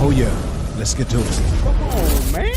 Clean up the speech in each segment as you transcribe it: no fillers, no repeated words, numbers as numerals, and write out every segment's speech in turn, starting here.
Oh yeah, let's get to it. Come on, man.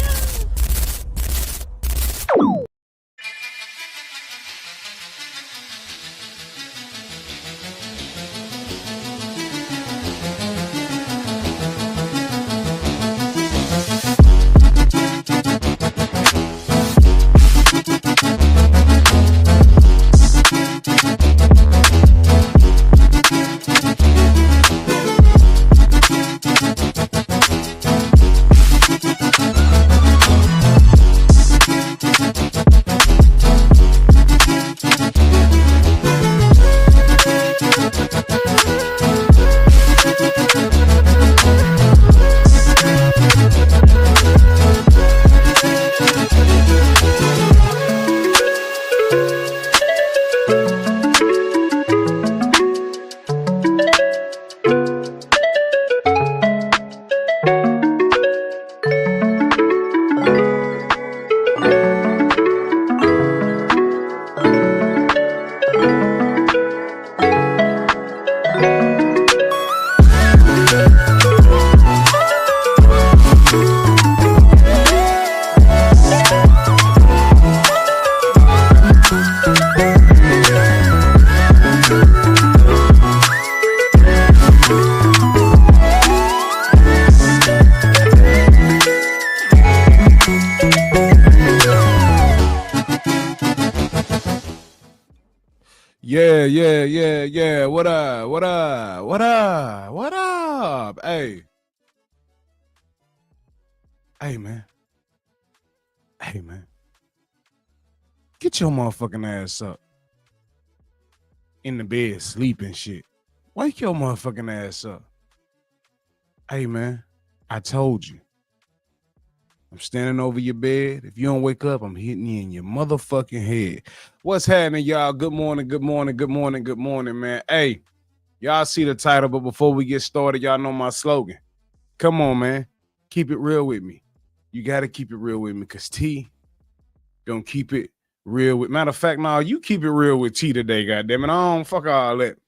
Yeah. What up? Hey, man. Get your motherfucking ass up. In the bed, sleeping shit. Wake your motherfucking ass up. Hey, man, I told you. I'm standing over your bed. If you don't wake up, I'm hitting you in your motherfucking head. What's happening, y'all? Good morning, man. Hey, y'all see the title, but before we get started, y'all know my slogan. Come on, man. Keep it real with me. You got to keep it real with me because T gonna keep it real with. Matter of fact, no, you keep it real with T today, goddammit. I don't fuck all that.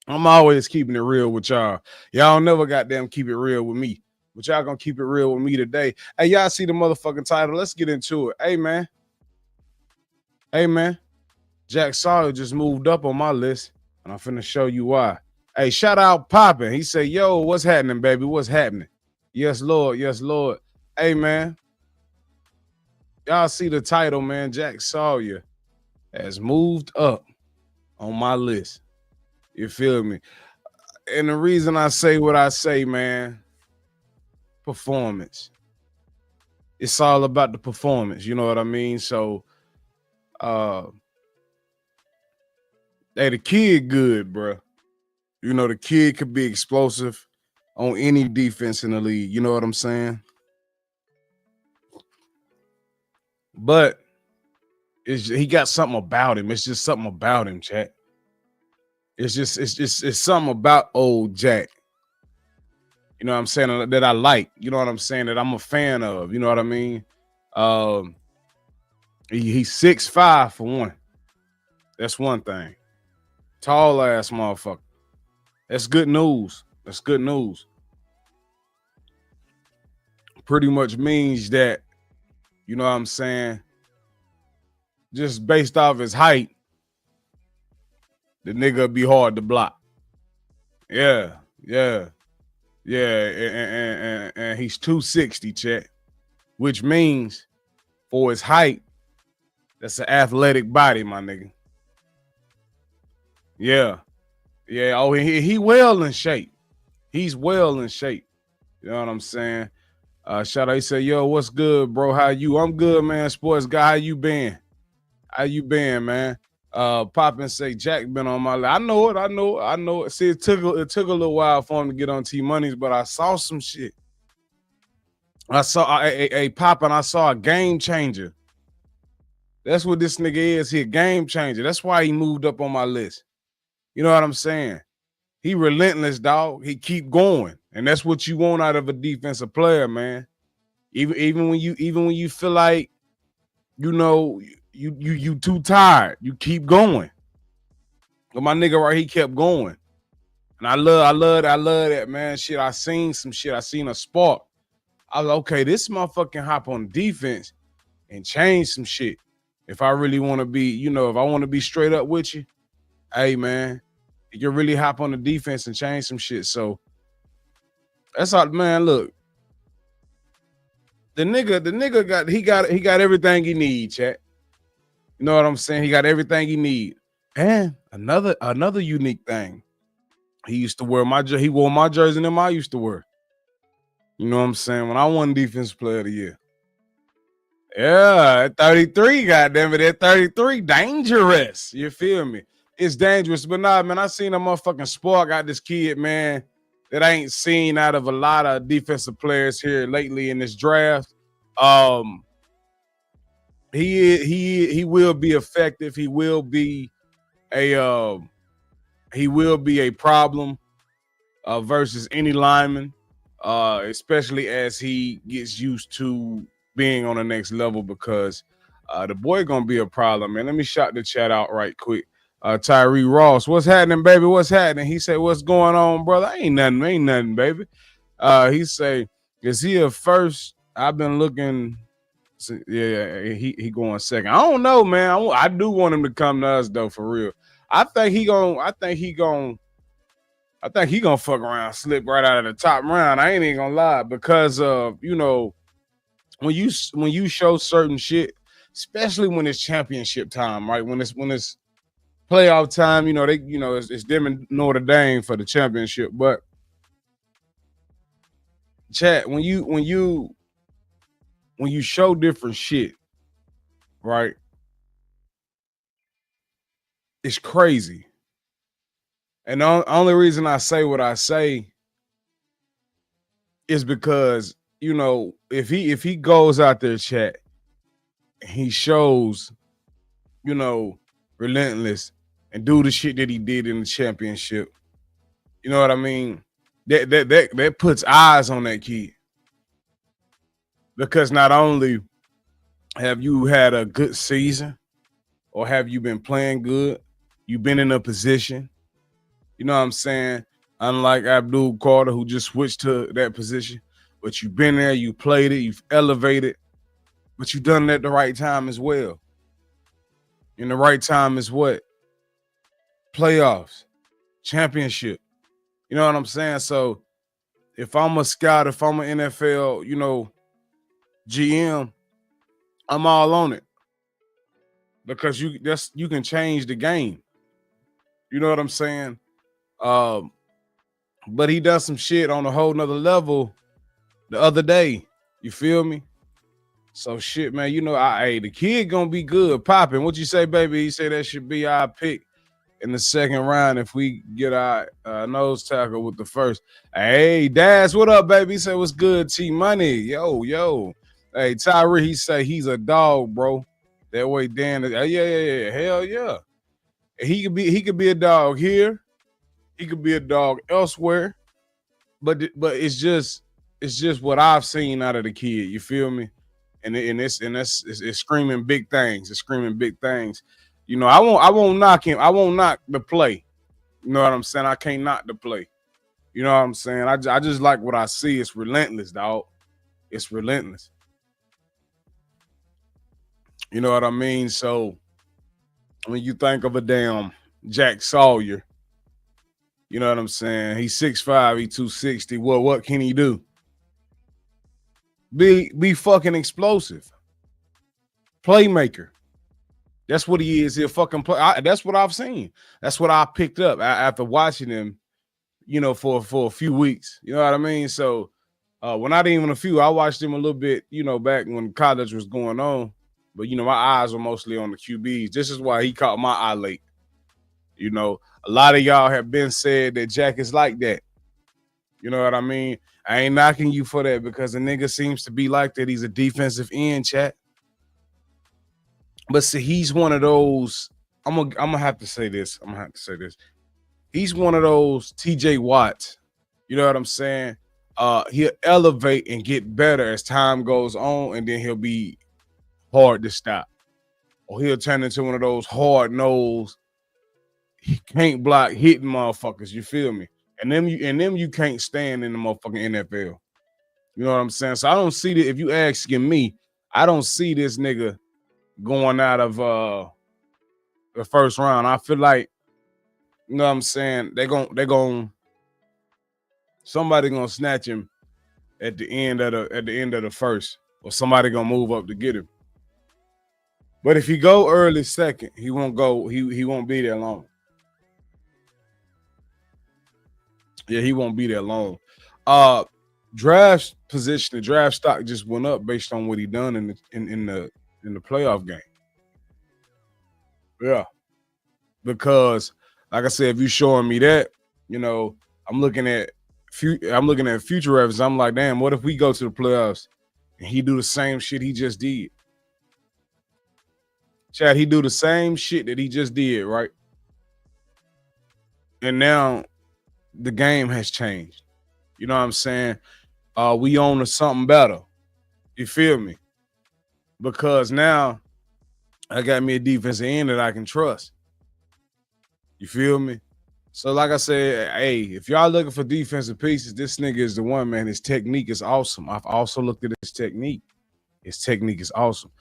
I'm always keeping it real with y'all. Y'all never goddamn keep it real with me. But y'all gonna keep it real with me today. Hey, y'all see the motherfucking title. Let's get into it. Hey, man. Jack Sawyer just moved up on my list, and I'm finna show you why. Hey, shout out Poppin'. He said, yo, what's happening, baby? What's happening? Yes, Lord. Hey, man. Y'all see the title, man. Jack Sawyer has moved up on my list. You feel me? And the reason I say what I say, man, performance. It's all about the performance, you know what I mean? So hey, the kid good, bro. You know, the kid could be explosive on any defense in the league, you know what I'm saying? But he got something about him. It's just something about him, chat. It's something about old Jack. You know what I'm saying? That I like. You know what I'm saying? That I'm a fan of. You know what I mean? He's 6'5" for one. That's one thing. Tall ass motherfucker. That's good news. Pretty much means that, you know what I'm saying, just based off his height, the nigga be hard to block. Yeah. And he's 260, chat, which means for his height, that's an athletic body, my nigga. Yeah. Oh, he well in shape. He's well in shape. You know what I'm saying? Shout out, he said, yo, what's good, bro? How you? I'm good, man. Sports guy, how you been? Man? Pop and say Jack been on my list. I know it. See, it took a little while for him to get on T Money's, but I saw some shit. I saw I saw a game changer. That's what this nigga is. He a game changer. That's why he moved up on my list. You know what I'm saying? He relentless, dog. He keep going, and that's what you want out of a defensive player, man. Even when you feel like, you know, you too tired, you keep going. But my nigga right, he kept going. And I love that, man. Shit, I seen some shit. I seen a spark. I was like, okay, this motherfucking hop on defense and change some shit. If I really want to be, if I want to be straight up with you, hey man, you can really hop on the defense and change some shit. So that's all, man. Look, the nigga got everything he needs, chat. You know what I'm saying? He got everything he needs. And another unique thing. He wore my jersey than I used to wear. You know what I'm saying? When I won Defensive Player of the Year. Yeah, at 33, goddamn it, at 33, dangerous. You feel me? It's dangerous, but nah, man, I seen a motherfucking spark out this kid, man, that I ain't seen out of a lot of defensive players here lately in this draft. He will be effective. He will be a problem versus any lineman, especially as he gets used to being on the next level, because the boy gonna be a problem, man. Let me shout the chat out right quick. Tyree Ross, what's happening, baby? What's happening? He said, what's going on, brother? Ain't nothing, baby. He say, is he a first? I've been looking. Yeah, he going second. I don't know, man. I do want him to come to us though, for real. I think he gonna fuck around, slip right out of the top round. I ain't even gonna lie, because when you show certain shit, especially when it's championship time, right? When it's playoff time, it's them and Notre Dame for the championship. But chat, when you show different shit, right? It's crazy. And the only reason I say what I say is because, if he goes out there, chat, he shows, relentless and do the shit that he did in the championship. You know what I mean? That puts eyes on that kid. Because not only have you had a good season, or have you been playing good, you've been in a position. You know what I'm saying? Unlike Abdul Carter, who just switched to that position, but you've been there, you played it, you've elevated, but you've done it at the right time as well. And the right time is what? Playoffs, championship. You know what I'm saying? So if I'm a scout, if I'm an NFL, GM, I'm all on it, because you can change the game. You know what I'm saying? But he does some shit on a whole nother level the other day. You feel me? So shit, man. The kid gonna be good, popping. What you say, baby? He said that should be our pick in the second round if we get our nose tackle with the first. Hey, Daz, what up, baby? He said, what's good, T Money? Yo. Hey, Tyree, he say he's a dog, bro. That way, Dan. Yeah. Hell yeah. He could be a dog here. He could be a dog elsewhere. But it's just what I've seen out of the kid. You feel me? And it's screaming big things. It's screaming big things. I won't knock him. I won't knock the play. You know what I'm saying? I can't knock the play. You know what I'm saying? I just like what I see. It's relentless, dog. It's relentless. You know what I mean? So when you think of a damn Jack Sawyer, you know what I'm saying? He's 6'5", he's 260. Well, what can he do? Be fucking explosive. Playmaker. That's what he is. He'll fucking play. That's what I've seen. That's what I picked up after watching him, for a few weeks. You know what I mean? So, well, not even a few. I watched him a little bit, back when college was going on. But, my eyes were mostly on the QBs. This is why he caught my eye late. A lot of y'all have been said that Jack is like that. You know what I mean? I ain't knocking you for that, because the nigga seems to be like that. He's a defensive end, chat. But see, he's one of those. I'm gonna have to say this. He's one of those TJ Watts. You know what I'm saying? He'll elevate and get better as time goes on, and then he'll be hard to stop. Or he'll turn into one of those hard-nosed, he can't block hitting motherfuckers. You feel me? And them you can't stand in the motherfucking NFL. You know what I'm saying? So I don't see that. If you asking me, I don't see this nigga going out of the first round. I feel like, you know what I'm saying, somebody gonna snatch him at the end of the first, or somebody gonna move up to get him. But if he go early second, he won't be there long. Yeah, he won't be there long. Draft position, the draft stock just went up based on what he done in the playoff game. Yeah, because like I said, if you showing me that, you know, I'm looking at future references. I'm like, damn, what if we go to the playoffs and he do the same shit he just did? Chad, he do the same shit that he just did, right? And now the game has changed. You know what I'm saying? We own to something better. You feel me? Because now I got me a defensive end that I can trust. You feel me? So like I said, hey, if y'all looking for defensive pieces, this nigga is the one, man. His technique is awesome. I've also looked at his technique. His technique is awesome.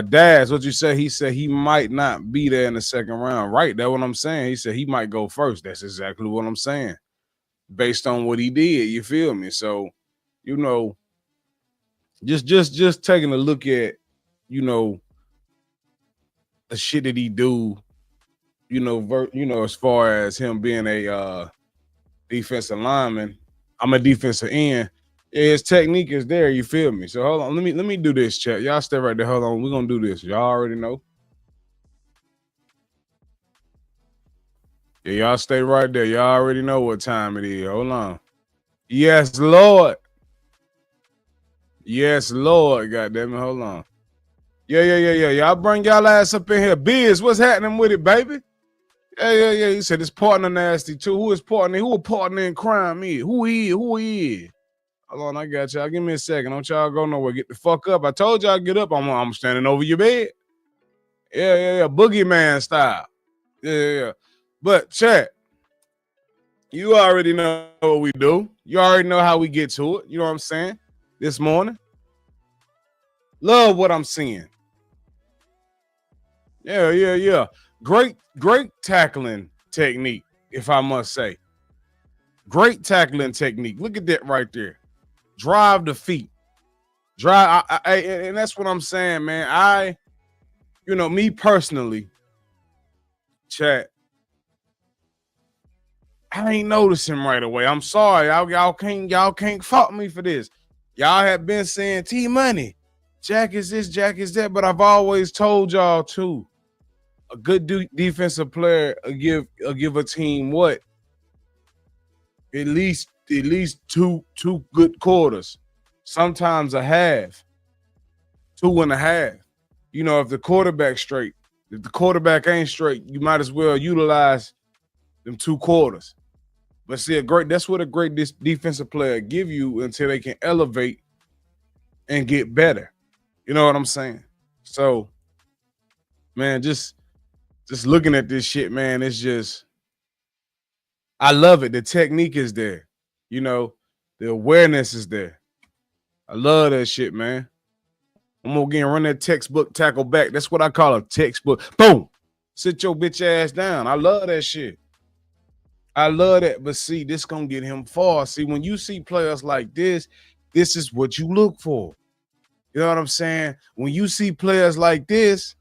Daz, what you say? He said he might not be there in the second round. Right, that's what I'm saying. He said he might go first. That's exactly what I'm saying. Based on what he did, you feel me? So, you know, just taking a look at, you know, the shit that he do, you know, as far as him being a defensive lineman, I'm a defensive end. Yeah, his technique is there. You feel me? So hold on, let me do this, chat. Y'all stay right there. Hold on, we're gonna do this. Y'all already know. Yeah, y'all stay right there. Y'all already know what time it is. Hold on. Yes, Lord. Yes, Lord. Goddamn it. Hold on. Yeah. Y'all bring y'all ass up in here. Biz, what's happening with it, baby? Yeah. He said his partner nasty too. Who is partner? Who a partner in crime is? Who he is? Hold on, I got y'all. Give me a second. Don't y'all go nowhere. Get the fuck up. I told y'all get up. I'm standing over your bed. Yeah. Boogeyman style. Yeah. But chat, you already know what we do. You already know how we get to it. You know what I'm saying? This morning. Love what I'm seeing. Yeah. Great tackling technique, if I must say. Great tackling technique. Look at that right there. Drive the feet. And that's what I'm saying, man. Me personally, chat, I ain't noticing right away. I'm sorry. Y'all can't fault me for this. Y'all have been saying T-Money, Jack is this, Jack is that, but I've always told y'all too. A good defensive player will give a team what? At least two good quarters. Sometimes a half. 2.5. You know, if the quarterback's straight, if the quarterback ain't straight, you might as well utilize them 2 quarters. But see, that's what a great defensive player give you until they can elevate and get better. You know what I'm saying? So, man, just looking at this shit, man, it's just, I love it. The technique is there. You know, the awareness is there. I love that shit, man. I'm gonna again run that textbook tackle back. That's what I call a textbook. Boom. Sit your bitch ass down. I love that shit. I love that. But see, this gonna get him far. See, when you see players like this is what you look for. You know what I'm saying? When you see players like this,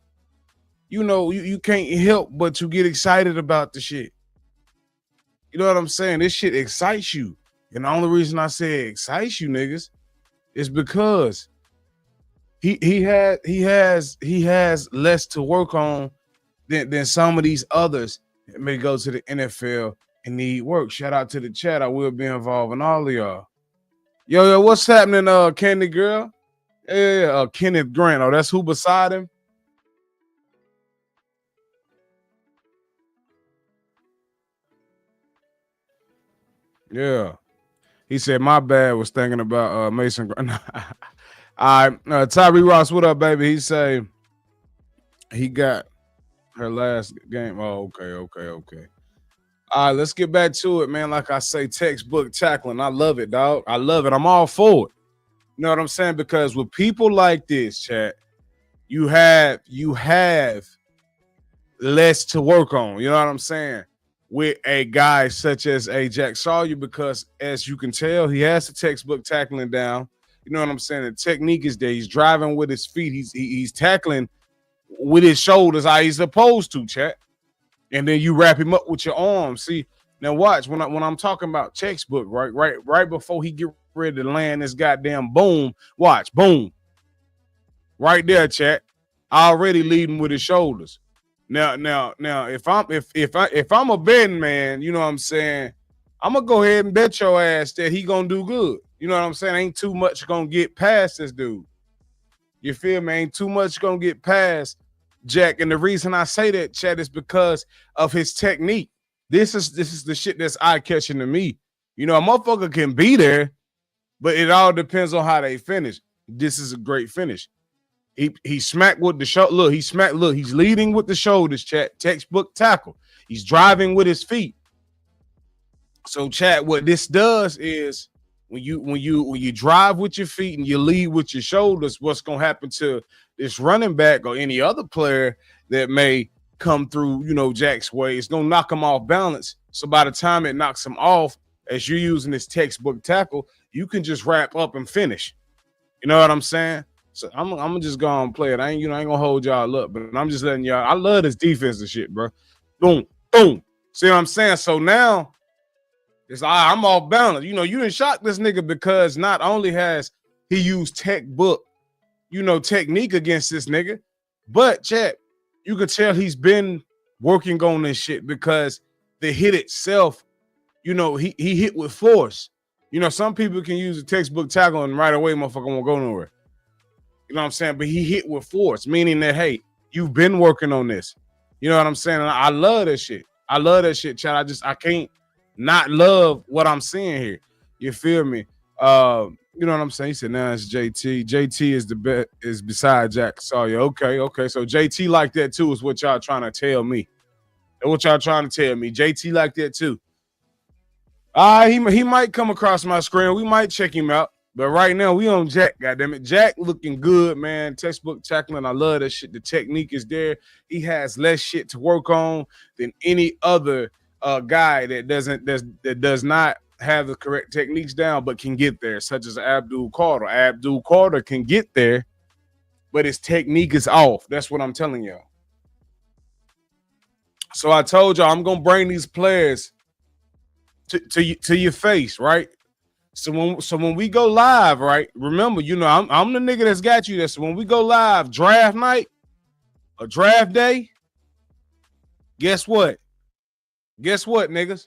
you know, you can't help but to get excited about the shit. You know what I'm saying? This shit excites you. And the only reason I say it excites you niggas is because he has less to work on than some of these others that may go to the NFL and need work. Shout out to the chat. I will be involving all of y'all. Yo, what's happening, Candy Girl? Yeah, Kenneth Grant. Oh, that's who beside him? Yeah. He said, my bad, was thinking about Mason Grant. All right, Tyree Ross, what up, baby? He say he got her last game. Oh, okay. All right, let's get back to it, man. Like I say, textbook tackling. I love it, dog. I love it. I'm all for it. You know what I'm saying? Because with people like this, chat, you have less to work on. You know what I'm saying? With a guy such as a Jack Sawyer, because as you can tell, he has the textbook tackling down. You know what I'm saying? The technique is there. He's driving with his feet. He's tackling with his shoulders how he's supposed to, chat. And then you wrap him up with your arms. See, now watch when I'm talking about textbook, right before he get ready to land this goddamn boom. Watch, boom, right there, chat. Already leading with his shoulders. Now, if I'm a betting man, you know what I'm saying, I'm gonna go ahead and bet your ass that he gonna do good. You know what I'm saying? Ain't too much gonna get past this dude. You feel me? Ain't too much gonna get past Jack. And the reason I say that, chat, is because of his technique. This is the shit that's eye-catching to me. You know, a motherfucker can be there, but it all depends on how they finish. This is a great finish. He smacked with the shoulder. Look, he's leading with the shoulders, chat. Textbook tackle. He's driving with his feet. So, chat, what this does is when you drive with your feet and you lead with your shoulders, what's gonna happen to this running back or any other player that may come through, you know, Jack's way? It's gonna knock him off balance. So by the time it knocks him off, as you're using this textbook tackle, you can just wrap up and finish. You know what I'm saying? So I'm gonna just go and play it. I ain't gonna hold y'all up, but I'm just letting y'all. I love this defense and shit, bro. Boom, boom. See what I'm saying? So now it's I'm off balance. You know, you didn't shock this nigga because not only has he used textbook, you know, technique against this nigga, but chat, you could tell he's been working on this shit because the hit itself, you know, he hit with force. You know, some people can use a textbook tackle and right away, motherfucker won't go nowhere. You know what I'm saying? But he hit with force, meaning that, hey, you've been working on this. You know what I'm saying? And I love that shit. I love that shit, chat. I can't not love what I'm seeing here. You feel me? You know what I'm saying? He said, now it's JT. JT is the best, is beside Jack Sawyer. Okay. So JT like that too is what y'all trying to tell me. That's what y'all trying to tell me. JT like that too. He might come across my screen. We might check him out. But right now, we on Jack, goddammit. Jack looking good, man. Textbook tackling. I love that shit. The technique is there. He has less shit to work on than any other guy that does not have the correct techniques down, but can get there, such as Abdul Carter. Abdul Carter can get there, but his technique is off. That's what I'm telling y'all. So I told y'all I'm gonna bring these players to your face, right? So when we go live, right? Remember, you know, I'm the nigga that's got you there. So when we go live, draft night or draft day, guess what? Guess what, niggas?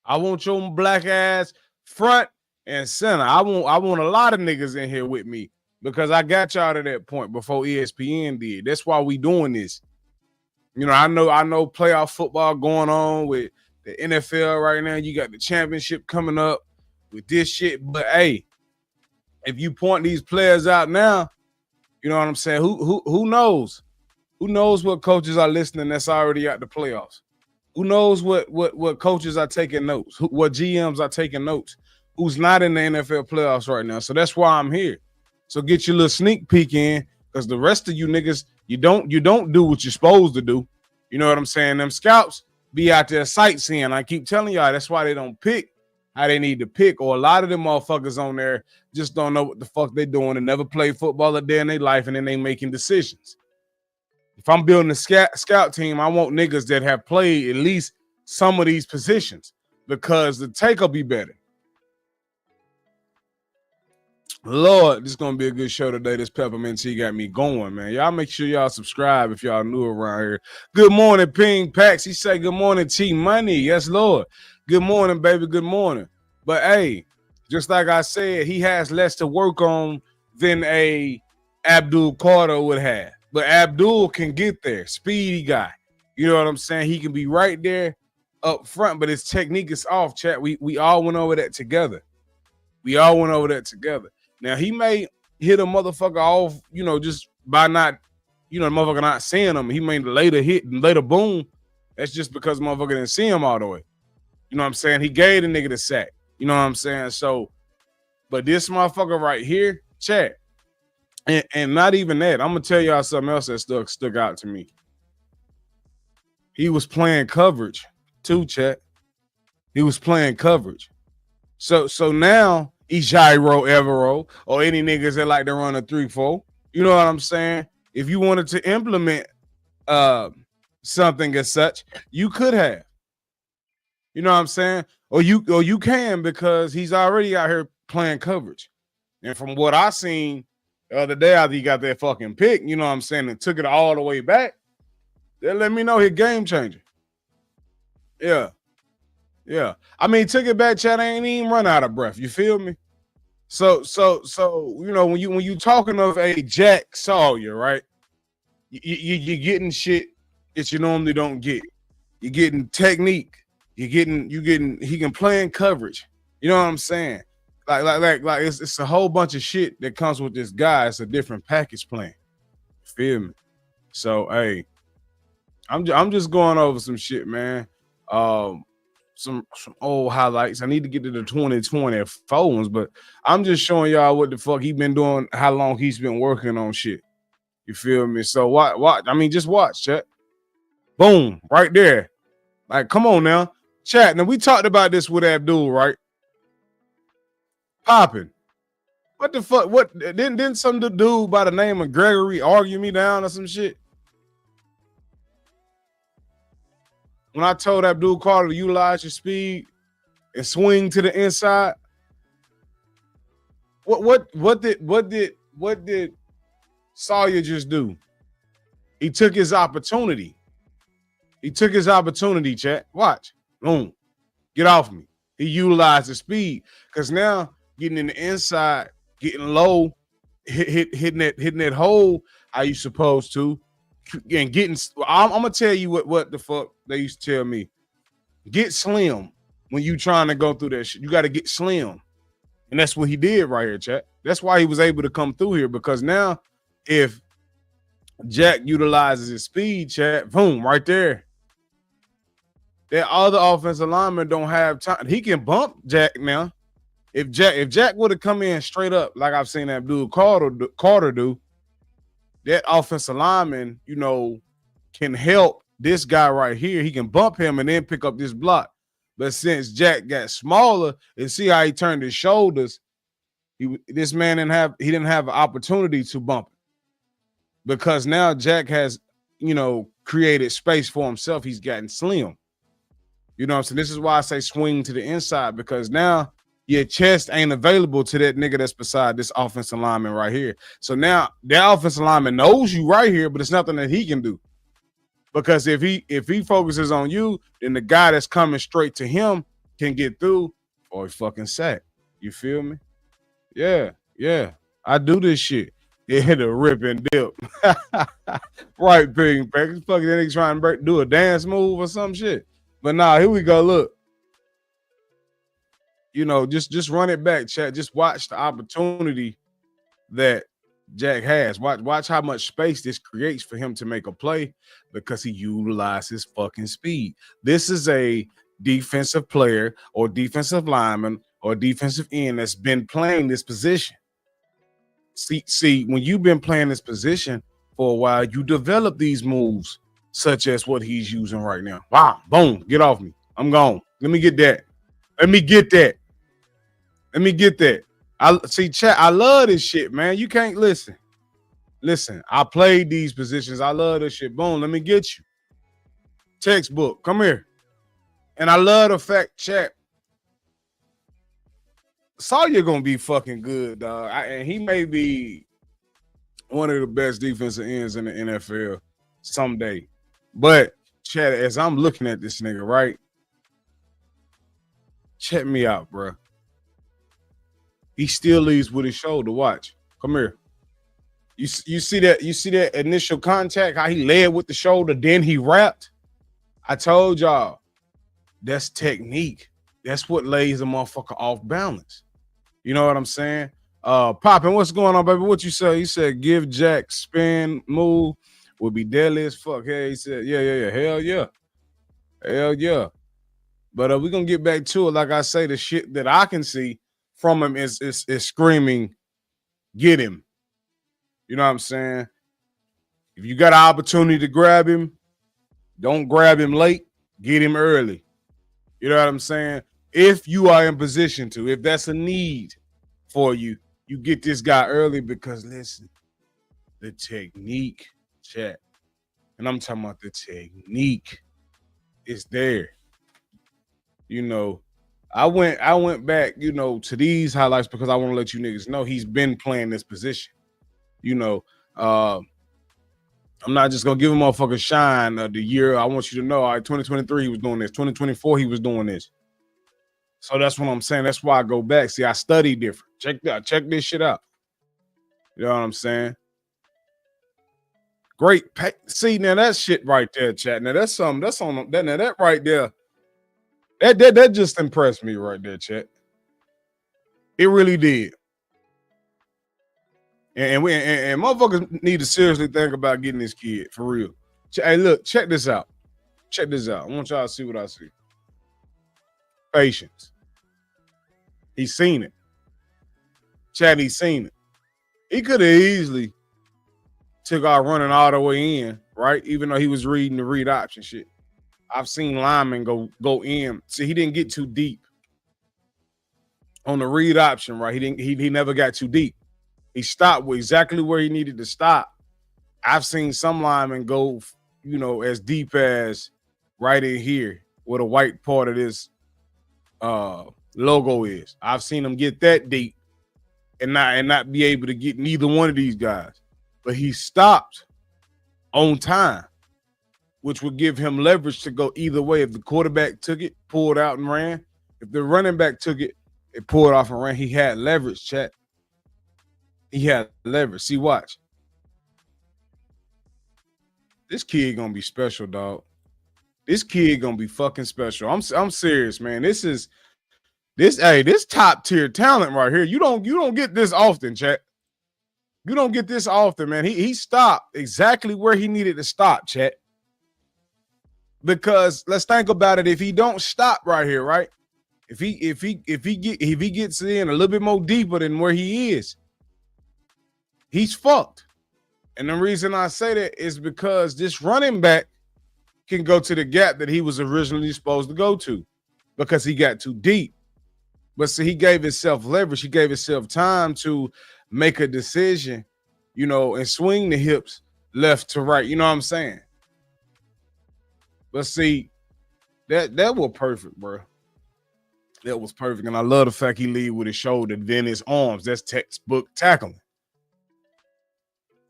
I want your black ass front and center. I want a lot of niggas in here with me because I got y'all to that point before ESPN did. That's why we doing this. You know, I know playoff football going on with the NFL right now. You got the championship coming up with this shit. But hey, if you point these players out now, you know what I'm saying? Who knows? Who knows what coaches are listening that's already at the playoffs? Who knows what coaches are taking notes? What GMs are taking notes? Who's not in the NFL playoffs right now? So that's why I'm here. So get your little sneak peek in, because the rest of you niggas, you don't do what you're supposed to do. You know what I'm saying? Them scouts be out there sightseeing. I keep telling y'all that's why they don't pick how they need to pick, or a lot of them motherfuckers on there just don't know what the fuck they doing and never played football a day in their life, and then they making decisions. If I'm building a scout team, I want niggas that have played at least some of these positions because the take will be better. Lord, this is going to be a good show today. This peppermint tea got me going, man. Y'all make sure y'all subscribe if y'all new around here. Good morning, Ping Pax. He say good morning, T Money. Yes, Lord. Good morning, baby. Good morning. But, hey, just like I said, he has less to work on than a Abdul Carter would have. But Abdul can get there. Speedy guy. You know what I'm saying? He can be right there up front, but his technique is off, chat. We all went over that together. Now, he may hit a motherfucker off, you know, just by not, you know, the motherfucker not seeing him. He may later hit and later boom. That's just because the motherfucker didn't see him all the way. You know what I'm saying? He gave the nigga the sack. You know what I'm saying? So, but this motherfucker right here, chat, and not even that. I'm gonna tell y'all something else that stuck out to me. He was playing coverage too, chat. He was playing coverage. So now he's gyro Evero or any niggas that like to run a 3-4. You know what I'm saying? If you wanted to implement something as such, you could have. You know what I'm saying? Or you can, because he's already out here playing coverage. And from what I seen the other day after he got that fucking pick, you know what I'm saying, and took it all the way back, they let me know he game changer. Yeah. Yeah. I mean, took it back, Chad, ain't even run out of breath. You feel me? So you know, when you talking of a Jack Sawyer, right? You're getting shit that you normally don't get. You're getting technique. You're getting he can play in coverage. You know what I'm saying? Like it's a whole bunch of shit that comes with this guy. It's a different package plan. Feel me? So hey, I'm just going over some shit, man. Some old highlights. I need to get to the 2020 phones, but I'm just showing y'all what the fuck he been doing, how long he's been working on shit. You feel me? So watch. I mean, just watch, chat. Boom, right there. Like, come on now, chat. Now we talked about this with Abdul, right? Popping. What the fuck? What didn't some dude by the name of Gregory argue me down or some shit? When I told Abdul Carter to utilize your speed and swing to the inside, what did Sawyer just do? He took his opportunity. He took his opportunity, chat. Watch. Boom. Get off me. He utilized the speed. Because now getting in the inside, getting low, hitting that hole how you supposed to, and getting I'm gonna tell you what the fuck they used to tell me. Get slim when you trying to go through that shit. You got to get slim. And that's what he did right here, chat. That's why he was able to come through here, because now if Jack utilizes his speed, chat, boom, right there. That other offensive lineman don't have time. He can bump Jack now. If Jack would have come in straight up, like I've seen Abdul Carter do, that offensive lineman, you know, can help this guy right here. He can bump him and then pick up this block. But since Jack got smaller, and see how he turned his shoulders, this man didn't have an opportunity to bump it, because now Jack has, you know, created space for himself. He's gotten slim. You know what I'm saying? This is why I say swing to the inside, because now your chest ain't available to that nigga that's beside this offensive lineman right here. So now that offensive lineman knows you right here, but it's nothing that he can do. Because if he focuses on you, then the guy that's coming straight to him can get through or he fucking sack. You feel me? Yeah. I do this shit. It hit a rip and dip. Right, ping back. Fucking nigga trying to do a dance move or some shit. But nah, here we go. Look. You know, just run it back, chat. Just watch the opportunity that Jack has. Watch how much space this creates for him to make a play, because he utilizes fucking speed. This is a defensive player or defensive lineman or defensive end that's been playing this position. See, when you've been playing this position for a while, you develop these moves, such as what he's using right now. Wow, boom, get off me. I'm gone. Let me get that. I see, chat. I love this shit, man. You can't listen. I played these positions. I love this shit. Boom, let me get you. Textbook, come here. And I love the fact, chat, Sawyer gonna be fucking good, dog. And he may be one of the best defensive ends in the NFL someday. But chat, as I'm looking at this nigga, right? Check me out, bro. He still leads with his shoulder. Watch. Come here. You see that? You see that initial contact? How he led with the shoulder, then he wrapped. I told y'all, that's technique. That's what lays a motherfucker off balance. You know what I'm saying? Poppin', what's going on, baby? What you say? He said, give Jack spin move would be deadly as fuck. Hey, he said, yeah. Hell yeah. But we're gonna get back to it. Like I say, the shit that I can see from him is screaming, get him. You know what I'm saying? If you got an opportunity to grab him, don't grab him late, get him early. You know what I'm saying? If you are in position to, if that's a need for you, you get this guy early because listen, the technique, chat. And I'm talking about the technique is there. You know, I went back, to these highlights because I want to let you niggas know he's been playing this position. You know, I'm not just gonna give him a motherfucking shine of the year. I want you to know, all right, 2023 he was doing this, 2024 he was doing this. So that's what I'm saying. That's why I go back. See, I study different. Check this shit out. You know what I'm saying? Great. See, now that shit right there, chat. Now that's something. That's on that. Now that right there. That just impressed me right there, chat. It really did. And motherfuckers need to seriously think about getting this kid for real. Hey, look, check this out. Check this out. I want y'all to see what I see. Patience. He's seen it. Chad, he's seen it. He could have easily took our running all the way in, right? Even though he was reading the read option shit. I've seen linemen go in. See, he didn't get too deep on the read option, right? He never got too deep. He stopped exactly where he needed to stop. I've seen some linemen go, as deep as right in here where the white part of this logo is. I've seen him get that deep and not be able to get neither one of these guys. But he stopped on time, which would give him leverage to go either way. If the quarterback took it, pulled out and ran. If the running back took it, it pulled off and ran. He had leverage, chat. He had leverage. See, watch. This kid gonna be special, dog. This kid gonna be fucking special. I'm serious, man. This top tier talent right here. You don't get this often, chat. You don't get this often, man. He stopped exactly where he needed to stop, chat. Because let's think about it. If he don't stop right here, right? If he gets in a little bit more deeper than where he is, he's fucked. And the reason I say that is because this running back can go to the gap that he was originally supposed to go to because he got too deep. But see, he gave himself leverage. He gave himself time to make a decision, and swing the hips left to right. You know what I'm saying? But see, that was perfect, bro. That was perfect. And I love the fact he lead with his shoulder, then his arms. That's textbook tackling.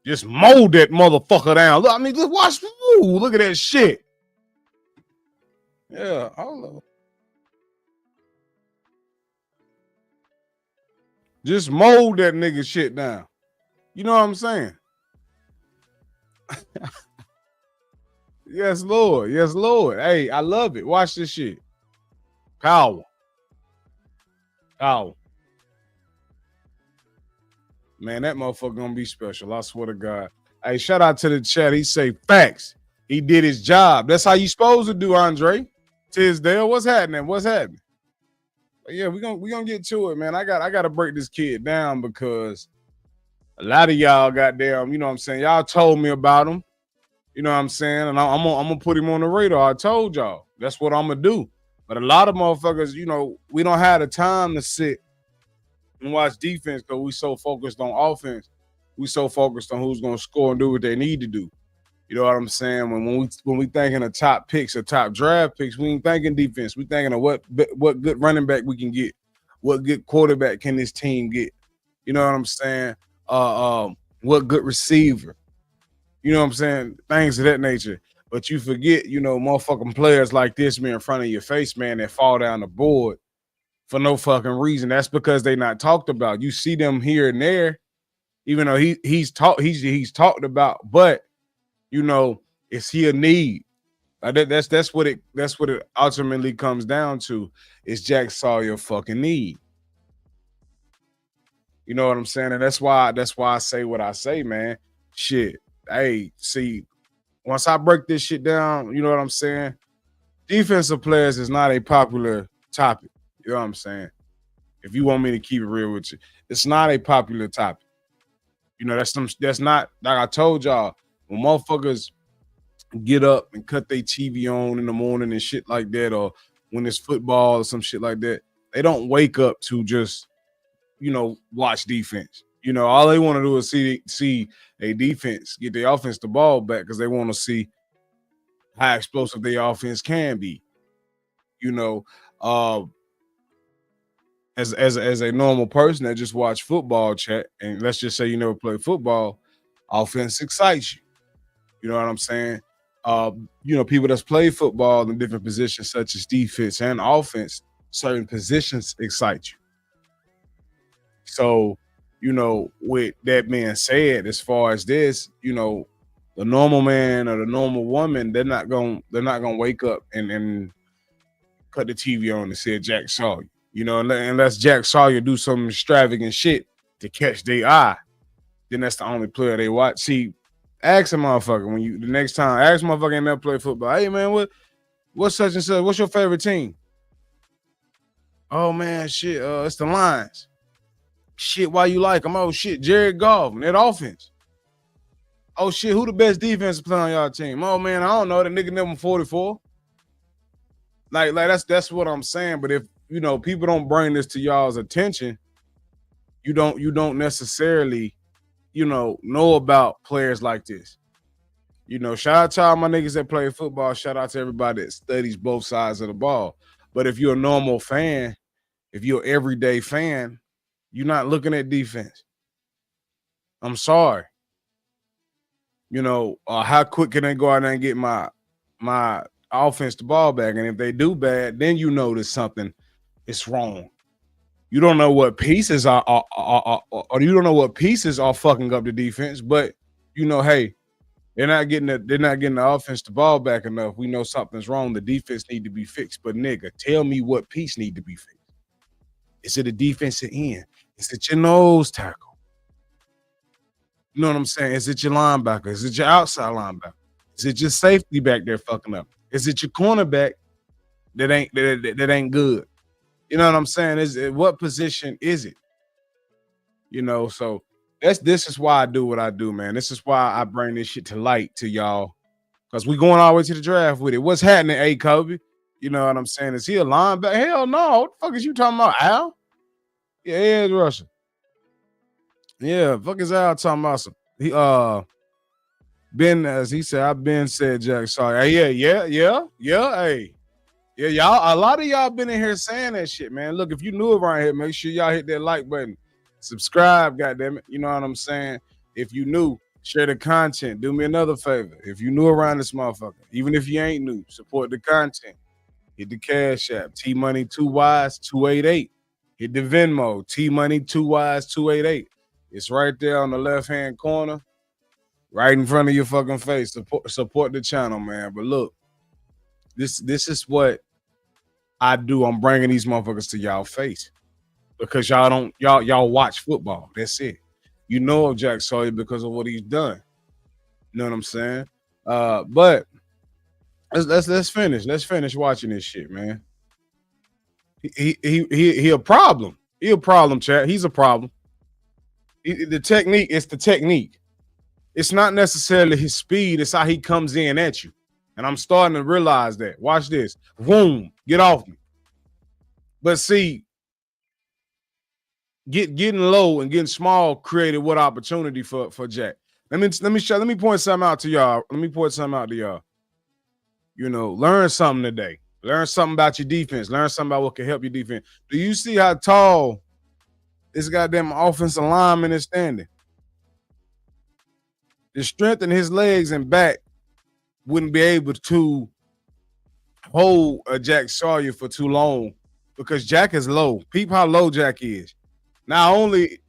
Just mold that motherfucker down. Look, I mean, just watch. Ooh, look at that shit. Yeah, I love it. Just mold that nigga shit down. You know what I'm saying? Yes, Lord. Yes, Lord. Hey, I love it. Watch this shit. Power. Man, that motherfucker gonna be special. I swear to God. Hey, shout out to the chat. He say facts. He did his job. That's how you supposed to do, Andre. Tisdale, what's happening? But yeah, we gonna get to it, man. I gotta break this kid down because a lot of y'all goddamn, you know what I'm saying? Y'all told me about him. You know what I'm saying? And I'm gonna put him on the radar. I told y'all. That's what I'm gonna do. But a lot of motherfuckers, we don't have the time to sit and watch defense because we so focused on offense. We so focused on who's gonna score and do what they need to do. You know what I'm saying? When we thinking of top picks or top draft picks, we ain't thinking defense. We thinking of what good running back we can get, what good quarterback can this team get. You know what I'm saying? What good receiver. You know what I'm saying? Things of that nature. But you forget, motherfucking players like this be in front of your face, man, that fall down the board for no fucking reason. That's because they not talked about. You see them here and there, even though he's talked about, but is he a need? That's what it ultimately comes down to. Is Jack Sawyer fucking need? You know what I'm saying? And that's why I say what I say, man. Shit. Hey, see, once I break this shit down, you know what I'm saying? defensive players is not a popular topic. You know what I'm saying? If you want me to keep it real with you, it's not a popular topic. You know, that's not like I told y'all, when motherfuckers get up and cut their TV on in the morning and shit like that, or when it's football or some shit like that, they don't wake up to just, watch defense. All they want to do is see a defense get their offense the ball back because they want to see how explosive their offense can be. Uh, as a normal person that just watch football chat, and let's just say you never play football, offense excites you. You know what I'm saying? People that's play football in different positions such as defense and offense, certain positions excite you. So, with that being said, as far as this, the normal man or the normal woman, they're not gonna wake up and cut the TV on and say Jack Sawyer. Unless Jack Sawyer do some extravagant shit to catch their eye, then that's the only player they watch. See, ask a motherfucker the next time, ask a motherfucker ain't never play football. Hey man, what's such and such? What's your favorite team? Oh man, shit, it's the Lions. Shit, why you like them? Oh shit, Jared Goff and that offense. Oh shit, who the best defensive player on y'all team? Oh man, I don't know. The nigga number 44. Like that's what I'm saying. But if people don't bring this to y'all's attention, you don't necessarily know about players like this. Shout out to all my niggas that play football. Shout out to everybody that studies both sides of the ball. But if you're a normal fan, if you're an everyday fan, you're not looking at defense. I'm sorry. How quick can they go out there and get my offense the ball back? And if they do bad, then notice something is wrong. You don't know what pieces are or you don't know what pieces are fucking up the defense, but hey, they're not getting the offense the ball back enough. We know something's wrong. The defense need to be fixed. But nigga, tell me what piece need to be fixed. Is it a defensive end? Is it your nose tackle? You know what I'm saying? Is it your linebacker? Is it your outside linebacker? Is it your safety back there fucking up? Is it your cornerback that ain't good? You know what I'm saying? What position is it? So this is why I do what I do, man. This is why I bring this shit to light to y'all. Because we going all the way to the draft with it. What's happening, A. Kobe? You know what I'm saying? Is he a linebacker? Hell no. What the fuck is you talking about, Al? Yeah, edge rusher. Yeah, fuck is Al talking about some? He Ben, as he said, I've been said Jack Sawyer. Yeah. Hey. Yeah, y'all, a lot of y'all been in here saying that shit, man. Look, if you new around here, make sure y'all hit that like button. Subscribe, goddammit. You know what I'm saying? If you new, share the content. Do me another favor. If you new around this motherfucker, even if you ain't new, support the content. Hit the Cash App, T-Money 2Ys 288. Hit the Venmo, T-Money 2Ys 288. It's right there on the left-hand corner, right in front of your fucking face. Support the channel, man. But look, this is what I do. I'm bringing these motherfuckers to y'all face because y'all watch football. That's it. You know of Jack Sawyer because of what he's done. You know what I'm saying? But let's finish. Let's finish watching this shit, man. He a problem. He a problem, chat. He's a problem. The technique is the technique. It's not necessarily his speed. It's how he comes in at you. And I'm starting to realize that. Watch this. Boom. Get off me. But see, getting low and getting small created what opportunity for Jack. Let me point something out to y'all. Learn something today. Learn something about your defense. Learn something about what can help your defense. Do you see how tall this goddamn offensive lineman is standing? The strength in his legs and back wouldn't be able to hold a Jack Sawyer for too long because Jack is low. Peep how low Jack is. Not only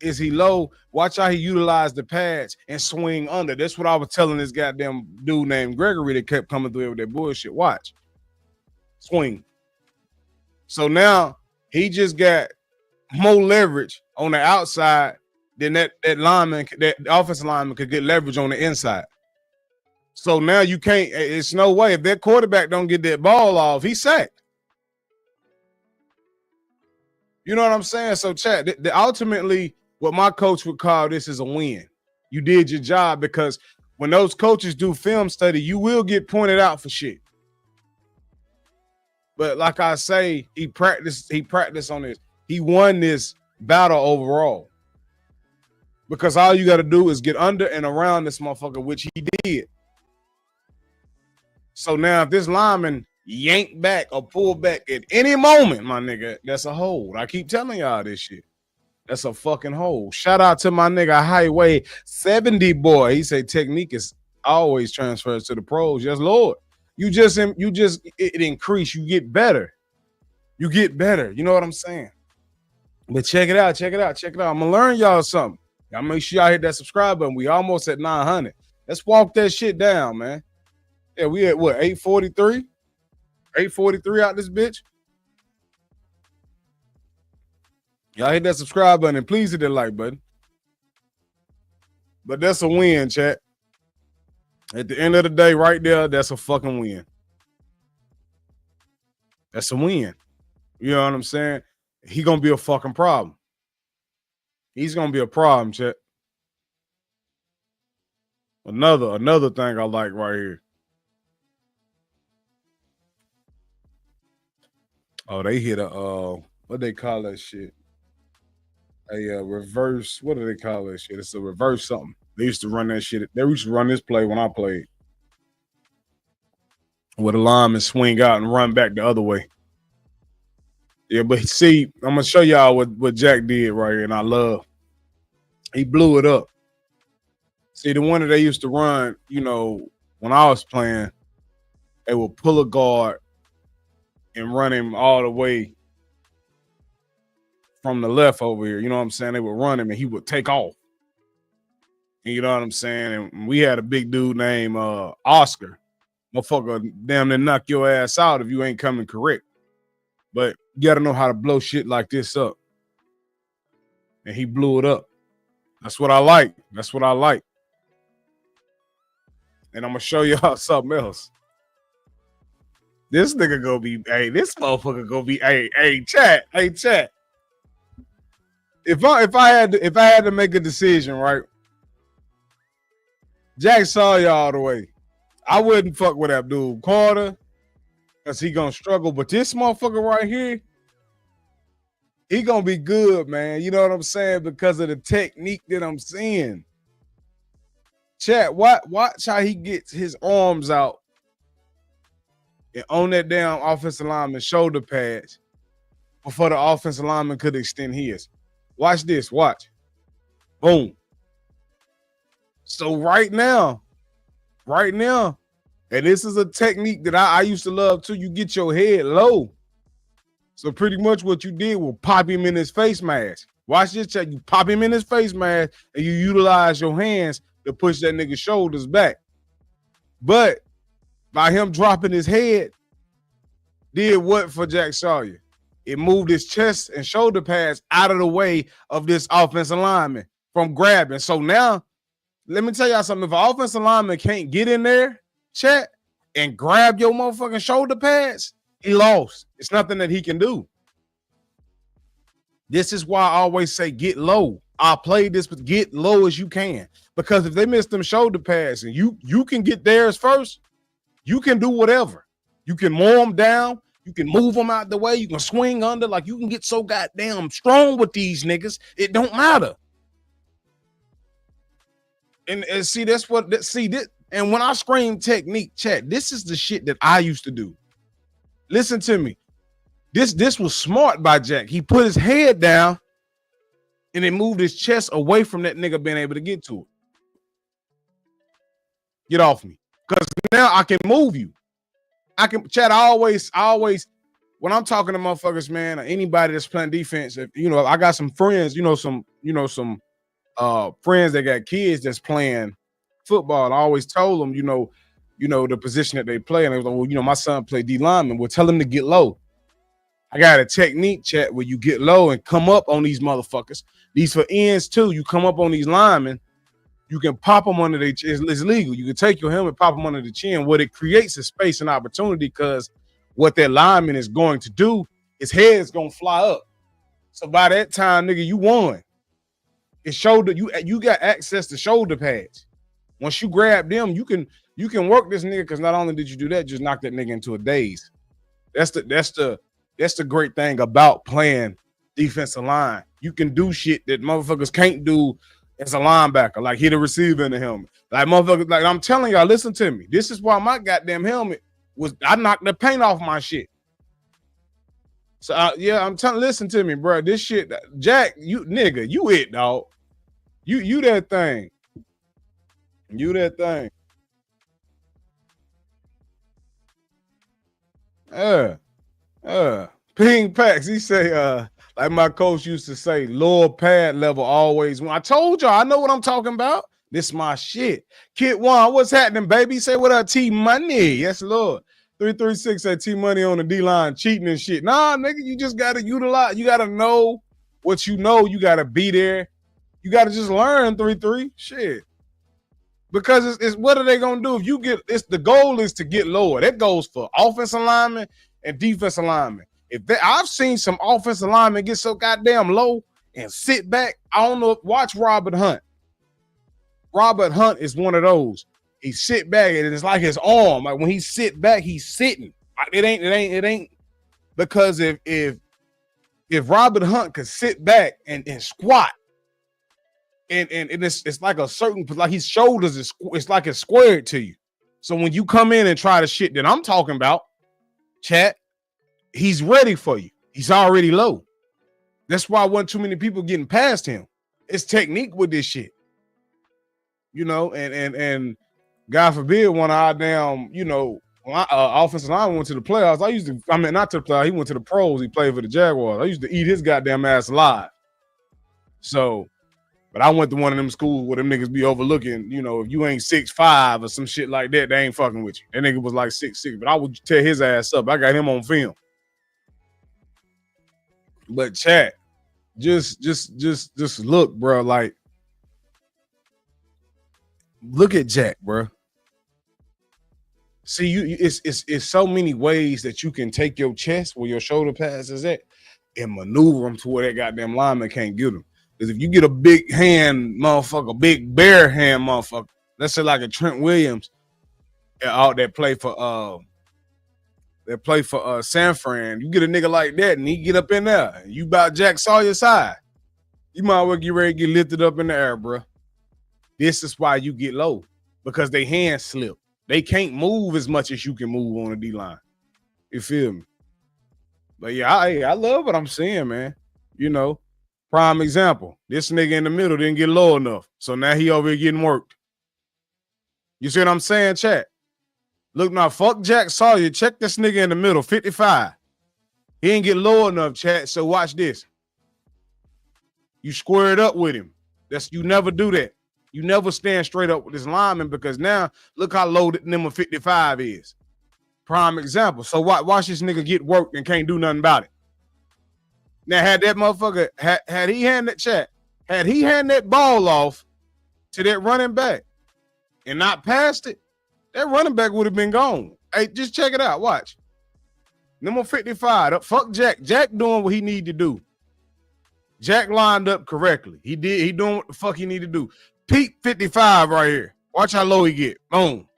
is he low, watch how he utilized the pads and swing under. That's what I was telling this goddamn dude named Gregory that kept coming through with that bullshit. Watch. Swing. So now he just got more leverage on the outside than that lineman, that offensive lineman could get leverage on the inside. So now you can't, it's no way. If that quarterback don't get that ball off, he's sacked. You know what I'm saying? So, chat, ultimately, what my coach would call this is a win. You did your job, because when those coaches do film study, you will get pointed out for shit. But like I say, he practiced on this. He won this battle overall. Because all you got to do is get under and around this motherfucker, which he did. So now if this lineman yank back or pull back at any moment, my nigga, that's a hold. I keep telling y'all this shit. That's a fucking hold. Shout out to my nigga Highway 70 boy. He say technique is always transfers to the pros. Yes, Lord. It increase. You get better. You get better. You know what I'm saying? But check it out. I'm gonna learn y'all something. Y'all make sure y'all hit that subscribe button. We almost at 900. Let's walk that shit down, man. Yeah, we at what, 843? 843 out this bitch. Y'all hit that subscribe button and please hit that like button. But that's a win, chat. At the end of the day, right there, that's a fucking win. That's a win. You know what I'm saying? He gonna be a fucking problem. He's gonna be a problem, chat. Another thing I like right here. Oh, they hit a what they call that shit? A reverse. What do they call that shit? It's a reverse something. They used to run that shit. They used to run this play when I played, where the lineman swing out and run back the other way. Yeah, but see, I'm gonna show y'all what Jack did right here, and I love. He blew it up. See, the one that they used to run, you know, when I was playing, they would pull a guard and run him all the way from the left over here. You know what I'm saying? They would run him and he would take off. And you know what I'm saying? And we had a big dude named Oscar. Motherfucker damn near knock your ass out if you ain't coming correct. But you gotta know how to blow shit like this up. And he blew it up. That's what I like. And I'm gonna show y'all something else. This nigga gonna be, this motherfucker gonna be, chat. If I had to make a decision, right? Jack Sawyer all the way. I wouldn't fuck with Abdul Carter because he gonna struggle. But this motherfucker right here, he gonna be good, man. You know what I'm saying? Because of the technique that I'm seeing. Chat, watch how he gets his arms out and on that damn offensive lineman shoulder pads before the offensive lineman could extend his. Watch this, watch. Boom. So right now, and this is a technique that I used to love too, you get your head low. So pretty much what you did was pop him in his face mask. Watch this, chat. You pop him in his face mask and you utilize your hands to push that nigga's shoulders back. But by him dropping his head, did what for Jack Sawyer? It moved his chest and shoulder pads out of the way of this offensive lineman from grabbing. So now, let me tell y'all something. If an offensive lineman can't get in there, chat, and grab your motherfucking shoulder pads, he lost. It's nothing that he can do. This is why I always say get low. I play this, but get low as you can. Because if they miss them shoulder pads and you can get theirs first, you can do whatever. You can mow them down. You can move them out the way. You can swing under. Like, you can get so goddamn strong with these niggas. It don't matter. And see, that's what, see, this, and when I scream technique, chat, this is the shit that I used to do. Listen to me. This was smart by Jack. He put his head down and then moved his chest away from that nigga being able to get to it. Get off me. Because now I can move you. I can, chat, I always, when I'm talking to motherfuckers, man, or anybody that's playing defense, if, you know, I got some friends, some friends that got kids that's playing football. I always told them, the position that they play. And they was like, well, my son played D lineman. Well, tell him to get low. I got a technique, chat, where you get low and come up on these motherfuckers. These for ends too. You come up on these linemen You can pop them under the chin. It's legal. You can take your helmet, pop them under the chin. What it creates is space and opportunity because what that lineman is going to do, his head's going to fly up. So by that time, nigga, you won. It's shoulder. You got access to shoulder pads. Once you grab them, you can work this nigga because not only did you do that, just knock that nigga into a daze. That's the great thing about playing defensive line. You can do shit that motherfuckers can't do as a linebacker, like hit a receiver in the helmet. Like motherfuckers, like I'm telling y'all, listen to me. This is why my goddamn helmet was, I knocked the paint off my shit. So yeah, I'm telling, listen to me, bro. This shit, Jack, you nigga, you it, dog. You that thing. You that thing. Ping packs. He say, like my coach used to say, lower pad level always win. I told y'all, I know what I'm talking about. This my shit. Kid One, what's happening, baby? Say what up, T Money. Yes, Lord. 336 said T Money on the D line cheating and shit. Nah, nigga, you just gotta utilize. You gotta know what you know. You gotta be there. You gotta just learn 3-3. Shit. Because it's what are they gonna do if you get? It's the goal is to get lower. That goes for offensive linemen and defensive linemen. I've seen some offensive linemen get so goddamn low and sit back. I don't know. Watch Robert Hunt. Robert Hunt is one of those. He sit back and it's like his arm. Like when he sit back, he's sitting. It ain't because if Robert Hunt could sit back and squat and it's like a certain, like his shoulders it's like it's squared to you. So when you come in and try the shit that I'm talking about, chat, he's ready for you. He's already low. That's why wasn't too many people getting past him. It's technique with this shit. You know, and God forbid one of our damn, you know, offensive line went to the playoffs. Not to the playoffs, he went to the pros. He played for the Jaguars. I used to eat his goddamn ass alive. So, but I went to one of them schools where them niggas be overlooking, you know, if you ain't 6'5" or some shit like that, they ain't fucking with you. That nigga was like 6'6", but I would tear his ass up. I got him on film. But chat, just look, bro. Like, look at Jack, bro. See, it's so many ways that you can take your chest where your shoulder pads is at and maneuver them to where that goddamn lineman can't get them. Because if you get a big hand motherfucker, big bare hand motherfucker, let's say like a Trent Williams, out that play for San Fran, you get a nigga like that and he get up in there and you about Jack Sawyer side, you might well get ready to get lifted up in the air, bro. This is why you get low, because they hands slip. They can't move as much as you can move on the D-line. You feel me? But yeah, I love what I'm seeing, man. You know, prime example. This nigga in the middle didn't get low enough. So now he over here getting worked. You see what I'm saying, chat? Look now, fuck Jack Sawyer. Check this nigga in the middle, 55. He ain't get low enough, chat. So watch this. You square it up with him. You never do that. You never stand straight up with this lineman because now look how low the number 55 is. Prime example. So watch this nigga get worked and can't do nothing about it. Now had that motherfucker, had he hand that ball off to that running back and not passed it, that running back would have been gone. Hey, just check it out. Watch. Number 55. Fuck Jack. Jack doing what he need to do. Jack lined up correctly. He doing what the fuck he need to do. Peak 55 right here. Watch how low he get. Boom.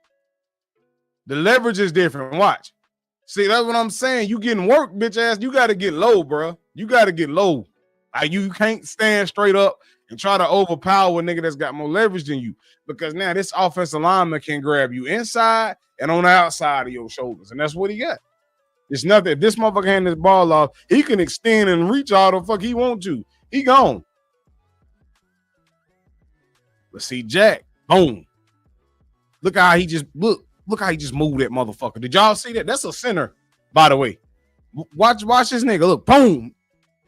The leverage is different. Watch. See, that's what I'm saying. You getting work, bitch ass. You got to get low, bro. You got to get low. Like, you can't stand straight up and try to overpower a nigga that's got more leverage than you. Because now this offensive lineman can grab you inside and on the outside of your shoulders. And that's what he got. It's nothing. If this motherfucker hand this ball off, he can extend and reach all the fuck he want to. He gone. But see, Jack, boom. Look how he just moved that motherfucker. Did y'all see that? That's a center, by the way. Watch this nigga. Look, boom.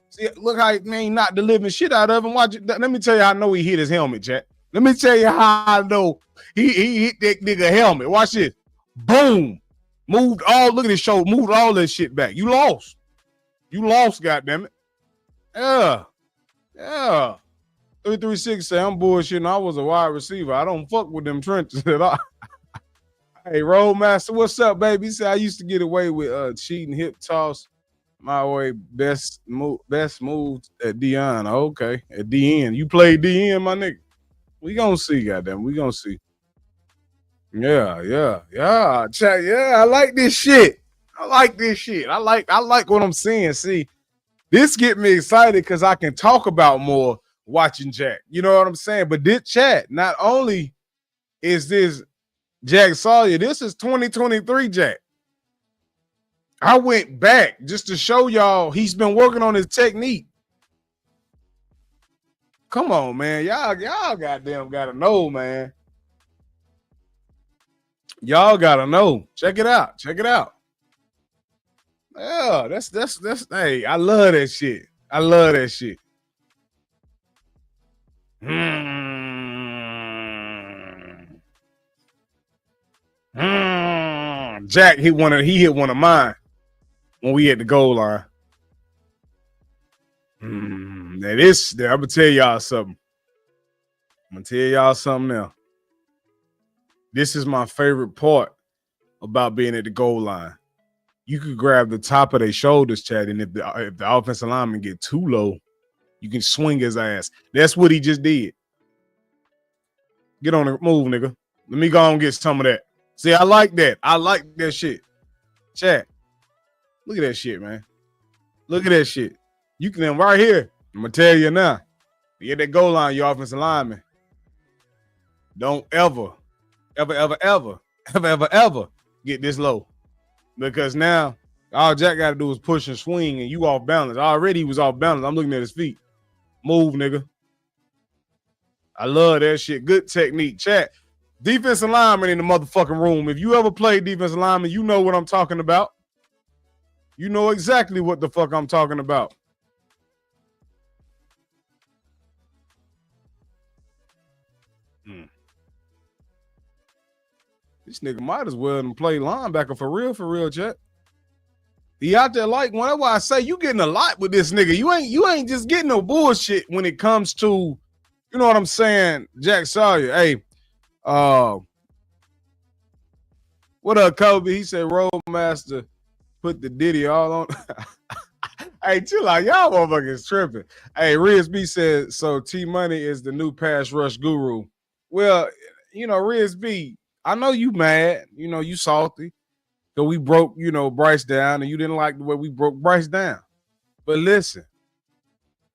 See, look how he knocked the living shit out of him. Watch it. Let me tell you how I know he hit his helmet, Jack. Let me tell you how I know he hit that nigga helmet. Watch this. Boom. Look at his shoulder. Moved all that shit back. You lost. You lost, goddammit. Yeah. 336 say I'm bullshitting. I was a wide receiver. I don't fuck with them trenches at all. Hey, Roadmaster, what's up, baby? He said I used to get away with cheating hip toss. My way best move at Dion. Okay, at DN. You played DN, my nigga. We gonna see, goddamn. We gonna see. Yeah. Chat. Yeah, I like this shit. I like what I'm seeing. See, this get me excited because I can talk about more watching Jack. You know what I'm saying? But this chat, not only is this Jack Sawyer, this is 2023 Jack. I went back just to show y'all he's been working on his technique. Come on, man. Y'all goddamn gotta know, man. Y'all gotta know. Check it out. Yeah, that's hey, I love that shit. Jack he hit one of mine when we hit the goal line. Now I'm gonna tell y'all something. Now. This is my favorite part about being at the goal line. You could grab the top of their shoulders, Chad, and if the offensive lineman get too low, you can swing his ass. That's what he just did. Get on the move, nigga. Let me go and get some of that. See, I like that. I like that shit. Chad, look at that shit, man. Look at that shit. You can right here. I'm gonna tell you now. You get that goal line, your offensive lineman. Don't ever get this low. Because now all Jack got to do is push and swing and you off balance. Already he was off balance. I'm looking at his feet. Move, nigga. I love that shit. Good technique. Chat. Defensive lineman in the motherfucking room. If you ever played defensive lineman, you know what I'm talking about. You know exactly what the fuck I'm talking about. This nigga might as well play linebacker for real, Chet. He out there like one. That's why I say you getting a lot with this nigga. You ain't just getting no bullshit when it comes to, you know what I'm saying, Jack Sawyer. Hey, what up, Kobe? He said Roadmaster put the Diddy all on. Hey, chill out. Y'all motherfuckers tripping. Hey, Riz B said, so T-Money is the new pass rush guru. Well, you know, Riz B, I know you mad. You know, you salty. So we broke, you know, Bryce down, and you didn't like the way we broke Bryce down. But listen,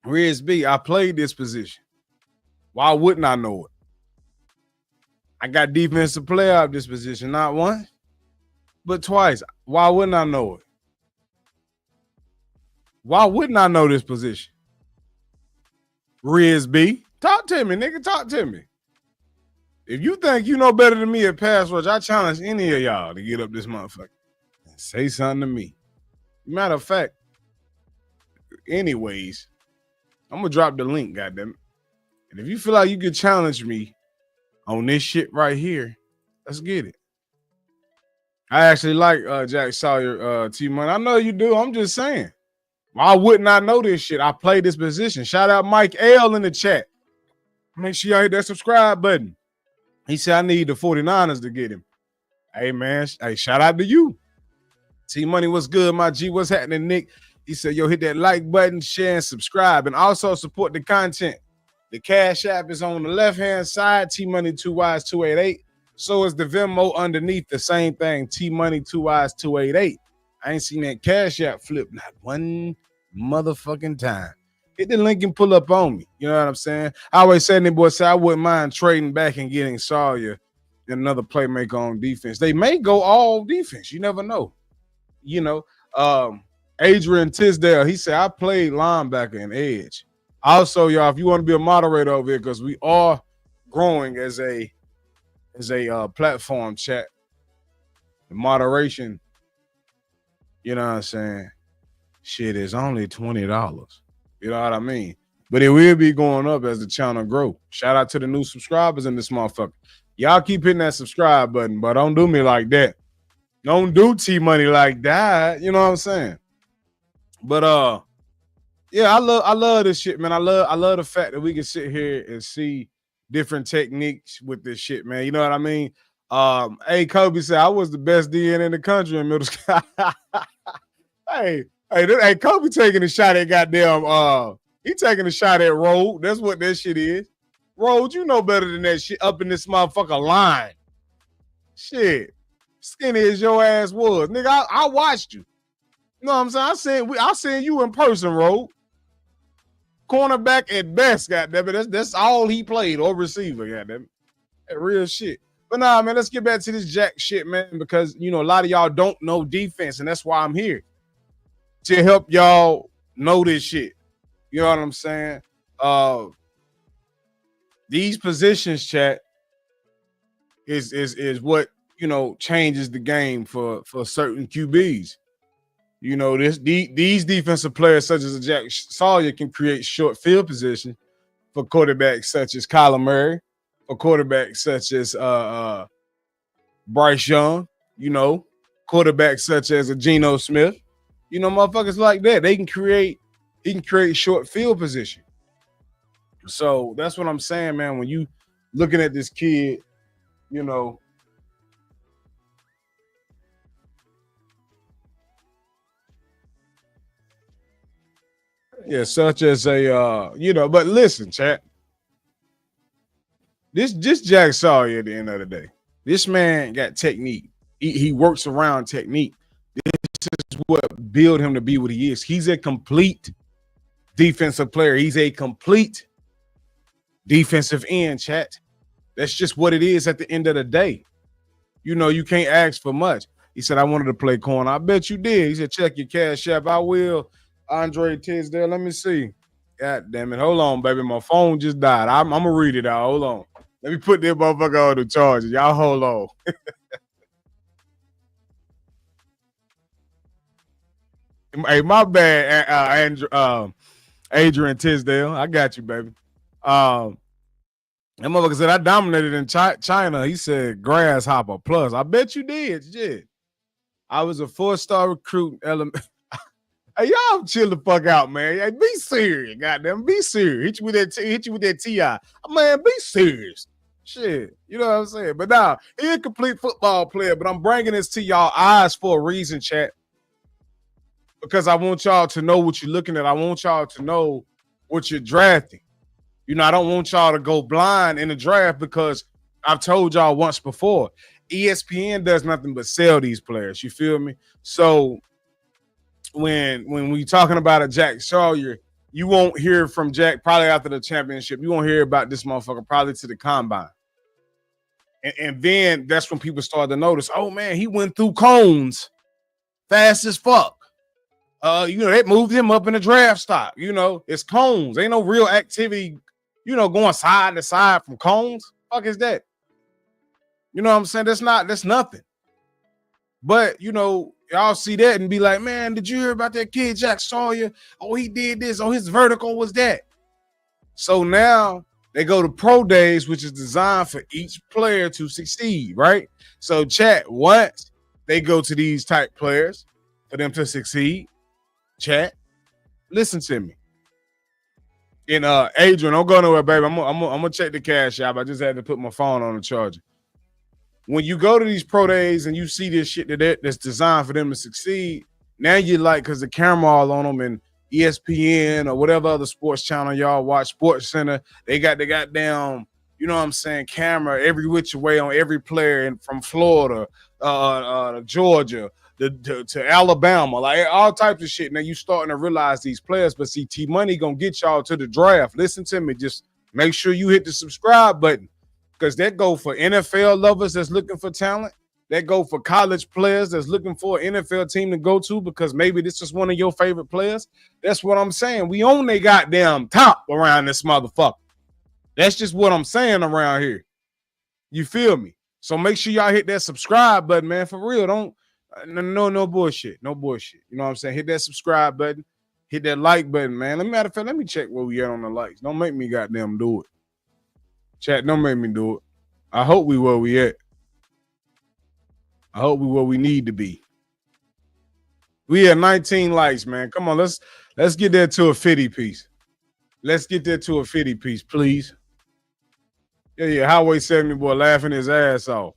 Riz B, I played this position. Why wouldn't I know it? I got defensive player of this position, not once, but twice. Why wouldn't I know it? Why wouldn't I know this position? Riz B, talk to me, nigga. Talk to me. If you think you know better than me at pass rush, I challenge any of y'all to get up this motherfucker and say something to me. Matter of fact, anyways, I'm going to drop the link, goddammit. And if you feel like you can challenge me on this shit right here, let's get it. I actually like Jack Sawyer, T-Money. I know you do. I'm just saying. Why wouldn't I know this shit? I play this position. Shout out Mike L in the chat. Make sure y'all hit that subscribe button. He said, I need the 49ers to get him. Hey, man. Hey, shout out to you. T-Money, what's good, my G? What's happening, Nick? He said, yo, hit that like button, share, and subscribe. And also support the content. The Cash App is on the left-hand side. T-Money 2Ys288. So is the Venmo underneath. The same thing. T-Money 2Ys288. I ain't seen that Cash App flip not one motherfucking time. Hit the link and pull up on me. You know what I'm saying? I always say, boy, say I wouldn't mind trading back and getting Sawyer and another playmaker on defense. They may go all defense. You never know. You know, Adrian Tisdale, he said, I played linebacker and edge. Also, y'all, if you want to be a moderator over here, because we are growing as a platform, chat. The moderation, you know what I'm saying? Shit is only $20. You know what I mean? But it will be going up as the channel grow. Shout out to the new subscribers in this motherfucker. Y'all keep hitting that subscribe button, but don't do me like that. Don't do T-Money like that. You know what I'm saying? But Yeah, I love this shit, man. I love the fact that we can sit here and see different techniques with this shit, man. You know what I mean? Hey, Kobe said I was the best DN in the country in middle school. Hey, Kobe taking a shot at goddamn he taking a shot at Road. That's what that shit is. Road, you know better than that shit up in this motherfucker line. Shit. Skinny as your ass was. Nigga, I watched you. You know what I'm saying? I seen you in person, Road. Cornerback at best, goddammit. That's all he played, or receiver, goddammit. That real shit. But nah, man, let's get back to this jack shit, man, because you know a lot of y'all don't know defense, and that's why I'm here. To help y'all know this shit. You know what I'm saying? These positions, chat, is what you know changes the game for certain QBs. You know, these defensive players, such as Jack Sawyer, can create short field position for quarterbacks such as Kyler Murray, for quarterbacks such as Bryce Young, you know, quarterbacks such as a Geno Smith. You know, motherfuckers like that. He can create short field position. So that's what I'm saying, man. When you looking at this kid, you know, yeah, such as a you know, but listen, chat. This Jack Sawyer at the end of the day. This man got technique. He works around technique. This is what built him to be what he is. He's a complete defensive player. He's a complete defensive end, chat. That's just what it is at the end of the day. You know, you can't ask for much. He said, I wanted to play corner. I bet you did. He said, check your cash app. I will. Andre Tisdale. Let me see. God damn it. Hold on, baby. My phone just died. I'm going to read it out. Hold on. Let me put this motherfucker on the charger. Y'all hold on. Hey, my bad, Adrian Tisdale. I got you, baby. That motherfucker said I dominated in China. He said grasshopper plus. I bet you did. Yeah. I was a 4-star recruit. Hey, y'all chill the fuck out, man. Hey, be serious, goddamn. Be serious. Hit you with that TI. Man, be serious. Shit. You know what I'm saying? But now, he's a complete football player, but I'm bringing this to y'all eyes for a reason, chat. Because I want y'all to know what you're looking at. I want y'all to know what you're drafting. You know, I don't want y'all to go blind in the draft because I've told y'all once before, ESPN does nothing but sell these players. You feel me? So when we talking about a Jack Sawyer, you won't hear from Jack probably after the championship. You won't hear about this motherfucker probably to the combine. And then that's when people start to notice, oh man, he went through cones fast as fuck. You know, that moved him up in the draft stock. You know, it's cones. Ain't no real activity, you know, going side to side from cones. Fuck is that? You know what I'm saying? That's nothing. But, you know, y'all see that and be like, man, did you hear about that kid, Jack Sawyer? Oh, he did this. Oh, his vertical was that. So now they go to pro days, which is designed for each player to succeed, right? So chat, once they go to these type players for them to succeed, chat, listen to me. And Adrian, don't go nowhere, baby. I'm gonna check the cash app. I just had to put my phone on the charger. When you go to these pro days and you see this shit that's designed for them to succeed, now you like because the camera all on them and ESPN or whatever other sports channel y'all watch, Sports Center, they got the goddamn, you know what I'm saying, camera every which way on every player from Florida, Georgia, to Alabama, like all types of shit. Now you starting to realize these players, but see, T-Money gonna get y'all to the draft. Listen to me, just make sure you hit the subscribe button because that go for NFL lovers that's looking for talent. That go for college players that's looking for an NFL team to go to because maybe this is one of your favorite players. That's what I'm saying. We own they goddamn top around this motherfucker. That's just what I'm saying around here. You feel me? So make sure y'all hit that subscribe button, man. For real, don't no bullshit. No bullshit. You know what I'm saying? Hit that subscribe button. Hit that like button, man. Matter of fact, let me check where we at on the likes. Don't make me goddamn do it. Chat, don't make me do it. I hope we where we at. I hope we where we need to be. We had 19 likes, man. Come on, let's Let's get that to a 50 piece. Let's get that to a 50 piece, please. Yeah. Highway 70 boy laughing his ass off.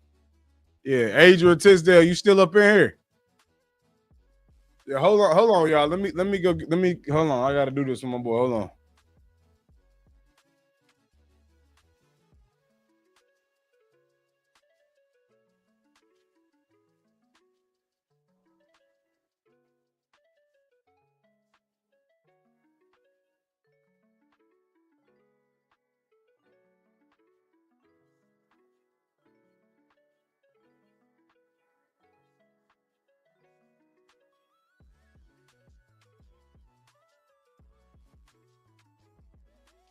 Yeah, Adrian Tisdale, you still up in here? Yeah, hold on, y'all. Let me hold on. I gotta do this with my boy. Hold on.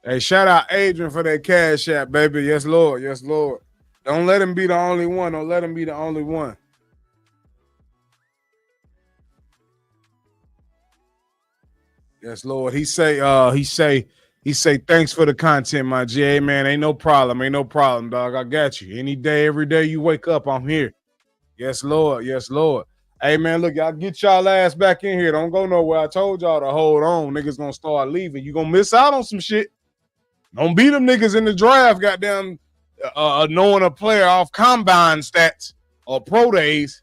Hey, shout out Adrian for that cash app, baby. Yes, Lord. Yes, Lord. Don't let him be the only one. Don't let him be the only one. Yes, Lord. He say, thanks for the content, my G. Hey, man, ain't no problem. Ain't no problem, dog. I got you. Any day, every day you wake up, I'm here. Yes, Lord. Yes, Lord. Hey, man, look, y'all get y'all ass back in here. Don't go nowhere. I told y'all to hold on. Niggas gonna start leaving. You gonna miss out on some shit. Don't beat them niggas in the draft, goddamn, knowing a player off combine stats or pro days.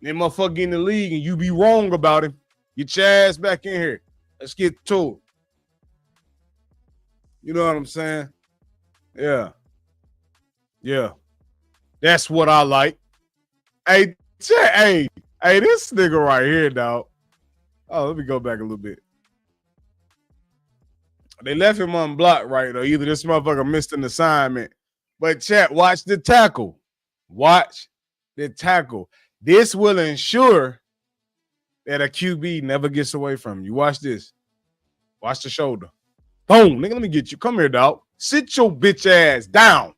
Then motherfucker in the league and you be wrong about him. Get your ass back in here. Let's get to it. You know what I'm saying? Yeah. Yeah. That's what I like. Hey, this nigga right here, dog. Oh, let me go back a little bit. They left him unblocked, right? Or either this motherfucker missed an assignment. But chat, watch the tackle. Watch the tackle. This will ensure that a QB never gets away from you. Watch this. Watch the shoulder. Boom. Nigga, let me get you. Come here, dog. Sit your bitch ass down.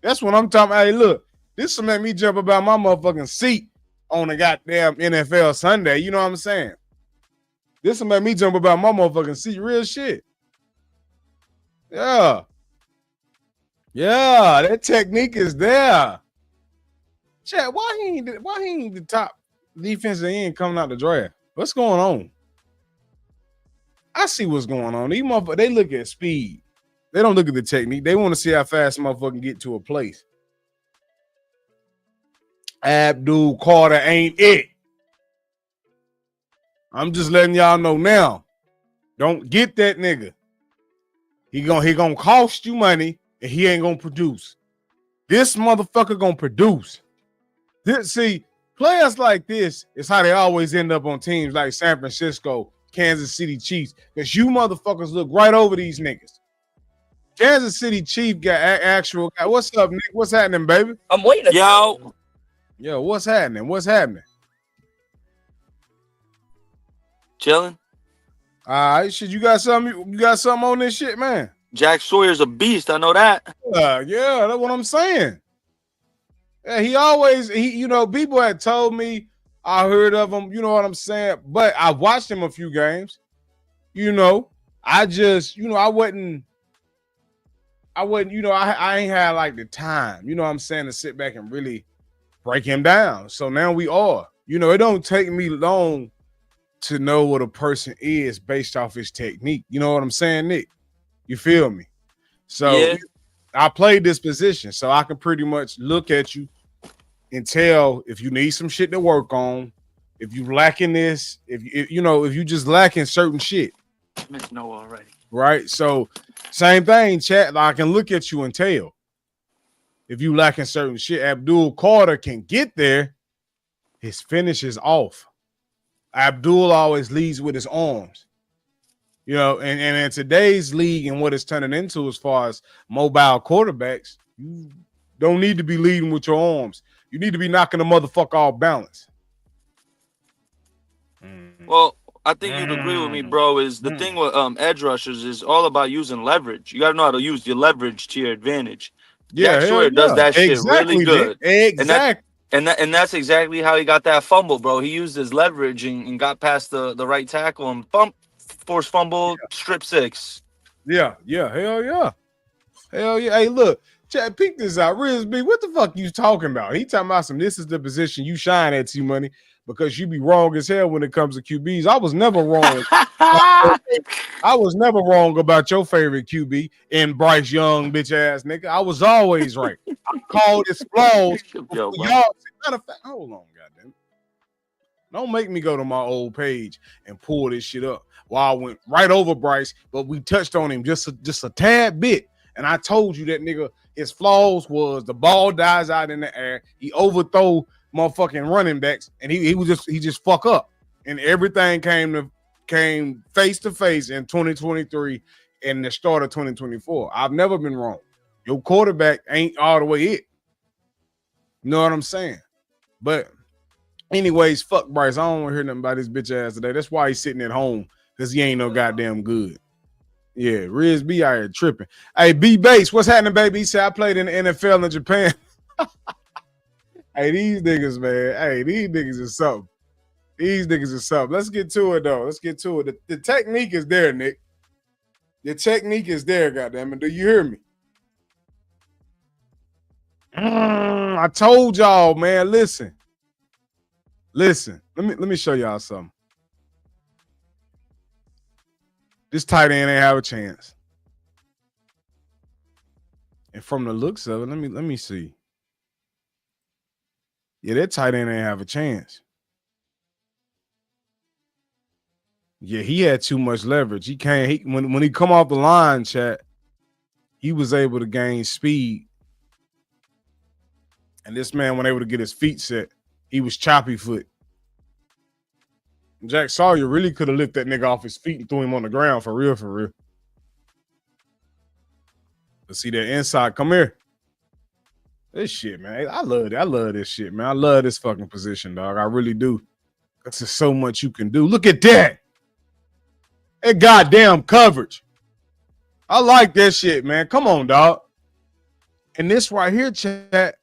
That's what I'm talking about. Hey, look. This will make me jump about my motherfucking seat on a goddamn NFL Sunday. You know what I'm saying? This will make me jump about my motherfucking seat. Real shit. Yeah. Yeah, that technique is there. Chat, why he ain't the top defensive end coming out the draft? What's going on? I see what's going on. These motherfuckers, they look at speed. They don't look at the technique. They want to see how fast motherfucker get to a place. Abdul Carter ain't it. I'm just letting y'all know now. Don't get that nigga. He gonna cost you money and he ain't gonna produce. This motherfucker gonna produce. See, players like this is how they always end up on teams like San Francisco, Kansas City Chiefs, because you motherfuckers look right over these niggas. Kansas City Chief got actual. What's up, Nick? What's happening, baby? I'm waiting. Yo, what's happening? What's happening? Chilling. All right, shit. You got something? You got something on this shit, man? Jack Sawyer's a beast. I know that. Yeah, that's what I'm saying. Yeah, you know, people had told me I heard of him. You know what I'm saying? But I watched him a few games. You know, I just, you know, I wasn't, you know, I ain't had like the time, you know what I'm saying, to sit back and really break him down. So now we are. You know, it don't take me long to know what a person is based off his technique. You know what I'm saying, Nick? You feel me? So yeah. I played this position, so I can pretty much look at you and tell if you need some shit to work on, if you lacking this, if you just lacking certain shit. No, already. Right? So same thing, chat. I can look at you and tell if you lacking certain shit. Abdul Carter can get there. His finish is off. Abdul always leads with his arms. You know, and in today's league and what it's turning into as far as mobile quarterbacks, you don't need to be leading with your arms. You need to be knocking the motherfucker off balance. Well, I think you'd agree with me, bro, is the thing with edge rushers is all about using leverage. You got to know how to use your leverage to your advantage. Yeah, Jack Sawyer does that shit really good. Exactly. And that's exactly how he got that fumble, bro. He used his leverage and got past the right tackle and force fumble, strip six. Yeah. Hell yeah. Hey, look, Chad, peek this out. Riz B, what the fuck you talking about? He talking about this is the position you shine at, T-Money. because you be wrong as hell when it comes to QBs. I was never wrong. I was never wrong about your favorite QB and Bryce Young, bitch ass nigga. I was always right. I called his flaws before Yo, bro. y'all. Matter of fact, hold on, goddamn. Don't make me go to my old page and pull this shit up. While I went right over Bryce, but we touched on him just a tad bit. And I told you that nigga, his flaws was the ball dies out in the air. He overthrow motherfucking running backs, and he just fuck up. And everything came face to face in 2023 and the start of 2024. I've never been wrong. Your quarterback ain't all the way it. You know what I'm saying? But anyways, fuck Bryce. I don't want to hear nothing about this bitch ass today. That's why he's sitting at home, because he ain't no goddamn good. Yeah, Riz B out here tripping. Hey, B Base, what's happening, baby? He said I played in the NFL in Japan. Hey, these niggas, man. Hey, these niggas is something. These niggas is something. Let's get to it, though. Let's get to it. The technique is there, Nick. The technique is there, goddammit. Do you hear me? I told y'all, man. Listen. Let me show y'all something. This tight end ain't have a chance. And from the looks of it, let me see. Yeah, that tight end ain't have a chance. Yeah, he had too much leverage. He can't. When he come off the line, chat, he was able to gain speed. And this man wasn't able to get his feet set. He was choppy foot. Jack Sawyer really could have lifted that nigga off his feet and threw him on the ground for real, for real. Let's see that inside. Come here. This shit, man. I love it. I love this shit, man. I love this fucking position, dog. I really do. That's just so much you can do. Look at that. That goddamn coverage. I like that shit, man. Come on, dog. And this right here, chat,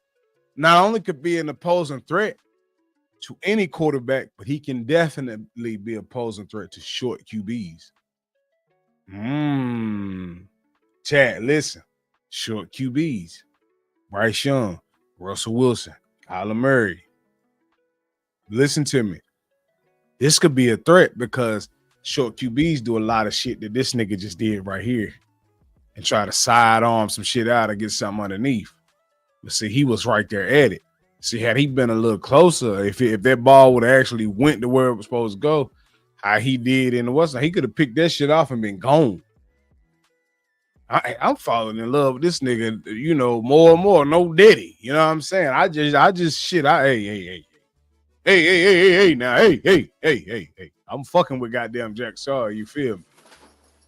not only could be an opposing threat to any quarterback, but he can definitely be opposing threat to short QBs. Chat, listen. Short QBs. Bryce Young, Russell Wilson, Kyler Murray. Listen to me. This could be a threat because short QBs do a lot of shit that this nigga just did right here and try to sidearm some shit out or get something underneath. But see, he was right there at it. See, had he been a little closer, if that ball would have actually went to where it was supposed to go, how he did in the Western, he could have picked that shit off and been gone. I'm falling in love with this nigga, you know, more and more. No Diddy, you know what I'm saying? I just shit. Hey. I'm fucking with goddamn Jack Sawyer. You feel me?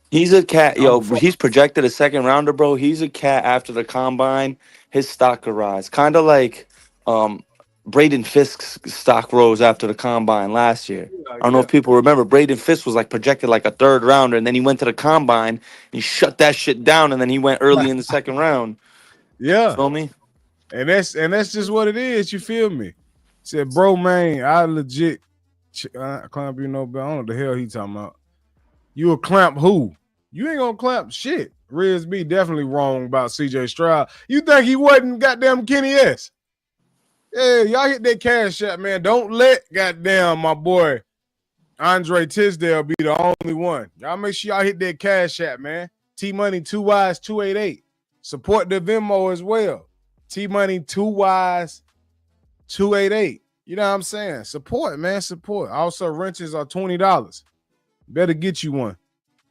He's a cat, yo. He's projected a second rounder, bro. He's a cat after the combine. His stock could rise, kind of like Braden Fisk's stock rose after the combine last year. I don't know if people remember. Braden Fisk was like projected like a third rounder, and then he went to the combine. He shut that shit down, and then he went early in the second round. Yeah, feel me? And that's just what it is. You feel me? Said, bro, man, I legit clamp you no, but I don't know what the hell he talking about. You a clamp who? You ain't gonna clamp shit. Riz B definitely wrong about CJ Stroud. You think he wasn't goddamn Kenny S? Yeah, y'all hit that cash shot, man. Don't let goddamn my boy Andre Tisdale be the only one. Y'all make sure y'all hit that cash shot, man. T-Money 2Ys 288. Support the Venmo as well. T-Money 2Ys 288. You know what I'm saying? Support, man. Support. Also, wrenches are $20. Better get you one.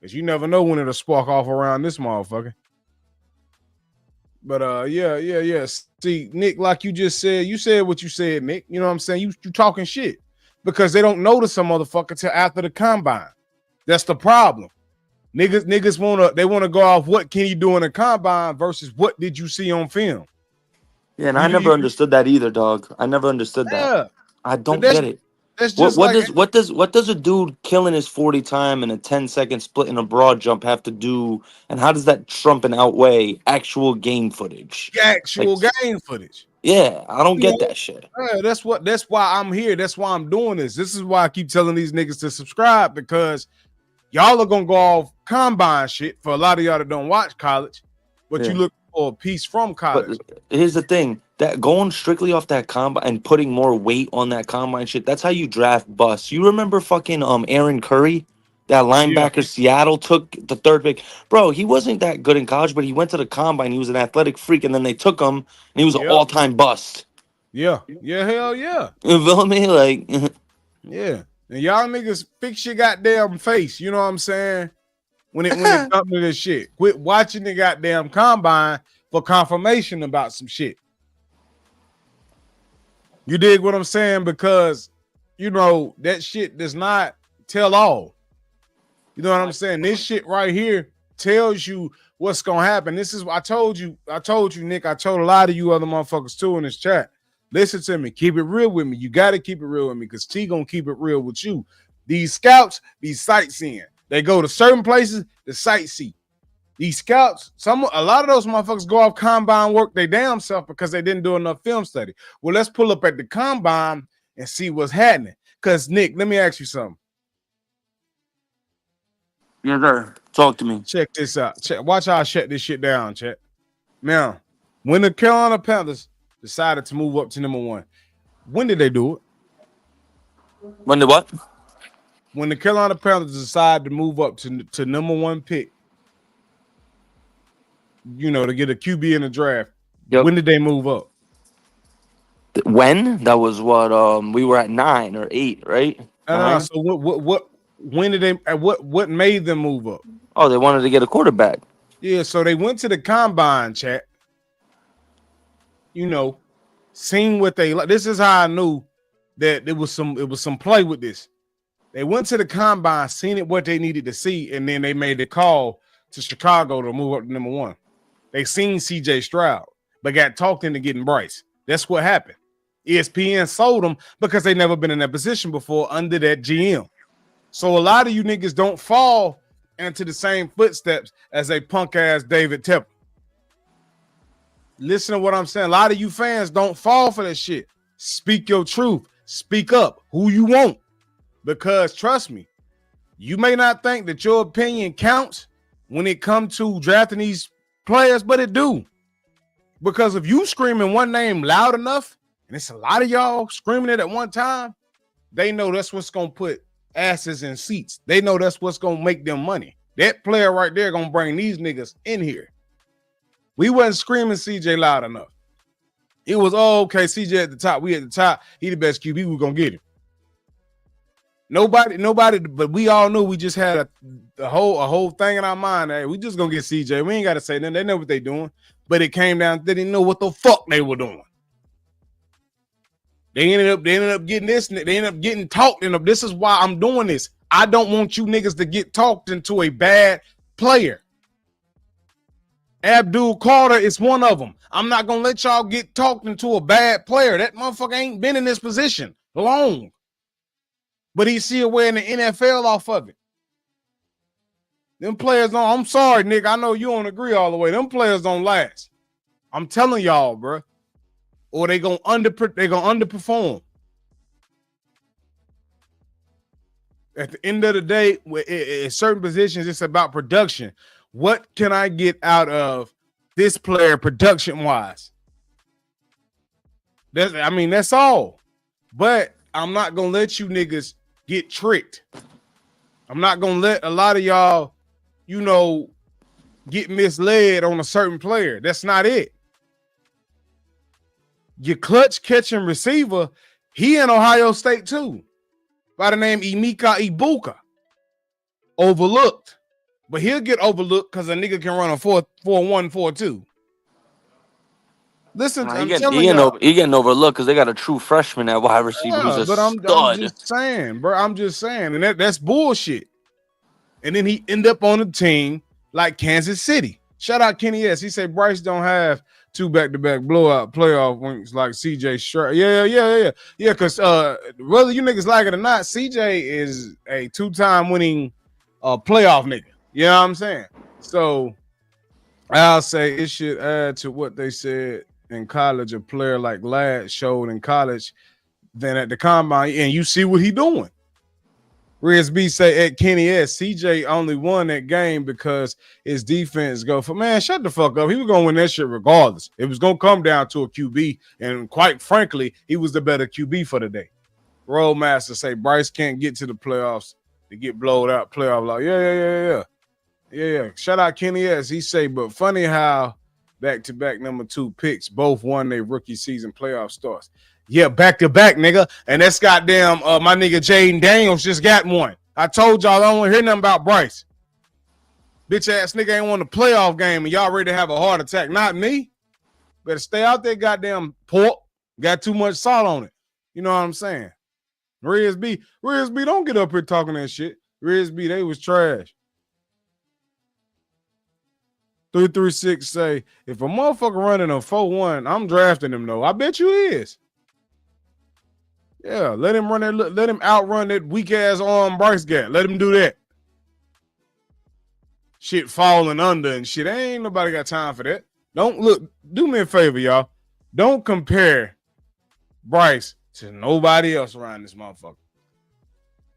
Because you never know when it'll spark off around this motherfucker. But yeah. See, Nick, like you just said, you said what you said, Nick. You know what I'm saying? You talking shit. Because they don't notice some motherfucker till after the combine. That's the problem. Niggas wanna go off what can you do in the combine versus what did you see on film. Yeah, and I never understood that either, dog. I never understood that. I don't get it. That's just what does a dude killing his 40 time and a 10-second split in a broad jump have to do, and how does that trump and outweigh actual game footage? Game footage. Yeah, I don't get that shit. Yeah, that's why I'm here. That's why I'm doing this. This is why I keep telling these niggas to subscribe, because y'all are gonna go off combine shit for a lot of y'all that don't watch college, but you look or a piece from But college. here's the thing: that going strictly off that combine and putting more weight on that combine shit. That's how you draft busts. You remember fucking Aaron Curry, that Yeah, linebacker Seattle took the third pick. Bro, he wasn't that good in college, but he went to the combine. He was an athletic freak, and then they took him, and he was an yeah, all time bust. yeah, hell yeah. You feel me? Like, Yeah. And y'all niggas fix your goddamn face. You know what I'm saying? When it comes to this shit. Quit watching the goddamn combine for confirmation about some shit. You dig what I'm saying? Because you know that shit does not tell all. You know what I'm saying? This shit right here tells you what's gonna happen. This is what I told you, Nick. I told a lot of you other motherfuckers too in this chat. Listen to me, keep it real with me. You gotta keep it real with me because T gonna keep it real with you. These scouts be sightseeing. They go to certain places to sightsee. These scouts, a lot of those motherfuckers go off combine work they damn self because they didn't do enough film study. Well, let's pull up at the combine and see what's happening. Because Nick, let me ask you something. yes, sir. Talk to me. Check this out. Watch how I shut this shit down, chat. Now, when the Carolina Panthers decided to move up to number 1, when did they do it? When the what? When the Carolina Panthers decided to move up to number 1 pick, you know, to get a QB in the draft. Yep. When did they move up? When? That was what we were at 9 or 8, right? So what when did they what made them move up? Oh, they wanted to get a quarterback. Yeah, so they went to the combine, chat. You know, seeing what they like. This is how I knew that it was some play with this. They went to the combine, seen it what they needed to see, and then they made the call to Chicago to move up to number 1. They seen CJ Stroud, but got talked into getting Bryce. That's what happened. ESPN sold them because they never been in that position before under that GM. So a lot of you niggas don't fall into the same footsteps as a punk ass David Tepper. Listen to what I'm saying. A lot of you fans don't fall for that shit. Speak your truth. Speak up. Who you want. Because trust me, you may not think that your opinion counts when it comes to drafting these players, but it do. Because if you screaming one name loud enough, and it's a lot of y'all screaming it at one time, they know that's what's going to put asses in seats. They know that's what's going to make them money. That player right there going to bring these niggas in here. We wasn't screaming CJ loud enough. It was, oh, okay, CJ at the top. We at the top. He the best QB. We're going to get him. Nobody, but we all knew we just had a whole thing in our mind. Hey, we just gonna get CJ. We ain't gotta say nothing. They know what they doing, but it came down. They didn't know what the fuck they were doing. They ended up getting this. They ended up getting talked into. This is why I'm doing this. I don't want you niggas to get talked into a bad player. Abdul Carter is one of them. I'm not gonna let y'all get talked into a bad player. That motherfucker ain't been in this position long. But he's still wearing the NFL off of it. Them players don't, I'm sorry, Nick. I know you don't agree all the way. Them players don't last. I'm telling y'all, bro. Or they gonna underperform. At the end of the day, in certain positions, it's about production. What can I get out of this player production-wise? That's all. But I'm not gonna let you niggas get tricked. I'm not gonna let a lot of y'all, get misled on a certain player. That's not it. Your clutch catching receiver, he in Ohio State too, by the name Emeka Ibuka. Overlooked. But he'll get overlooked because a nigga can run a 4.1, 4.2. Listen, I'm telling y'all. He getting overlooked because they got a true freshman at wide receiver who's a I'm stud. just saying, bro. I'm just saying. And that's bullshit. And then he end up on a team like Kansas City. Shout out Kenny S. He said Bryce don't have 2 back-to-back blowout playoff wins like CJ Stroud. Yeah. Because whether you niggas like it or not, CJ is a 2-time winning playoff nigga. You know what I'm saying? So I'll say it should add to what they said in college. A player like Ladd showed in college than at the combine, and you see what he doing. Riz B say at Kenny S, CJ only won that game because his defense go for man. Shut the fuck up. He was gonna win that shit regardless. It was gonna come down to a QB, and quite frankly, he was the better QB for the day. Rollmaster say Bryce can't get to the playoffs to get blowed out. Playoff like yeah. Shout out Kenny S. He say, but funny how back-to-back number 2 picks both won their rookie season playoff starts. Yeah, back-to-back, nigga. And that's goddamn my nigga Jaden Daniels just got one. I told y'all I don't want to hear nothing about Bryce. Bitch ass nigga ain't won the playoff game and y'all ready to have a heart attack. Not me. Better stay out there, goddamn pork. Got too much salt on it. You know what I'm saying? Riz B, don't get up here talking that shit. Riz B, they was trash. 336 say, if a motherfucker running a 4-1, I'm drafting him though. I bet you is. Yeah, let him run that. Let him outrun that weak ass arm Bryce got. Let him do that. Shit falling under and shit. Ain't nobody got time for that. Don't look. Do me a favor, y'all. Don't compare Bryce to nobody else around this motherfucker.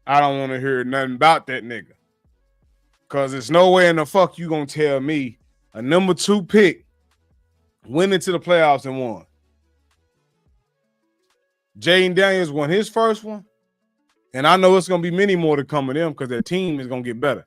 I don't want to hear nothing about that nigga. Cause there's no way in the fuck you gonna tell me a number 2 pick went into the playoffs and won. Jaden Daniels won his first one, and I know it's gonna be many more to come with them because their team is gonna get better.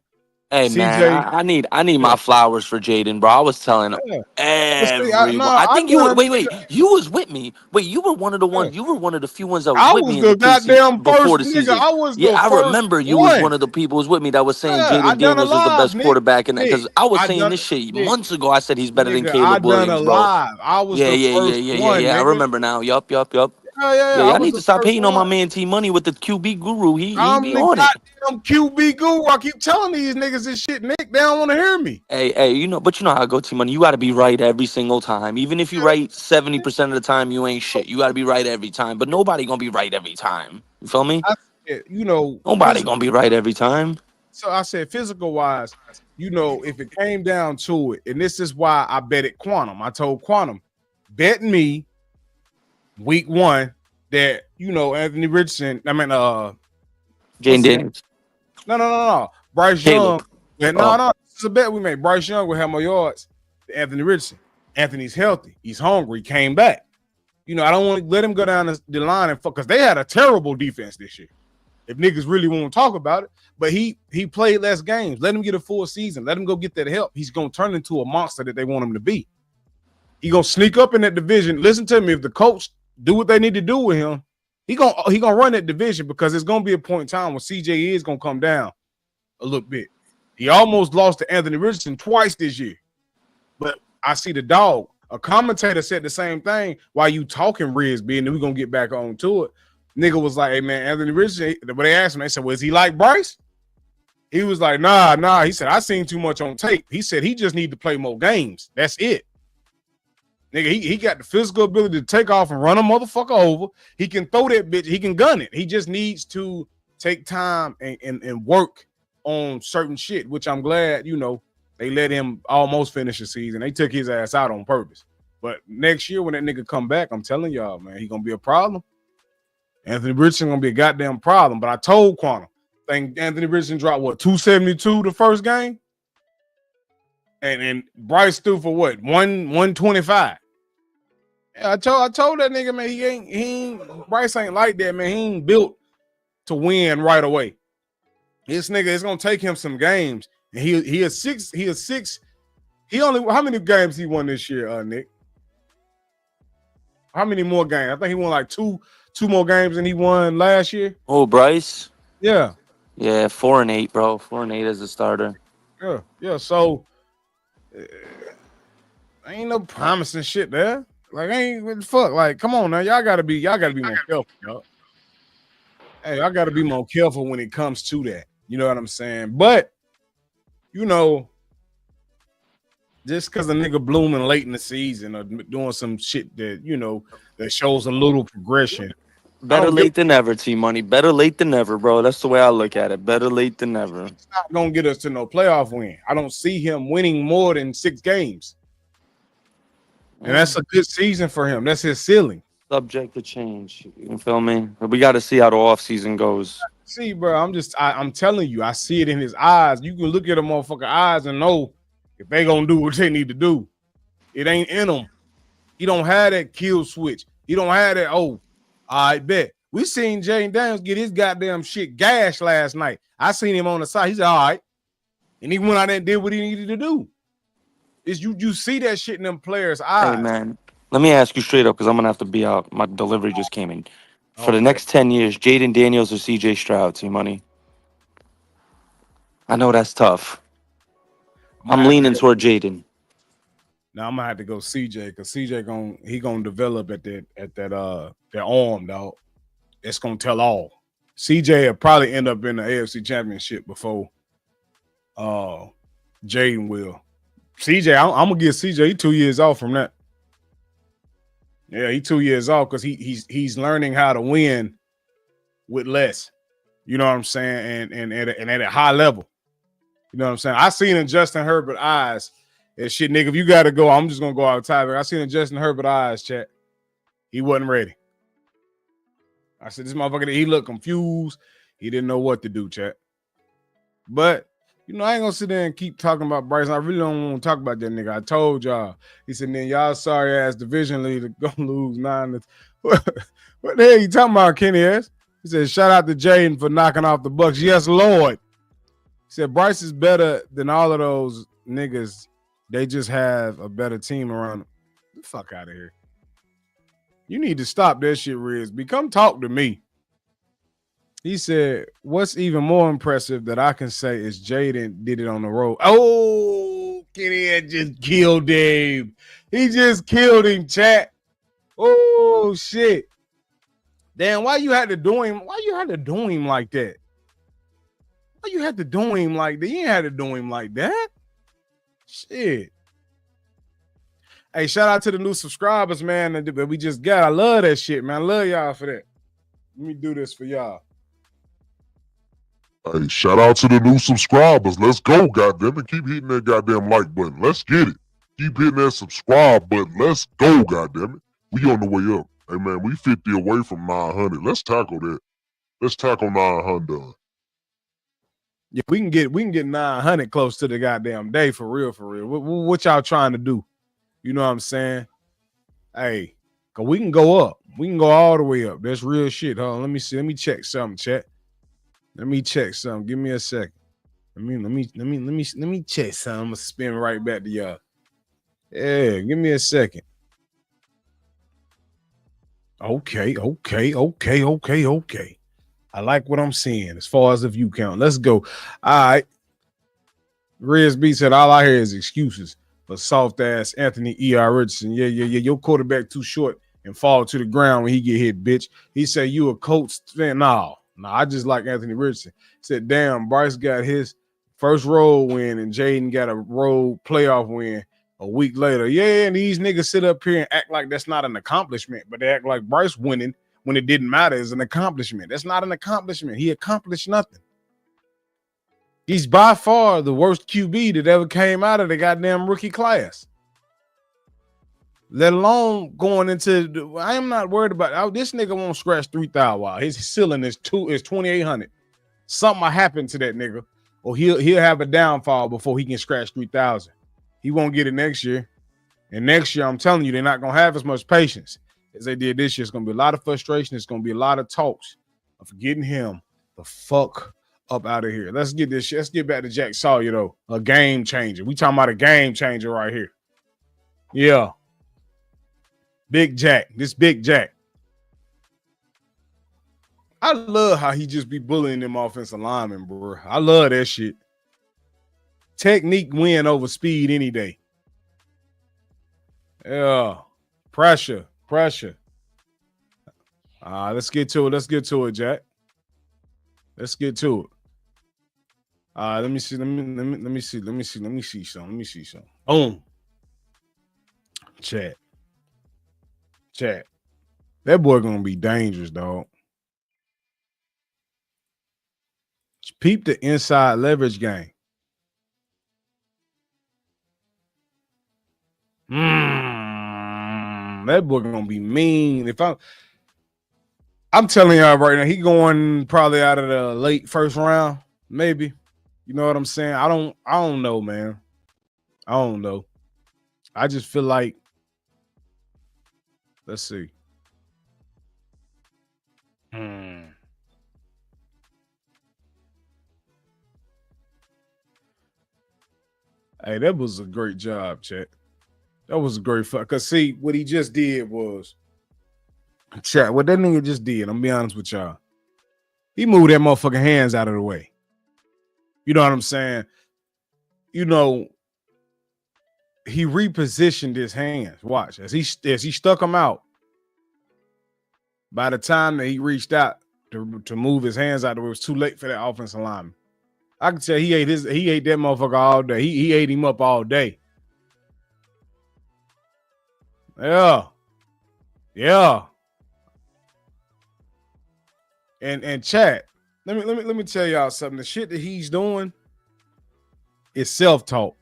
Hey CJ, man, I need my flowers for Jaden, bro. I was telling everyone. I think you were, wait. You was with me. Wait, you were one of the ones. You were one of the few ones that was with me in the goddamn before the first season. nigga. I was I first remember you one. was one of the people who was with me that was saying Jaden Daniels was the best quarterback, and because I was saying this shit months ago. I said he's better than Caleb Williams, bro. I was the first one. I remember now. Yup. I need to stop hating on my man T Money with the QB guru. He be on it. I'm QB guru. I keep telling these niggas this shit, Nick. They don't want to hear me. Hey, you know how I go, T Money. You got to be right every single time. Even if you right 70% of the time, you ain't shit. You got to be right every time. But nobody gonna be right every time. You feel me? Nobody gonna be right every time. So I said, physical wise, if it came down to it, and this is why I bet it Quantum. I told Quantum, bet me week 1 that Anthony Richardson. I mean, Jaden Daniels. No. Bryce Caleb. Young. No. This is a bet we made. Bryce Young will have more yards than Anthony Richardson. Anthony's healthy. He's hungry. He came back. I don't want to let him go down the line and fuck because they had a terrible defense this year. If niggas really want to talk about it, but he played less games. Let him get a full season. Let him go get that help. He's gonna turn into a monster that they want him to be. He gonna sneak up in that division. Listen to me. If the coach do what they need to do with him, he gonna run that division because there's gonna be a point in time when CJ is gonna come down a little bit. He almost lost to Anthony Richardson twice this year, but I see the dog. A commentator said the same thing while you talking Riz B, and then we're gonna get back on to it. Nigga was like, hey man, Anthony Richardson, when they asked him, they said, well, is he like Bryce? He was like, nah. He said, I seen too much on tape. He said he just need to play more games. That's it. Nigga, he got the physical ability to take off and run a motherfucker over. He can throw that bitch. He can gun it. He just needs to take time and work on certain shit, which I'm glad, they let him almost finish the season. They took his ass out on purpose. But next year when that nigga come back, I'm telling y'all, man, he gonna be a problem. Anthony Richardson gonna be a goddamn problem. But I told Quantum, I think Anthony Richardson dropped 272 the first game, and Bryce threw for 125. Yeah, I told that nigga, man, he ain't Bryce ain't like that, man. He ain't built to win right away. This nigga, it's gonna take him some games, and he is six. He only how many games he won this year, Nick? How many more games? I think he won like two more games than he won last year. Oh, Bryce. Yeah. 4-8, bro. 4-8 as a starter. Yeah. So ain't no promising shit there. Like, ain't what the fuck. Like, come on now, y'all gotta be more careful, y'all. Hey, I gotta be more careful when it comes to that. You know what I'm saying? But just because a nigga blooming late in the season or doing some shit that that shows a little progression. Better late than never, T Money. Better late than never, bro. That's the way I look at it. Better late than never. It's not gonna get us to no playoff win. I don't see him winning more than 6 games. And that's a good season for him. That's his ceiling. Subject to change. You feel me? But we got to see how the offseason goes. See, bro, I'm telling you, I see it in his eyes. You can look at a motherfucker eyes and know if they gonna do what they need to do. It ain't in them. He don't have that kill switch. He don't have that, I bet. We seen Jaden Daniels get his goddamn shit gashed last night. I seen him on the side. He said, all right. And he went out there and did what he needed to do. Is you see that shit in them players' eyes. Hey, man, let me ask you straight up because I'm going to have to be out. My delivery just came in. For the Okay. next 10 years, Jaden Daniels or CJ Stroud, C-Money? I know that's tough. I'm leaning toward Jaden. Now I'm gonna have to go CJ because CJ gonna develop at that arm, dog. It's gonna tell all. CJ will probably end up in the AFC Championship before Jaden will. CJ, I'm gonna give CJ. He 2 years off from that. Yeah, he 2 years off because he's learning how to win with less. You know what I'm saying? And at a high level. You know what I'm saying? I seen in Justin Herbert eyes. And shit, nigga, if you gotta go, I'm just gonna go outside. I seen in Justin Herbert eyes, chat. He wasn't ready. I said, this motherfucker, he looked confused. He didn't know what to do, chat. But, I ain't gonna sit there and keep talking about Bryson. I really don't want to talk about that nigga. I told y'all. He said, then y'all sorry ass division leader gonna lose 9. What the hell you talking about, Kenny ass? He said, shout out to Jaden for knocking off the Bucks. Yes, Lord. He said, Bryce is better than all of those niggas. They just have a better team around them. Get the fuck out of here. You need to stop that shit, Riz. Come talk to me. He said, what's even more impressive that I can say is Jaden did it on the road. Oh, Kenny had just killed him. He just killed him, chat. Oh, shit. Damn, why you had to do him? Why you had to do him like that? Why you had to do him like that? You ain't had to do him like that. Shit. Hey, shout out to the new subscribers, man, that we just got. I love that shit, man. I love y'all for that. Let me do this for y'all. Hey, shout out to the new subscribers. Let's go, goddammit. Keep hitting that goddamn like button. Let's get it. Keep hitting that subscribe button. Let's go, goddammit. We on the way up. Hey, man, we 50 away from 900. Let's tackle that. Let's tackle 900. Yeah, we can get 900 close to the goddamn day for real, for real. What y'all trying to do? You know what I'm saying? Hey, cause we can go up. We can go all the way up. That's real shit. Hold on, let me see. Let me check something, chat. Let me check something. Give me a second. Let me check something. I'm gonna spin right back to y'all. Yeah, give me a second. Okay. I like what I'm seeing as far as the view count. Let's go. All right. Riz B said, all I hear is excuses for soft ass Anthony E.R. Richardson. Yeah. Your quarterback too short and fall to the ground when he get hit, bitch. He said, you a Colts fan? No, I just like Anthony Richardson. He said, damn, Bryce got his first road win and Jaden got a road playoff win a week later. Yeah, and these niggas sit up here and act like that's not an accomplishment, but they act like Bryce winning when it didn't matter is an accomplishment. That's not an accomplishment. He accomplished nothing. He's by far the worst QB that ever came out of the goddamn rookie class. Let alone going into I am not worried about this nigga won't scratch 3,000. His ceiling is 2,800. Something will happen to that nigga, or he'll have a downfall before he can scratch 3,000. He won't get it next year. And next year, I'm telling you, they're not gonna have as much patience as they did this year. It's gonna be a lot of frustration. It's gonna be a lot of talks of getting him the fuck up out of here. Let's get this shit. Let's get back to Jack Sawyer, though. A game changer. We talking about a game changer right here. Yeah. Big Jack. This Big Jack. I love how he just be bullying them offensive linemen, bro. I love that shit. Technique win over speed any day. Yeah. Pressure. Let's get to it, Jack. Let's get to it. Let me see something. Boom. Chat. That boy gonna be dangerous, dog. Peep the inside leverage game. That boy gonna be mean. I'm telling y'all right now, he going probably out of the late first round, maybe. You know what I'm saying? I don't know, man. I don't know. I just feel like, let's see. Hey, that was a great job, Chet. That was a great fuck. Cause see, what he just did was, Chet, what that nigga just did, I'm gonna be honest with y'all. He moved that motherfucking hands out of the way. You know what I'm saying? You know, he repositioned his hands. Watch as he stuck them out. By the time that he reached out to move his hands out, it was too late for that offensive lineman. I can tell he ate that motherfucker all day. He ate him up all day. Yeah. And chat. Let me tell y'all something. The shit that he's doing is self-taught.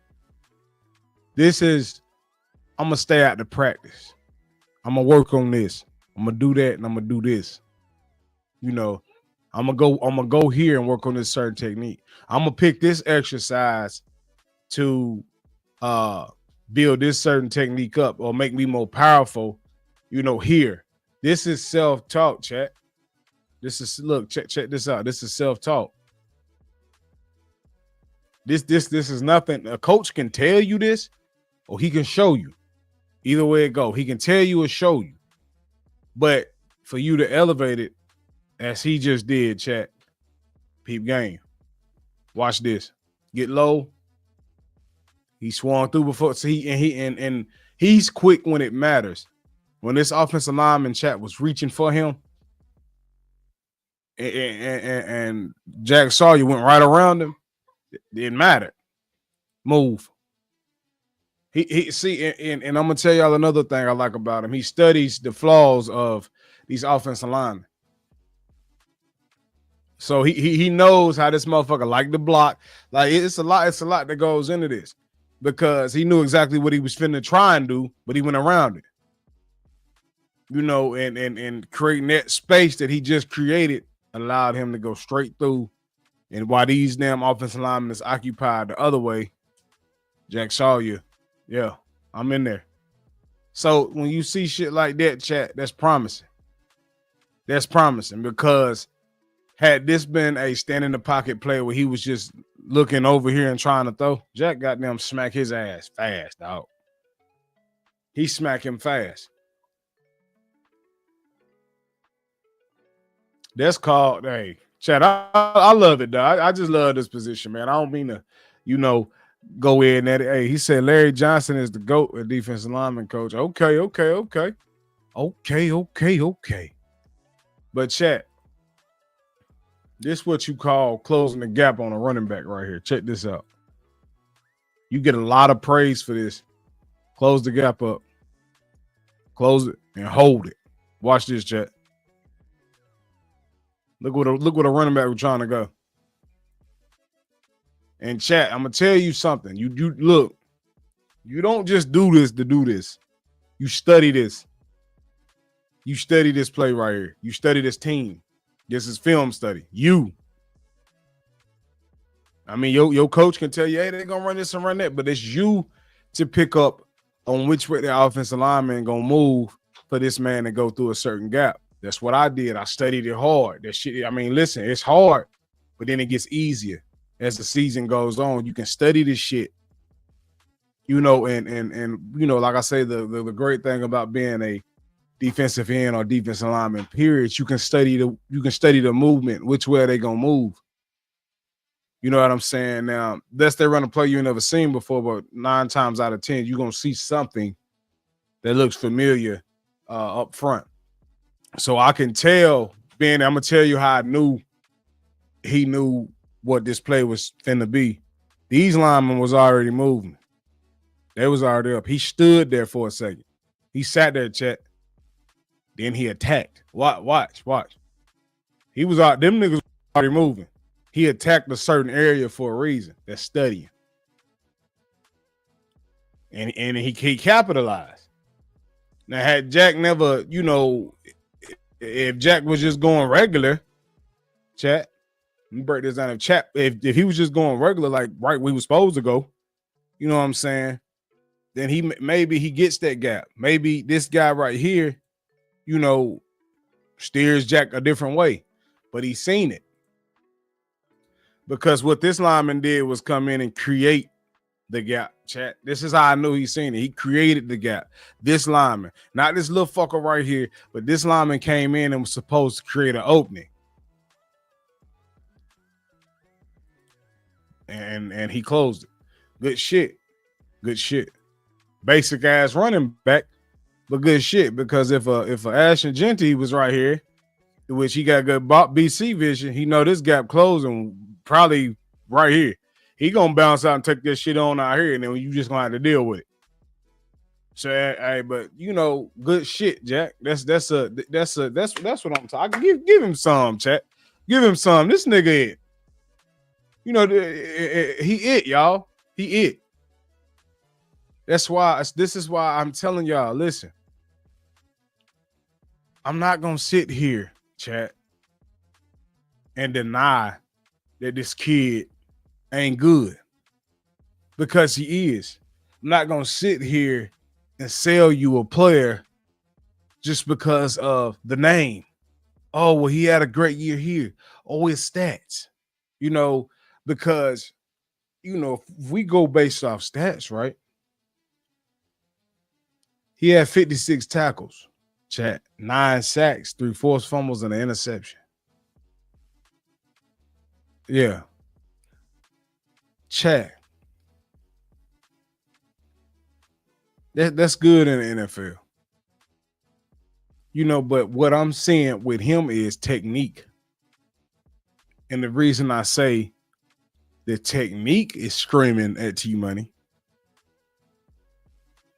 This is, I'm gonna stay out to practice. I'm gonna work on this. I'm gonna do that and I'm gonna do this. You know, I'm gonna go here and work on this certain technique. I'm gonna pick this exercise to build this certain technique up or make me more powerful, you know, here. This is self-taught, chat. This is, look, check this out. This is self-taught. This is nothing. A coach can tell you this, or he can show you. Either way it go. He can tell you or show you. But for you to elevate it, as he just did, chat, peep game. Watch this. Get low. He swung through before. See, and he's quick when it matters. When this offensive lineman, chat, was reaching for him, and Jack Sawyer went right around him, it didn't matter. Move. He see, and I'm gonna tell y'all another thing I like about him. He studies the flaws of these offensive linemen. So he knows how this motherfucker like to block. Like it's a lot that goes into this, because he knew exactly what he was finna try and do, but he went around it. You know, and creating that space that he just created allowed him to go straight through. And while these damn offensive linemen is occupied the other way, Jack Sawyer, yeah, I'm in there. So when you see shit like that, chat, that's promising. That's promising, because had this been a stand in the pocket play where he was just looking over here and trying to throw, Jack goddamn smack his ass fast, dog. He smacked him fast. That's called, hey, chat, I love it, dog. I just love this position, man. I don't mean to, you know, go in at it. Hey, he said Larry Johnson is the GOAT, a defensive lineman coach. Okay. But chat, this is what you call closing the gap on a running back right here. Check this out. You get a lot of praise for this. Close the gap up. Close it and hold it. Watch this, chat. Look what a running back was trying to go. And chat, I'm gonna tell you something. You look, you don't just do this to do this. You study this. You study this play right here. You study this team. This is film study. I mean, your coach can tell you, hey, they're gonna run this and run that, but it's you to pick up on which way the offensive lineman gonna move for this man to go through a certain gap. That's what I did. I studied it hard. That shit, I mean, listen, it's hard, but then it gets easier as the season goes on. You can study this shit, you know, and you know, like I say, the great thing about being a defensive end or defensive lineman, period, you can study the movement, which way are they gonna move. You know what I'm saying? Now, unless they run a play you never seen before, but 9 times out of 10, you're gonna see something that looks familiar up front. So I can tell, Ben, I'm gonna tell you how I knew he knew what this play was finna be. These linemen was already moving. They was already up. He stood there for a second. He sat there, chat. Then he attacked. Watch. He was out. Them niggas already moving. He attacked a certain area for a reason. That's studying. And he capitalized. Now, had Jack never, you know, If Jack was just going regular, chat, let me break this down. If he was just going regular, like right where he was supposed to go, you know what I'm saying? Then maybe he gets that gap. Maybe this guy right here, steers Jack a different way, but he's seen it. Because what this lineman did was come in and create the gap, chat. This is how I knew he's seen it. He created the gap. This lineman, not this little fucker right here, but this lineman came in and was supposed to create an opening. And he closed it. Good shit. Good shit. Basic ass running back, but good shit. Because if Ashton Genty was right here, which he got good BC vision, he know this gap closing probably right here. He gonna bounce out and take this shit on out here, and then you just gonna have to deal with it. So, hey, but good shit, Jack. That's what I'm talking. Give him some, chat. Give him some. This nigga it. He it, y'all. He it. This is why I'm telling y'all, listen. I'm not gonna sit here, chat, and deny that this kid ain't good, because he is. I'm not gonna sit here and sell you a player just because of the name. Oh, well, he had a great year here. Oh, his stats. Because if we go based off stats, right? He had 56 tackles, chat, 9 sacks, 3 forced fumbles, and an interception. Yeah. Chat. That's good in the NFL. But what I'm seeing with him is technique. And the reason I say the technique is screaming at T-Money.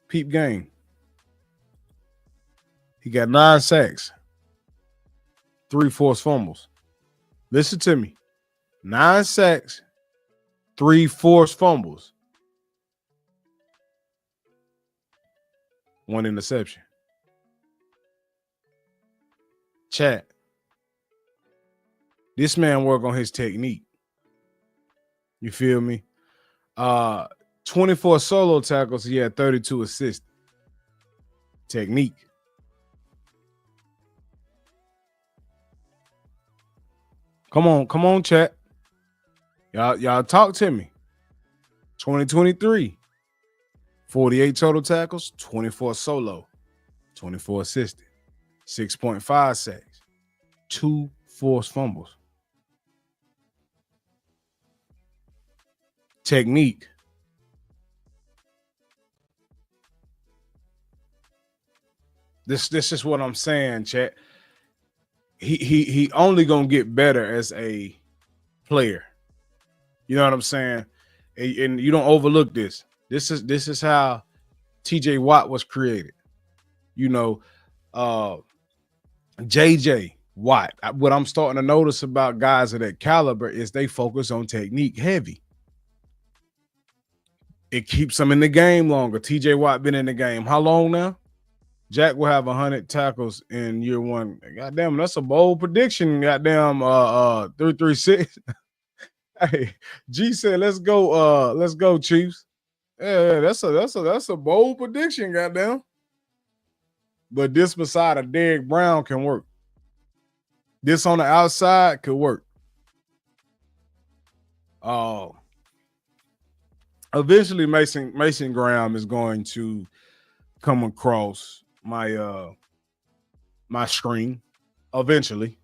Peep game. He got 9 sacks, 3 forced fumbles. Listen to me. 9 sacks, 3 forced fumbles, 1 interception. Chat. This man work on his technique. You feel me? 24 solo tackles. He had 32 assists. Technique. Come on, chat. Y'all talk to me. 2023. 48 total tackles, 24 solo, 24 assisted, 6.5 sacks, 2 forced fumbles. Technique. This is what I'm saying, chat. He only gonna get better as a player. You know what I'm saying? And you don't overlook this. This is how TJ Watt was created. JJ Watt. What I'm starting to notice about guys of that caliber is they focus on technique heavy. It keeps them in the game longer. TJ Watt been in the game how long now? Jack will have 100 tackles in year 1. Goddamn, that's a bold prediction. Goddamn, 336. Hey, G said, let's go, Chiefs. Yeah, that's a bold prediction, goddamn. But this beside of Derrick Brown can work. This on the outside could work. Eventually Mason Graham is going to come across my my screen eventually.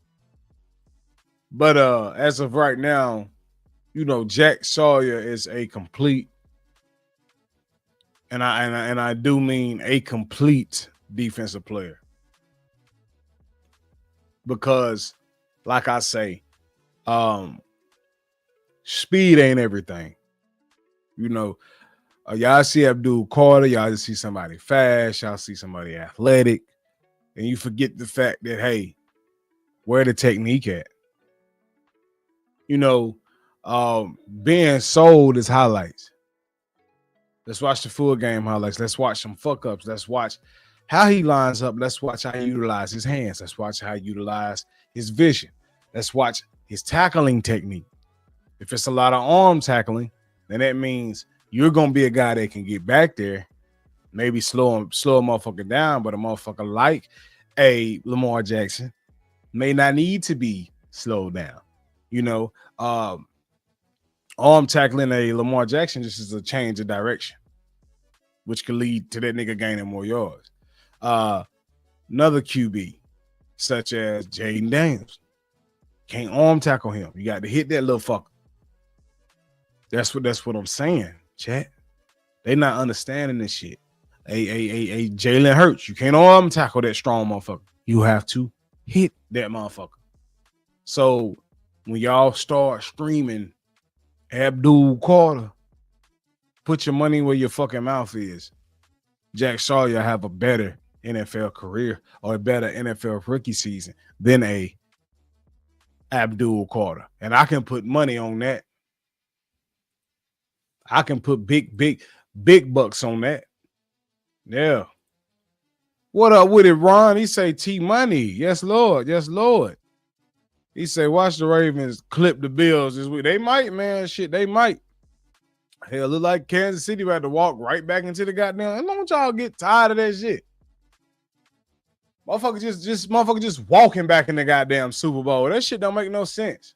But as of right now, Jack Sawyer is a complete, and I do mean a complete defensive player. Because, like I say, speed ain't everything. Y'all see Abdul Carter, y'all just see somebody fast, y'all see somebody athletic, and you forget the fact that, hey, where the technique at? Being sold is highlights. Let's watch the full game highlights. Let's watch some fuck ups. Let's watch how he lines up. Let's watch how he utilize his hands. Let's watch how he utilize his vision. Let's watch his tackling technique. If it's a lot of arm tackling, then that means you're gonna be a guy that can get back there, maybe slow a motherfucker down, but a motherfucker like a Lamar Jackson may not need to be slowed down. You know, arm tackling a Lamar Jackson just is a change of direction, which could lead to that nigga gaining more yards. Another QB, such as Jaden Daniels, can't arm tackle him. You got to hit that little fucker. That's what I'm saying, chat. They not understanding this shit. A Jalen Hurts, you can't arm tackle that strong motherfucker. You have to hit that motherfucker. So when y'all start streaming Abdul Carter, put your money where your fucking mouth is. Jack Sawyer have a better NFL career or a better NFL rookie season than a Abdul Carter. And I can put money on that. I can put big bucks on that. Yeah. What up with it, Ron? He say T Money. Yes, Lord. Yes, Lord. He say, watch the Ravens clip the Bills this week. They might, man. Shit, they might. Hell, look like Kansas City about to walk right back into the goddamn. Don't y'all get tired of that shit? Motherfucker just walking back in the goddamn Super Bowl. That shit don't make no sense.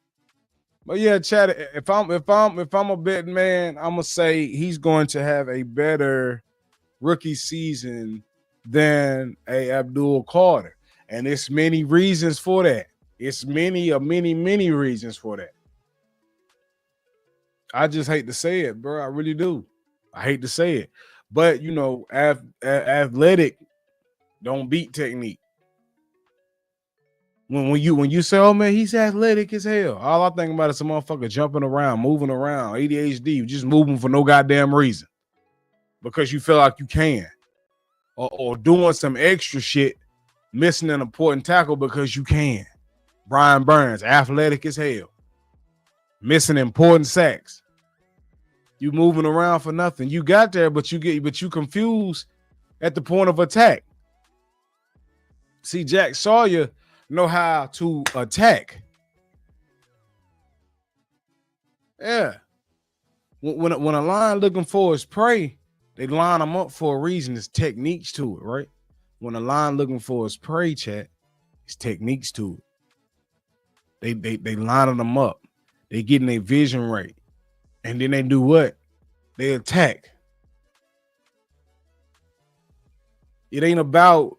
But yeah, Chad, if I'm a betting man, I'm gonna say he's going to have a better rookie season than a Abdul Carter. And it's many reasons for that. It's many reasons for that. I just hate to say it, bro. I really do. I hate to say it. But, you know, athletic don't beat technique. When you say, oh, man, he's athletic as hell. All I think about is some motherfucker jumping around, moving around, ADHD, just moving for no goddamn reason. Because you feel like you can. Or doing some extra shit, missing an important tackle because you can. Brian Burns, athletic as hell. Missing important sacks. You moving around for nothing. You got there, but you confused at the point of attack. See, Jack Sawyer know how to attack. Yeah. When a line looking for his prey, they line them up for a reason. There's techniques to it, right? When a line looking for his prey, chat, it's techniques to it. They lining them up. They getting their vision right. And then they do what? They attack. It ain't about,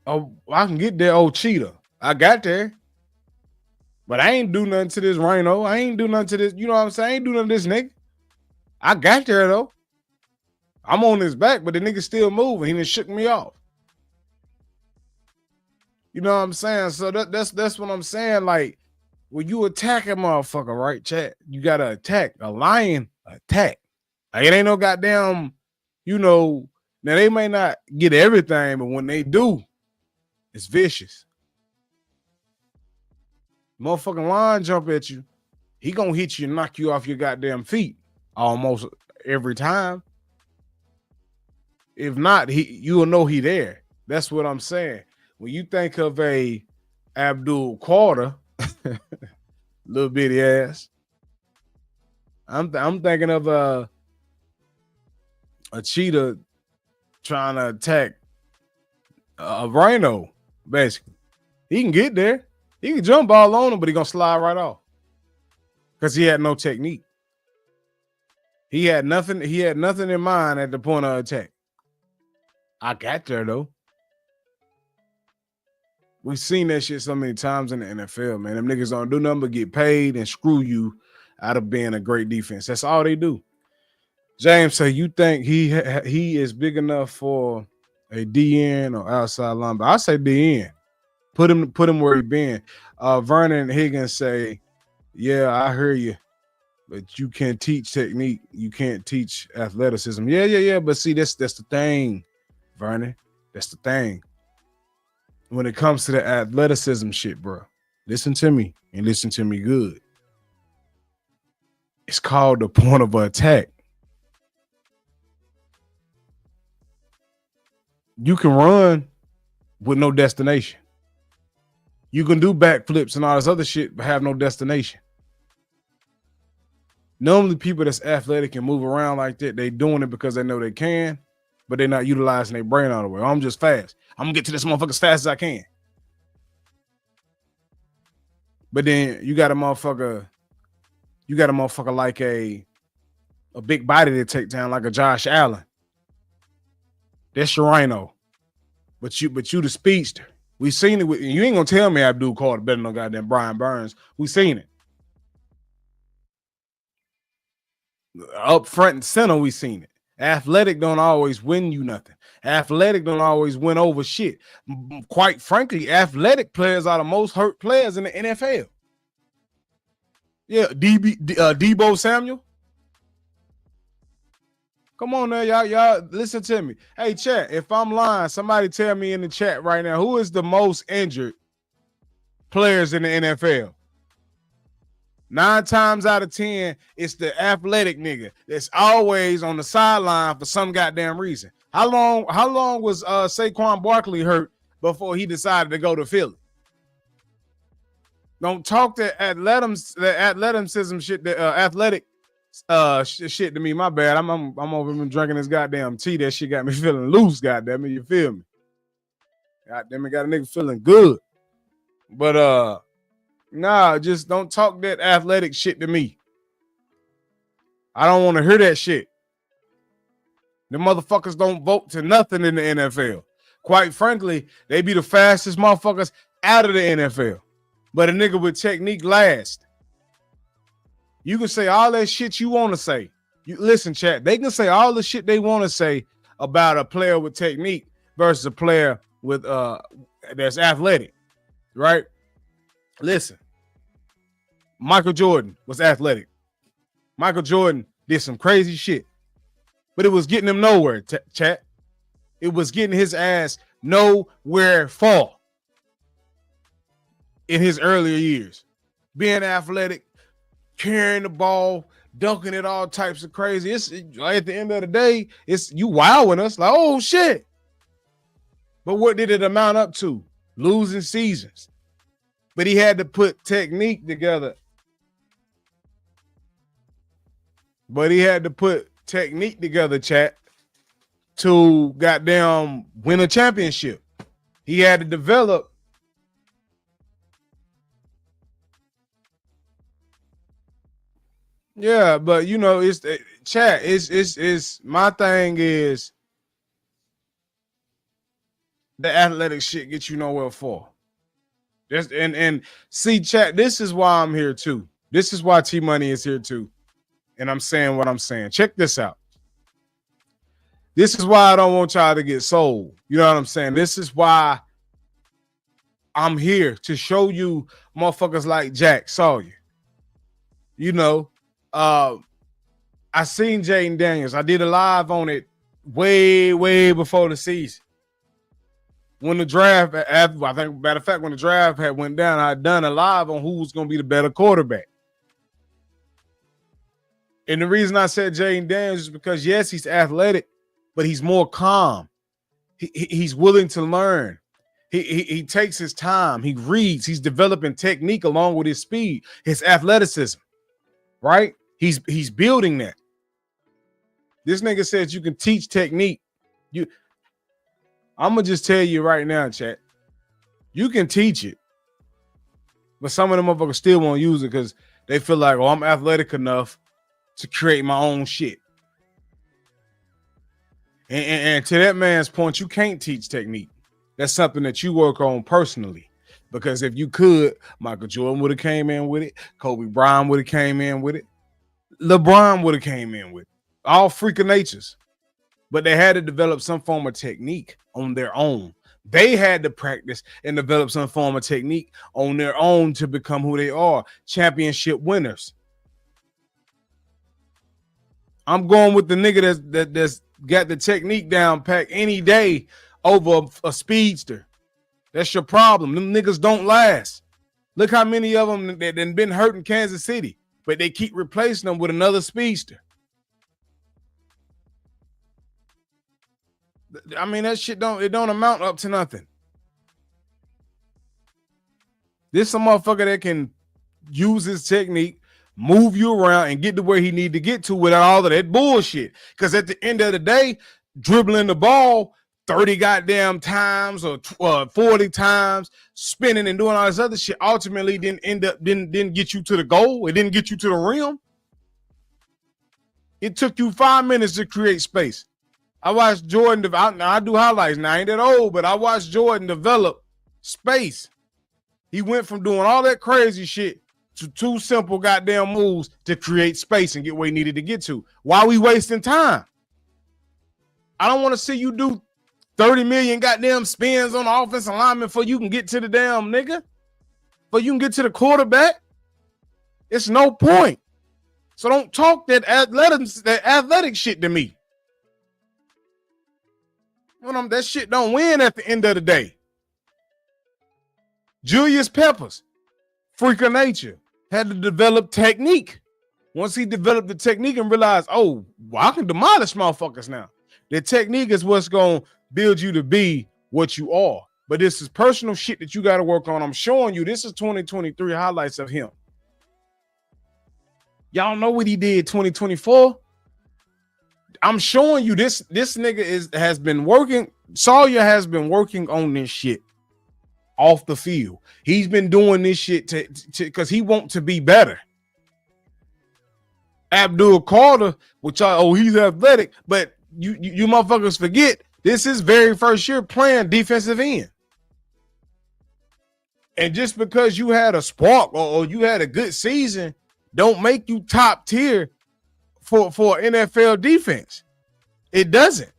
oh, I can get there, oh, cheetah. I got there. But I ain't do nothing to this rhino. I ain't do nothing to this. You know what I'm saying? I ain't do nothing to this nigga. I got there, though. I'm on his back, but the nigga still moving. He done shook me off. You know what I'm saying? So that's what I'm saying. Like, when you attack a motherfucker, right, chat? You gotta attack. A lion, attack. Like, it ain't no goddamn, you know, now they may not get everything, but when they do, it's vicious. Motherfucking lion jump at you, he gonna hit you and knock you off your goddamn feet almost every time. If not, you'll know he there. That's what I'm saying. When you think of a Abdul Carter, little bitty ass, I'm thinking of a cheetah trying to attack a rhino. Basically, he can get there. He can jump all on him, but he gonna slide right off because he had no technique. He had nothing. He had nothing in mind at the point of attack. I got there though. We've seen that shit so many times in the NFL, man. Them niggas don't do nothing but get paid and screw you out of being a great defense. That's all they do. James, so you think he is big enough for a DN or outside linebacker? I say DN. Put him where he been. Vernon Higgins say, yeah, I hear you, but you can't teach technique. You can't teach athleticism. Yeah. But see, that's the thing, Vernon. That's the thing. When it comes to the athleticism shit, bro, listen to me and listen to me good. It's called the point of attack. You can run with no destination. You can do backflips and all this other shit, but have no destination. Normally, people that's athletic and move around like that, they doing it because they know they can, but they're not utilizing their brain all the way. I'm just fast. I'm gonna get to this motherfucker as fast as I can. But then you got a motherfucker like a big body to take down, like a Josh Allen. That's your rhino. But you the speedster. We seen it. You ain't gonna tell me Abdul Carter better than no goddamn Brian Burns. We seen it. Up front and center, we seen it. Athletic don't always win you nothing. Athletic don't always win over shit. Quite frankly, athletic players are the most hurt players in the NFL. Yeah, Debo Samuel. Come on now, y'all listen to me. Hey, chat, if I'm lying, somebody tell me in the chat right now, who is the most injured players in the NFL? 9 times out of 10, it's the athletic nigga that's always on the sideline for some goddamn reason. How long was Saquon Barkley hurt before he decided to go to Philly? Don't talk the athleticism shit, the athletic shit to me. My bad. I'm over here drinking this goddamn tea. That shit got me feeling loose. Goddamn it, you feel me? Goddamn it, got a nigga feeling good. But nah, just don't talk that athletic shit to me. I don't want to hear that shit. The motherfuckers don't vote to nothing in the NFL. Quite frankly, they be the fastest motherfuckers out of the NFL. But a nigga with technique last. You can say all that shit you want to say. You listen, chat. They can say all the shit they want to say about a player with technique versus a player with that's athletic, right? Listen, Michael Jordan was athletic. Michael Jordan did some crazy shit, but it was getting him nowhere, chat. It was getting his ass nowhere far in his earlier years. Being athletic, carrying the ball, dunking it, all types of crazy. It's at the end of the day, it's you wowing us like, oh shit. But what did it amount up to? Losing seasons. But he had to put technique together. Chat, to goddamn win a championship. He had to develop. Yeah, but you know, it's chat. It's my thing is the athletic shit gets you nowhere for. And see, chat, this is why I'm here too. This is why T Money is here too. And I'm saying what I'm saying. Check this out. This is why I don't want y'all to get sold. You know what I'm saying? This is why I'm here to show you motherfuckers like Jack Sawyer. You know, I seen Jaden Daniels. I did a live on it way before the season. When the draft, I think, matter of fact, when the draft had went down, I had done a live on who was going to be the better quarterback. And the reason I said Jaden Daniels is because, yes, he's athletic, but he's more calm. He's willing to learn. He takes his time. He reads. He's developing technique along with his speed, his athleticism, right? He's building that. This nigga says you can teach technique. I'm going to just tell you right now, chat. You can teach it. But some of them motherfuckers still won't use it because they feel like, oh, I'm athletic enough to create my own shit. And to that man's point, you can't teach technique. That's something that you work on personally. Because if you could, Michael Jordan would have came in with it. Kobe Bryant would have came in with it. LeBron would have came in with it. All freak of natures. But they had to develop some form of technique on their own. They had to practice and develop some form of technique on their own to become who they are, championship winners. I'm going with the nigga that's got the technique down packed any day over a speedster. That's your problem. Them niggas don't last. Look how many of them that been hurt in Kansas City, but they keep replacing them with another speedster. I mean, that shit don't amount up to nothing. This a motherfucker that can use his technique, move you around, and get to where he need to get to without all of that bullshit. Because at the end of the day, dribbling the ball 30 goddamn times or 40 times, spinning and doing all this other shit ultimately didn't get you to the goal. It didn't get you to the rim. It took you 5 minutes to create space. I watched Jordan. I do highlights now. I ain't that old, but I watched Jordan develop space. He went from doing all that crazy shit to 2 simple goddamn moves to create space and get where he needed to get to. Why are we wasting time? I don't want to see you do 30 million goddamn spins on the offensive lineman before you can get to the damn nigga. But you can get to the quarterback. It's no point. So don't talk that athletic shit to me. That shit don't win at the end of the day. Julius Peppers, freak of nature, had to develop technique. Once he developed the technique and realized, oh, well, I can demolish motherfuckers now. The technique is what's going to build you to be what you are. But this is personal shit that you got to work on. I'm showing you, this is 2023 highlights of him. Y'all know what he did 2024. I'm showing you this nigga has been working. Sawyer has been working on this shit off the field. He's been doing this shit to because he wants to be better. Abdul Carter, he's athletic, but you motherfuckers forget this is very first year playing defensive end. And just because you had a spark or you had a good season, don't make you top tier for NFL defense. It doesn't.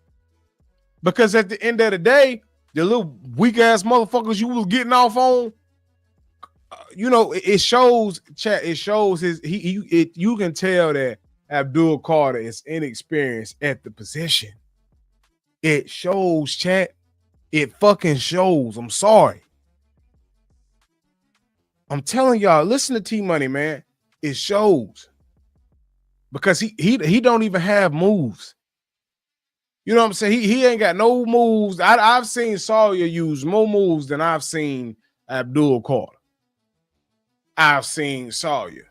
Because at the end of the day, the little weak ass motherfuckers you was getting off on, it shows, chat. It shows you can tell that Abdul Carter is inexperienced at the position. It shows, chat. It fucking shows. I'm sorry. I'm telling y'all, listen to T Money, man. It shows. Because he don't even have moves. You know what I'm saying? He ain't got no moves. I've seen Sawyer use more moves than I've seen Abdul Carter. I've seen Sawyer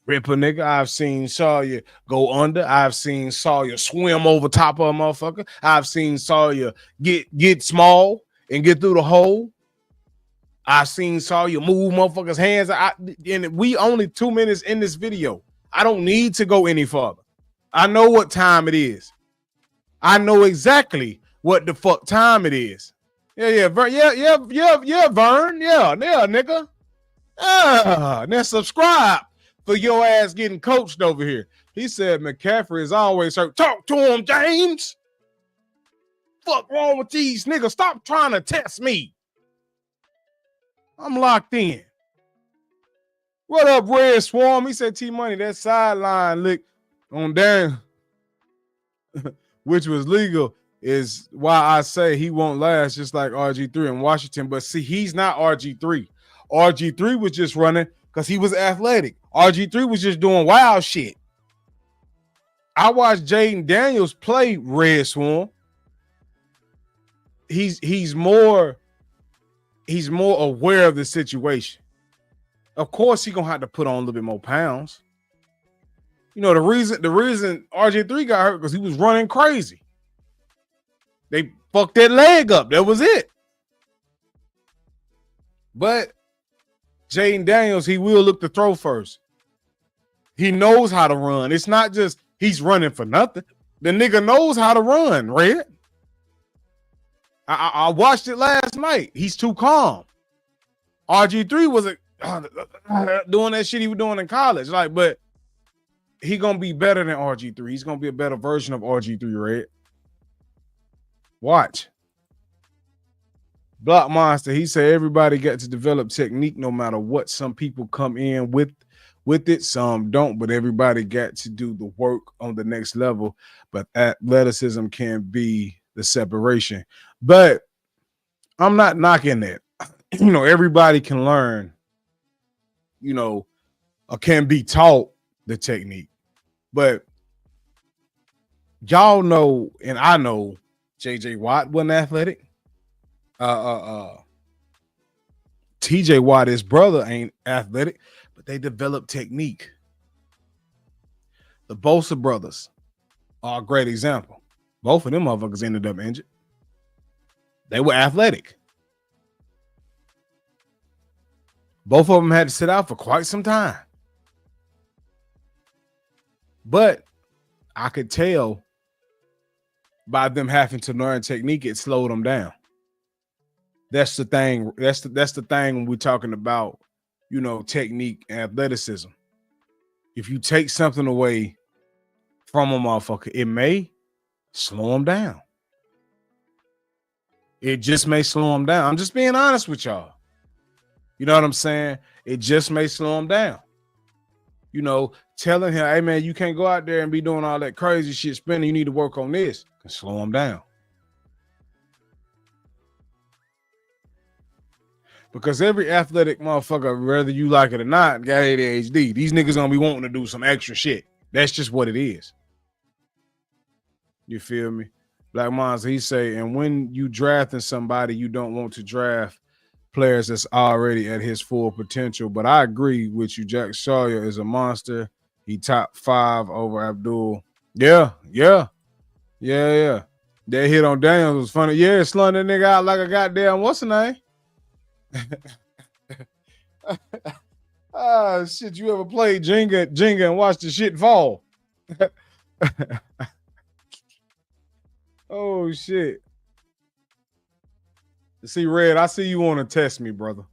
rip a nigga. I've seen Sawyer go under. I've seen Sawyer swim over top of a motherfucker. I've seen Sawyer get small and get through the hole. I've seen Sawyer move motherfuckers' hands. And we only 2 minutes in this video. I don't need to go any further. I know what time it is. I know exactly what the fuck time it is. Yeah, Vern. Yeah, Vern. Yeah, nigga. Now subscribe for your ass getting coached over here. He said McCaffrey is always hurt. Talk to him, James. Fuck wrong with these niggas? Stop trying to test me. I'm locked in. What up, Red Swarm? He said T Money, that sideline lick on Dan, which was legal, is why I say he won't last, just like RG3 in Washington. But see, he's not RG3. RG3 was just running because he was athletic. RG3 was just doing wild shit. I watched Jaden Daniels play Red Swarm. He's more aware of the situation. Of course, he's gonna have to put on a little bit more pounds. You know, the reason RJ3 got hurt because he was running crazy. They fucked that leg up. That was it. But Jaden Daniels, he will look to throw first. He knows how to run. It's not just he's running for nothing. The nigga knows how to run, Red. I watched it last night. He's too calm. RG3 was doing that shit he was doing in college. But he gonna be better than RG3. He's gonna be a better version of RG3, Red. Watch. Block Monster, he said everybody got to develop technique no matter what. Some people come in with it, some don't, but everybody got to do the work on the next level. But athleticism can be the separation. But I'm not knocking that. Everybody can learn, or can be taught the technique. But y'all know, and I know, JJ Watt wasn't athletic. TJ Watt, his brother, ain't athletic, but they developed technique. The Bosa brothers are a great example. Both of them motherfuckers ended up injured. They were athletic. Both of them had to sit out for quite some time. But I could tell by them having to learn technique, it slowed them down. That's the thing. That's the thing when we're talking about, technique and athleticism. If you take something away from a motherfucker, it may slow them down. It just may slow them down. I'm just being honest with y'all. You know what I'm saying? It just may slow them down. Telling him, hey, man, you can't go out there and be doing all that crazy shit spinning. You need to work on this. Can slow him down. Because every athletic motherfucker, whether you like it or not, got ADHD. These niggas gonna be wanting to do some extra shit. That's just what it is. You feel me? Black Mons, he say, and when you drafting somebody, you don't want to draft players that's already at his full potential. But I agree with you. Jack Sawyer is a monster. He top 5 over Abdul. Yeah. That hit on Daniels was funny. Yeah, slung that nigga out like a goddamn, what's the name? Shit, you ever played Jenga and watched the shit fall? Oh, shit. See, Red, I see you want to test me, brother.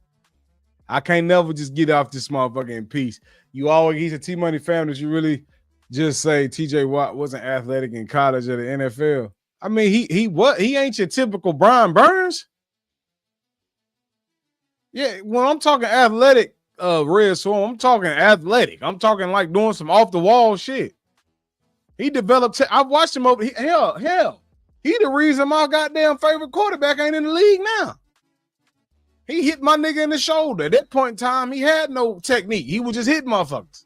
I can't never just get off this motherfucker in peace. He's a T-Money fan that you really just say TJ Watt wasn't athletic in college or the NFL. I mean, he ain't your typical Brian Burns. Yeah, when I'm talking athletic, Red Swarm, I'm talking athletic. I'm talking like doing some off-the-wall shit. He developed, I've watched him over, hell. He the reason my goddamn favorite quarterback ain't in the league now. He hit my nigga in the shoulder. At that point in time, he had no technique. He would just hit motherfuckers.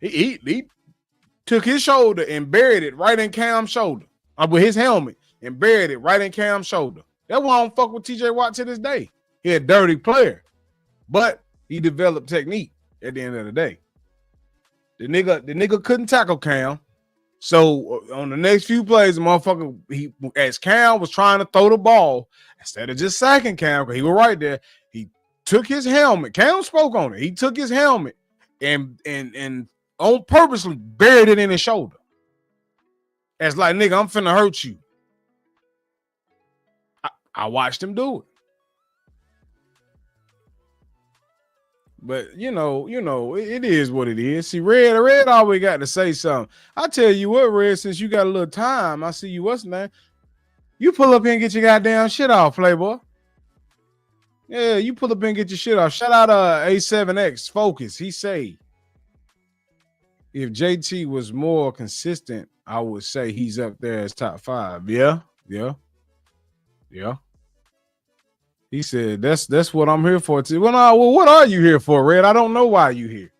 He took his shoulder and buried it right in Cam's shoulder. With his helmet and buried it right in Cam's shoulder. That's why I don't fuck with TJ Watt to this day. He a dirty player. But he developed technique at the end of the day. The nigga couldn't tackle Cam. So on the next few plays, the motherfucker, as Cam was trying to throw the ball, instead of just sacking Cam, because he was right there, he took his helmet. Cam spoke on it. He took his helmet and on purposely buried it in his shoulder. As like, nigga, I'm finna hurt you. I watched him do it. But it is what it is. See, Red always got to say something. I tell you what, Red, since you got a little time, I see you, what's the name? You pull up here and get your goddamn shit off, Playboy. Yeah, you pull up here and get your shit off. Shout out A7X Focus. He say, if JT was more consistent, I would say he's up there as top 5. Yeah. He said, that's what I'm here for. Well, what are you here for, Red? I don't know why you here.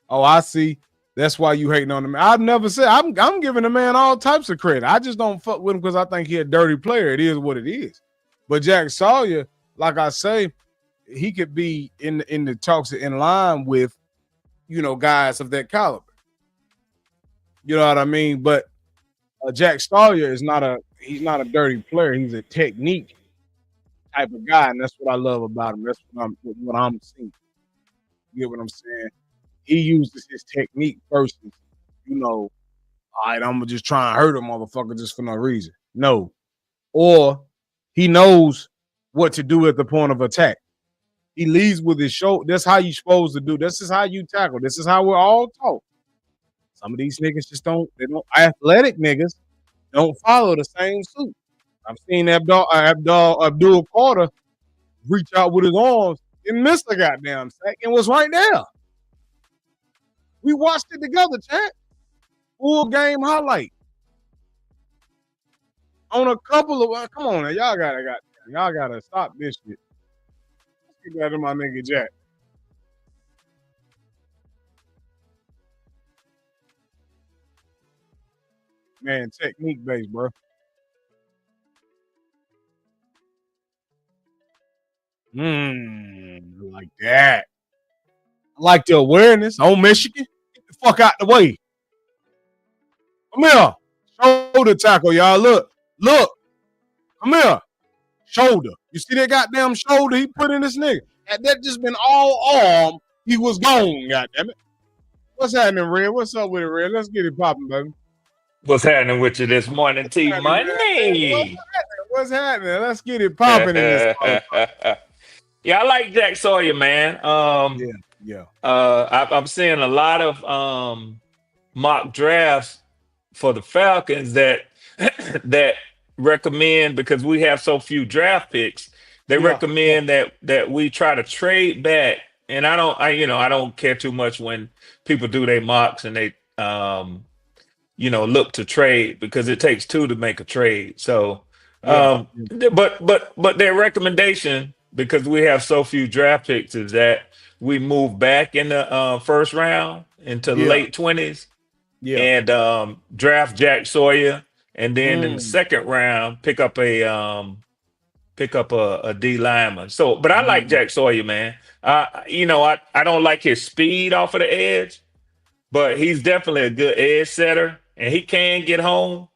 Oh, I see. That's why you hating on him. I've never said I'm giving the man all types of credit. I just don't fuck with him because I think he a dirty player. It is what it is. But Jack Sawyer, like I say, he could be in the talks in line with, guys of that caliber. You know what I mean? But Jack Sawyer is he's not a dirty player. He's a technique type of guy, and that's what I love about him. That's what I'm seeing. You get what I'm saying? He uses his technique versus, all right, I'm gonna just try and hurt a motherfucker just for no reason. No. Or he knows what to do at the point of attack. He leads with his shoulder. That's how you're supposed to do. This is how you tackle. This is how we're all taught. Some of these niggas athletic niggas don't follow the same suit. I've seen Abdul Carter reach out with his arms and miss the goddamn sack and was right there. We watched it together, chat. Full game highlight. On a couple of come on, now, y'all gotta stop this shit. Let's get that to my nigga Jack. Man, technique based, bro. Like that. I like the awareness on Michigan. Get the fuck out the way. Come here. Shoulder tackle, y'all. Look. Come here. Shoulder. You see that goddamn shoulder he put in this nigga? Had that just been all arm, he was gone, goddamn it. What's happening, Red? What's up with it, Red? Let's get it popping, baby. What's happening with you this morning, What's T happening, Money? What's happening? Let's get it popping in this motherfucker. Yeah, I like Jack Sawyer, man. Yeah. I'm seeing a lot of mock drafts for the Falcons that that recommend, because we have so few draft picks. They recommend that we try to trade back, and I don't care too much when people do their mocks and they look to trade, because it takes two to make a trade. So, but their recommendation, because we have so few draft picks, is that we move back in the first round into the late 20s and draft Jack Sawyer, and then in the second round pick up a D lineman. So, but I like Jack Sawyer, man. I don't like his speed off of the edge, but he's definitely a good edge setter, and he can get home,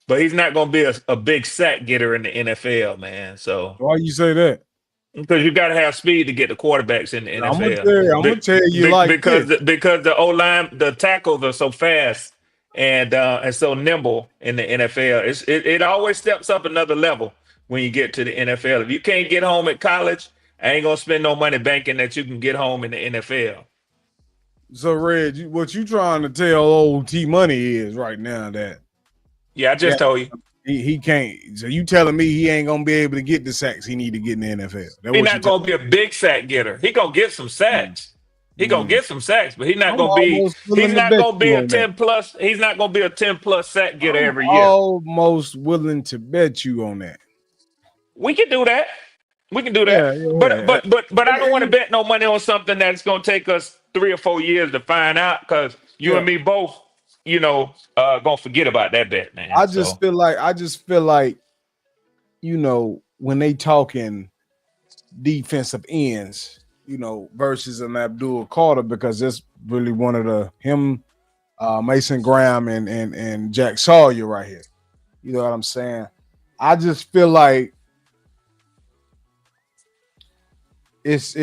but he's not going to be a big sack getter in the NFL, man. So why you say that? Because you got to have speed to get the quarterbacks in the NFL. I'm gonna tell you because the O line, the tackles are so fast and so nimble in the NFL. It always steps up another level when you get to the NFL. If you can't get home at college, I ain't gonna spend no money banking that you can get home in the NFL. So, Red, what you trying to tell old T Money is right now that I just told you. He can't. So you telling me he ain't gonna be able to get the sacks he need to get in the NFL? He's not gonna be a big sack getter. He gonna get some sacks. He gonna get some sacks, but he's not gonna be. He's not gonna be a 10+. He's not gonna be a 10+ sack getter every year. Almost willing to bet you on that. We can do that. We can do that. But I don't want to bet no money on something that's gonna take us 3 or 4 years to find out, because you and me both, gonna forget about that bet, man. I just feel like, when they talking defensive ends, versus an Abdul Carter, because that's really one of him, Mason Graham and Jack Sawyer right here. You know what I'm saying? I just feel like it's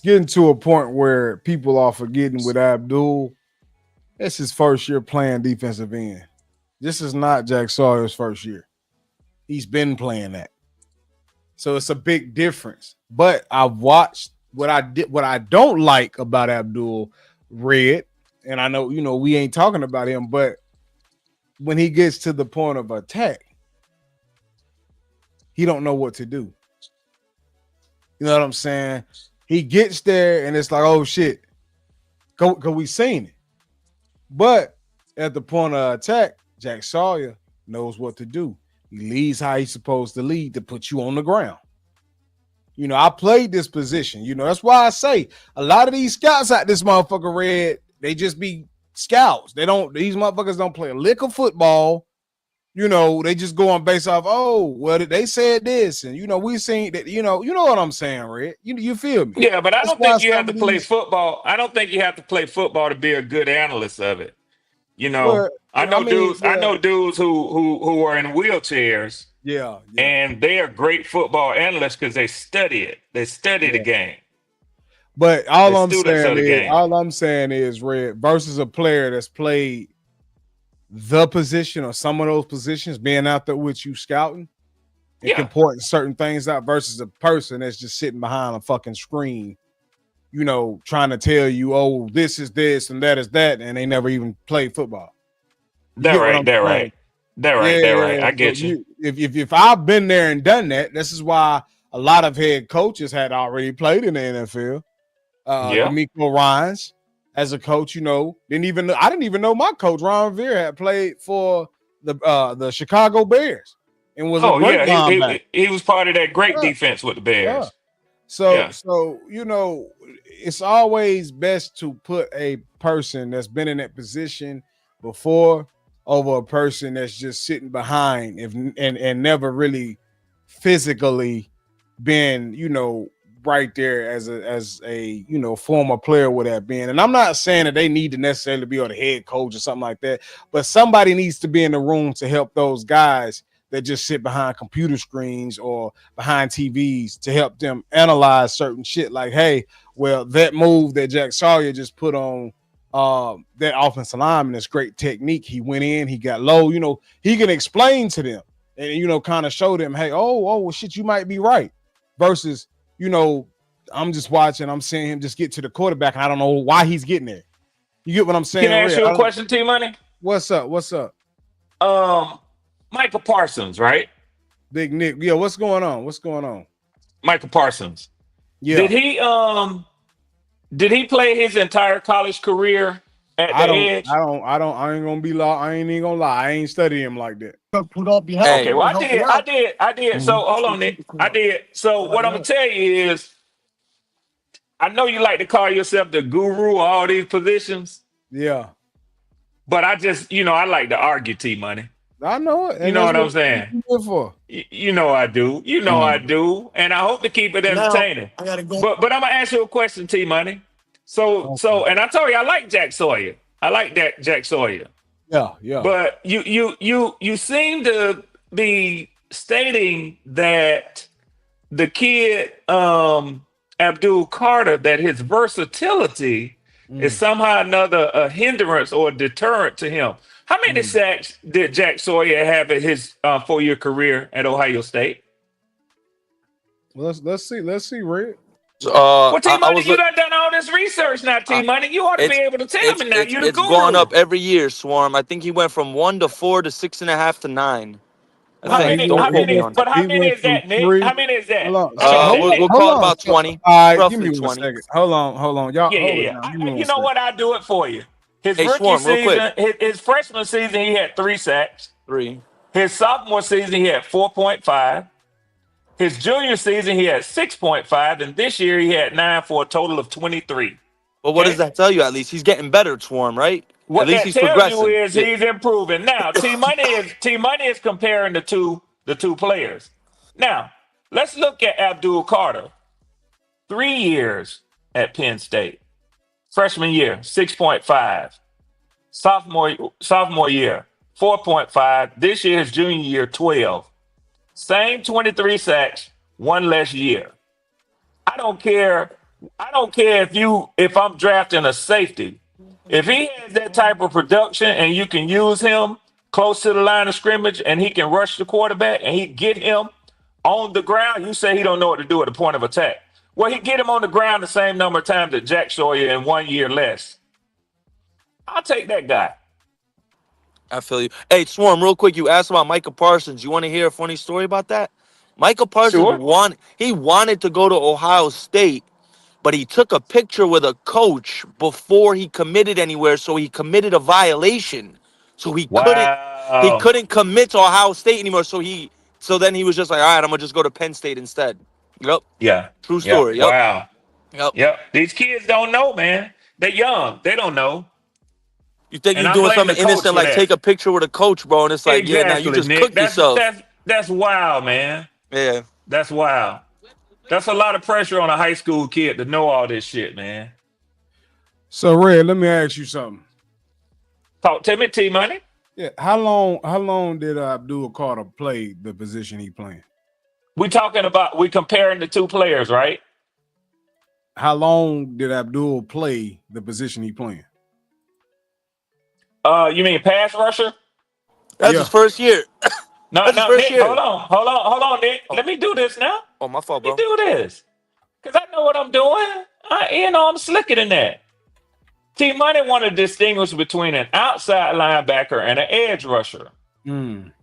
getting to a point where people are forgetting with Abdul. It's his first year playing defensive end. This is not Jack Sawyer's first year. He's been playing that. So it's a big difference. But I've watched what I don't like about Abdul Red, and I know, we ain't talking about him, but when he gets to the point of attack, he don't know what to do. You know what I'm saying? He gets there and it's like, oh shit, cause we seen it. But at the point of attack, Jack Sawyer knows what to do. He leads how he's supposed to lead, to put you on the ground. I played this position. That's why I say a lot of these scouts out this motherfucker, Red, they just be scouts. These motherfuckers don't play a lick of football. They just go on based off, they said this, and we seen that, you know what I'm saying, Red. You feel me? Yeah, but I don't think you have to play football. I don't think you have to play football to be a good analyst of it. I know dudes who are in wheelchairs. Yeah. And they are great football analysts because they study it. They study the game. But all I'm saying is, Red, versus a player that's played the position or some of those positions, being out there with you scouting and can point certain things out, versus a person that's just sitting behind a fucking screen, trying to tell you, oh, this is this and that is that, and they never even played football. They're right. I get you. If I've been there and done that, this is why a lot of head coaches had already played in the NFL. D'Amico Ryans, as a coach, I didn't even know my coach Ron Rivera had played for the Chicago Bears and was a great linebacker. He was part of that great defense with the Bears. So it's always best to put a person that's been in that position before over a person that's just sitting behind and never really physically been, right there as a former player would have been. And I'm not saying that they need to necessarily be on the head coach or something like that, but somebody needs to be in the room to help those guys that just sit behind computer screens or behind TVs to help them analyze certain shit. Like, hey, well, that move that Jack Sawyer just put on that offensive lineman is great technique. He went in, he got low, he can explain to them and, kind of show them, hey, well, shit, you might be right. Versus, I'm just watching, I'm seeing him just get to the quarterback and I don't know why he's getting there. You get what I'm saying? Can I ask you a question, T-Money? What's up? Michael Parsons, right? Big Nick. Yeah, what's going on? Michael Parsons. Yeah. Did he play his entire college career at the edge? I ain't gonna be I ain't even gonna lie. I ain't studying him like that. Okay, well, I did. So hold on, Nick. I did. So what I'm gonna tell you is, I know you like to call yourself the guru of all these positions. Yeah. But I just, I like to argue, T-Money. I know it. You know what I'm saying? You know I do. I do. And I hope to keep it entertaining. Now, I gotta go. But I'm gonna ask you a question, T-Money. So and I told you I like Jack Sawyer. I like that Jack Sawyer. Yeah. But you seem to be stating that the kid Abdul Carter, that his versatility is somehow another a hindrance or a deterrent to him. How many sacks did Jack Sawyer have in his 4-year career at Ohio State? Let's see, Red. Well, T-Money, you done all this research now, T-Money. You ought to be able to tell me now. You're the guru. It's going up every year, Swarm. I think he went from 1 to 4 to 6.5 to 9. How many is that, Nick? How many is that? We'll call it about 20. All right, give me 1 second. Hold on. Y'all, yeah. You know what? I'll do it for you. His rookie season, his freshman season, he had 3 sacks. 3. His sophomore season, he had 4.5. His junior season, he had 6.5. And this year, he had 9 for a total of 23. Well, what does that tell you? At least he's getting better, Swarm, right? What at least that he's tells progressing. you is he's improving. Now, T-Money is comparing the two players. Now, let's look at Abdul Carter. 3 years at Penn State. Freshman year, 6.5. Sophomore year, 4.5. This year, his junior year, 12. Same 23 sacks, 1 less year. I don't care if I'm drafting a safety. If he has that type of production and you can use him close to the line of scrimmage and he can rush the quarterback and he get him on the ground, you say he don't know what to do at the point of attack. Well, he get him on the ground the same number of times that Jack Sawyer in 1 year less. I'll take that guy. I feel you. Hey, Swarm, real quick, you asked about Michael Parsons. You want to hear a funny story about that? Michael Parsons wanted to go to Ohio State, but he took a picture with a coach before he committed anywhere, so he committed a violation. So he couldn't commit to Ohio State anymore. So then he was just like, all right, I'm gonna just go to Penn State instead. Yep. Yeah. True story. Yep. Yep. Wow. Yep. Yep. These kids don't know, man. They're young. They don't know. You think you're doing something innocent, like take a picture with a coach, bro, and it's like, exactly, yeah, now you just Nick. cooked yourself. That's wild, man. Yeah. That's wild. That's a lot of pressure on a high school kid to know all this shit, man. So, Red, let me ask you something. Talk to me, T-Money. Yeah. How long did Abdul Carter play the position he playing? We comparing the two players, right? How long did Abdul play the position he playing? You mean pass rusher? That's his first year. No, Nick, hold on, Nick. Let me do this now. Oh, my fault, bro. Let me do this. Because I know what I'm doing. I'm slicker than that. T-Money want to distinguish between an outside linebacker and an edge rusher.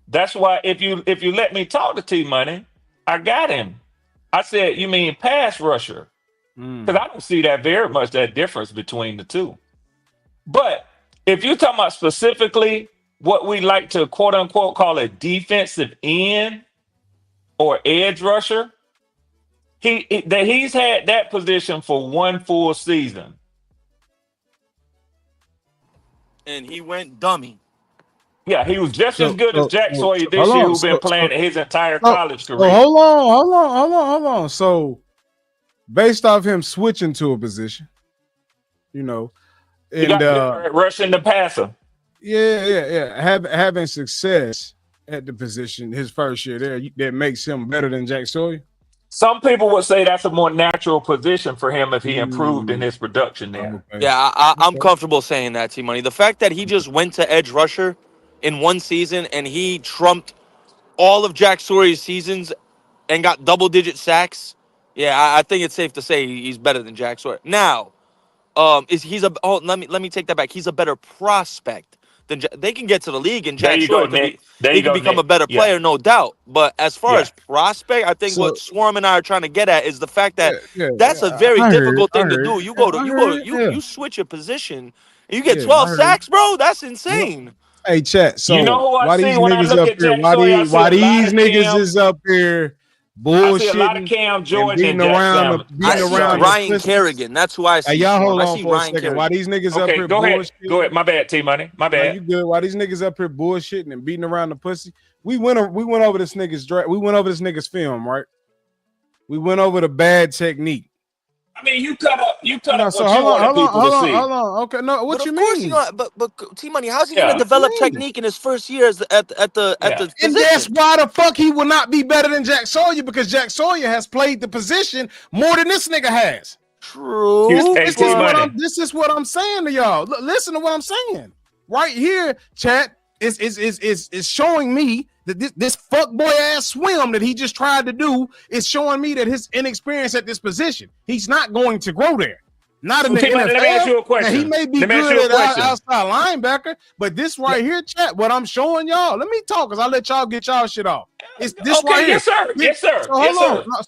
That's why if you let me talk to T-Money, I got him. I said, you mean pass rusher? Because I don't see that difference between the two. But if you're talking about specifically what we like to quote unquote call a defensive end or edge rusher, he's had that position for 1 full season. And he went dummy. Yeah, he was just as good as Jack Sawyer this year, who's been playing his entire college career. Hold on. So based off him switching to a position, you know, He got better at rushing the passer. Yeah. Having success at the position his first year there, that makes him better than Jack Sawyer. Some people would say that's a more natural position for him if he improved in his production there. Okay. Yeah, I'm comfortable saying that, T-Money. The fact that he just went to edge rusher in one season and he trumped all of Jack Sawyer's seasons and got double-digit sacks, yeah, I think it's safe to say he's better than Jack Sawyer. Now, let me take that back. He's a better prospect than they can get to the league and Jack Sawyer can become a better player, no doubt. But as far as prospect, I think what Swarm and I are trying to get at is the fact that that's a very difficult thing to do. You switch your position and you get 12 sacks, bro. That's insane. Hey, chat. So you know who I why see these when I niggas look up at here? Jack Why these niggas Cam, is up here bullshitting? I see a lot of Cam Jordan and beating Jack around Ryan Kerrigan. That's who I see. Hey, y'all hold I on see for Ryan a second. Kerrigan. Why these niggas up here go bullshitting? Go ahead. My bad, T-Money. My bad. Nah, you good? Why these niggas up here bullshitting and beating around the pussy? We went over this nigga's draft. We went over this nigga's film, right? We went over the bad technique. I mean, you cut up what you wanted people to see. Hold on. Okay, no, what you mean? But T-Money, how's he gonna develop technique in his first year at the And position? that's why the fuck he will not be better than Jack Sawyer, because Jack Sawyer has played the position more than this nigga has. True. This is what I'm saying to y'all. Listen to what I'm saying. Right here, chat is showing me that this fuckboy ass swim that he just tried to do is showing me that his inexperience at this position. He's not going to grow there. Not in the NFL. Let me ask you a question. Now, he may be good at outside linebacker, but this right here, chat, what I'm showing y'all, let me talk because I let y'all get y'all shit off. It's this right here. Yes, sir. So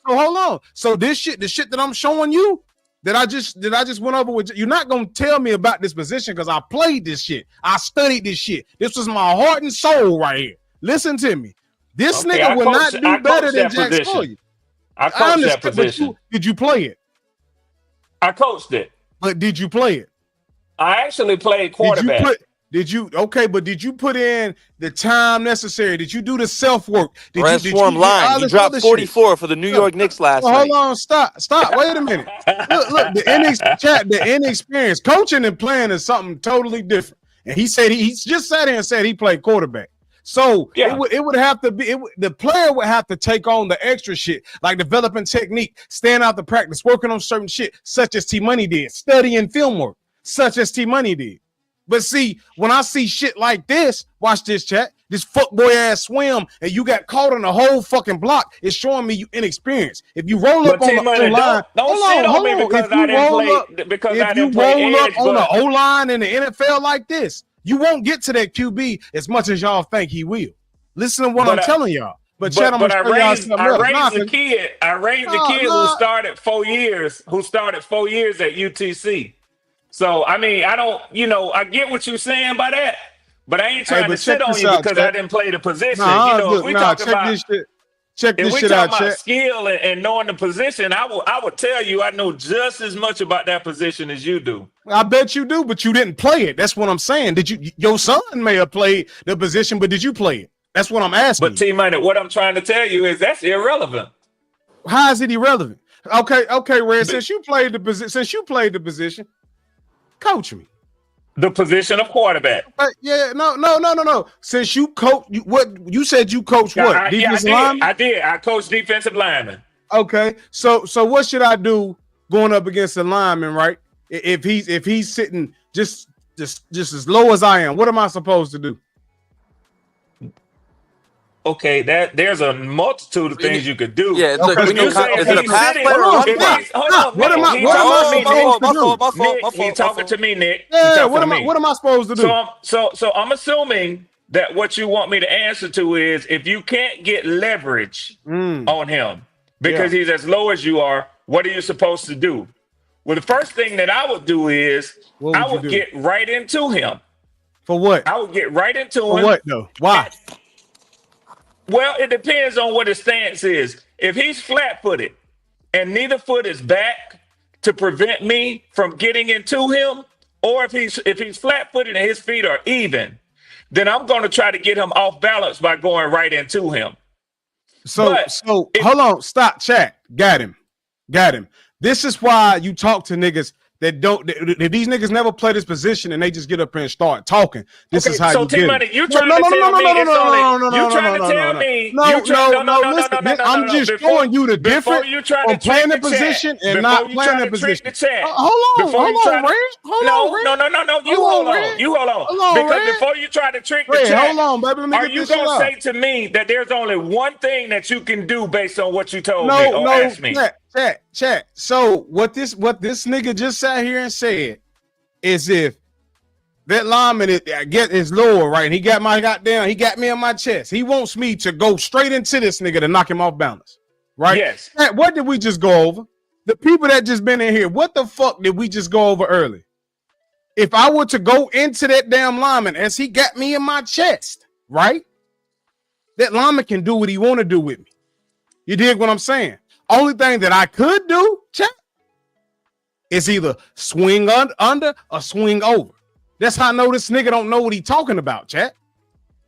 hold on. So the shit that I'm showing you, that I just went over with, you're not gonna tell me about this position because I played this shit. I studied this shit. This was my heart and soul right here. Listen to me. This nigga will not do better than Jack Sawyer. I coached that position. Did you play it? I coached it. But did you play it? I actually played quarterback. Did you put in the time necessary? Did you do the self-work? He dropped 44 for the New York Knicks last night. Hold on, stop. Wait a minute. Look, the inexperience. Coaching and playing is something totally different. And he said he just sat here and said he played quarterback. So it would have to be the player would have to take on the extra shit, like developing technique, staying out the practice, working on certain shit, such as T-Money did, studying film work, such as T-Money did. But see, when I see shit like this, watch this, chat, this fuckboy ass swim, and you got caught on the whole fucking block, it's showing me you inexperienced. If you roll up on the O-line, if you roll up on the O-line in the NFL like this, you won't get to that QB as much as y'all think he will. Listen to what I'm telling y'all. But Chad, I'm gonna show y'all something else. I raised a kid who started 4 years, at UTC. So I mean, I don't, I get what you're saying by that, but I ain't trying to sit on you because I didn't play the position. If we talk about skill and knowing the position, I would tell you I know just as much about that position as you do. I bet you do, but you didn't play it. That's what I'm saying. Your son may have played the position, but did you play it? That's what I'm asking. But T-Money, what I'm trying to tell you is that's irrelevant. How is it irrelevant? Okay, Red. Since you played the position, coach me. The position of quarterback. No. Since you coach, you said you coach what? Defensive lineman? I did. I coached defensive lineman. Okay, so what should I do going up against a lineman, right? If he's sitting just as low as I am, what am I supposed to do? Okay, there's a multitude of things you could do. Yeah, it's like when you say is it a pass play or what am I supposed to do? He's talking to me, Nick. Yeah, what am I supposed to do? So I'm assuming that what you want me to answer to is if you can't get leverage on him because he's as low as you are, what are you supposed to do? Well, the first thing that I would do is I would get right into him. For what? I would get right into him. For what though? Why? Well, it depends on what his stance is. If he's flat-footed and neither foot is back to prevent me from getting into him, or if he's flat-footed and his feet are even, then I'm going to try to get him off balance by going right into him. So hold on, stop, chat. Got him. This is why you talk to niggas that don't. If these niggas never play this position and they just get up and start talking, this is how you get T-Money, it. you trying to tell me it's only you trying to tell me you trying listen. I'm just showing you the difference on playing the position and not playing the position. Hold on, Ray. No. You hold on. Because before you try to trick the chat, hold on, baby. Let me are get you this shit gonna up. say to me that there's only one thing that you can do based on what you told me or asked me? Chat. So what this nigga just sat here and said is if that lineman is lower, right? He got me in my chest. He wants me to go straight into this nigga to knock him off balance, right? Yes. Chat, what did we just go over? The people that just been in here, what the fuck did we just go over early? If I were to go into that damn lineman as he got me in my chest, right? That lineman can do what he want to do with me. You dig what I'm saying? Only thing that I could do, chat, is either swing under or swing over. That's how I know this nigga don't know what he talking about, chat.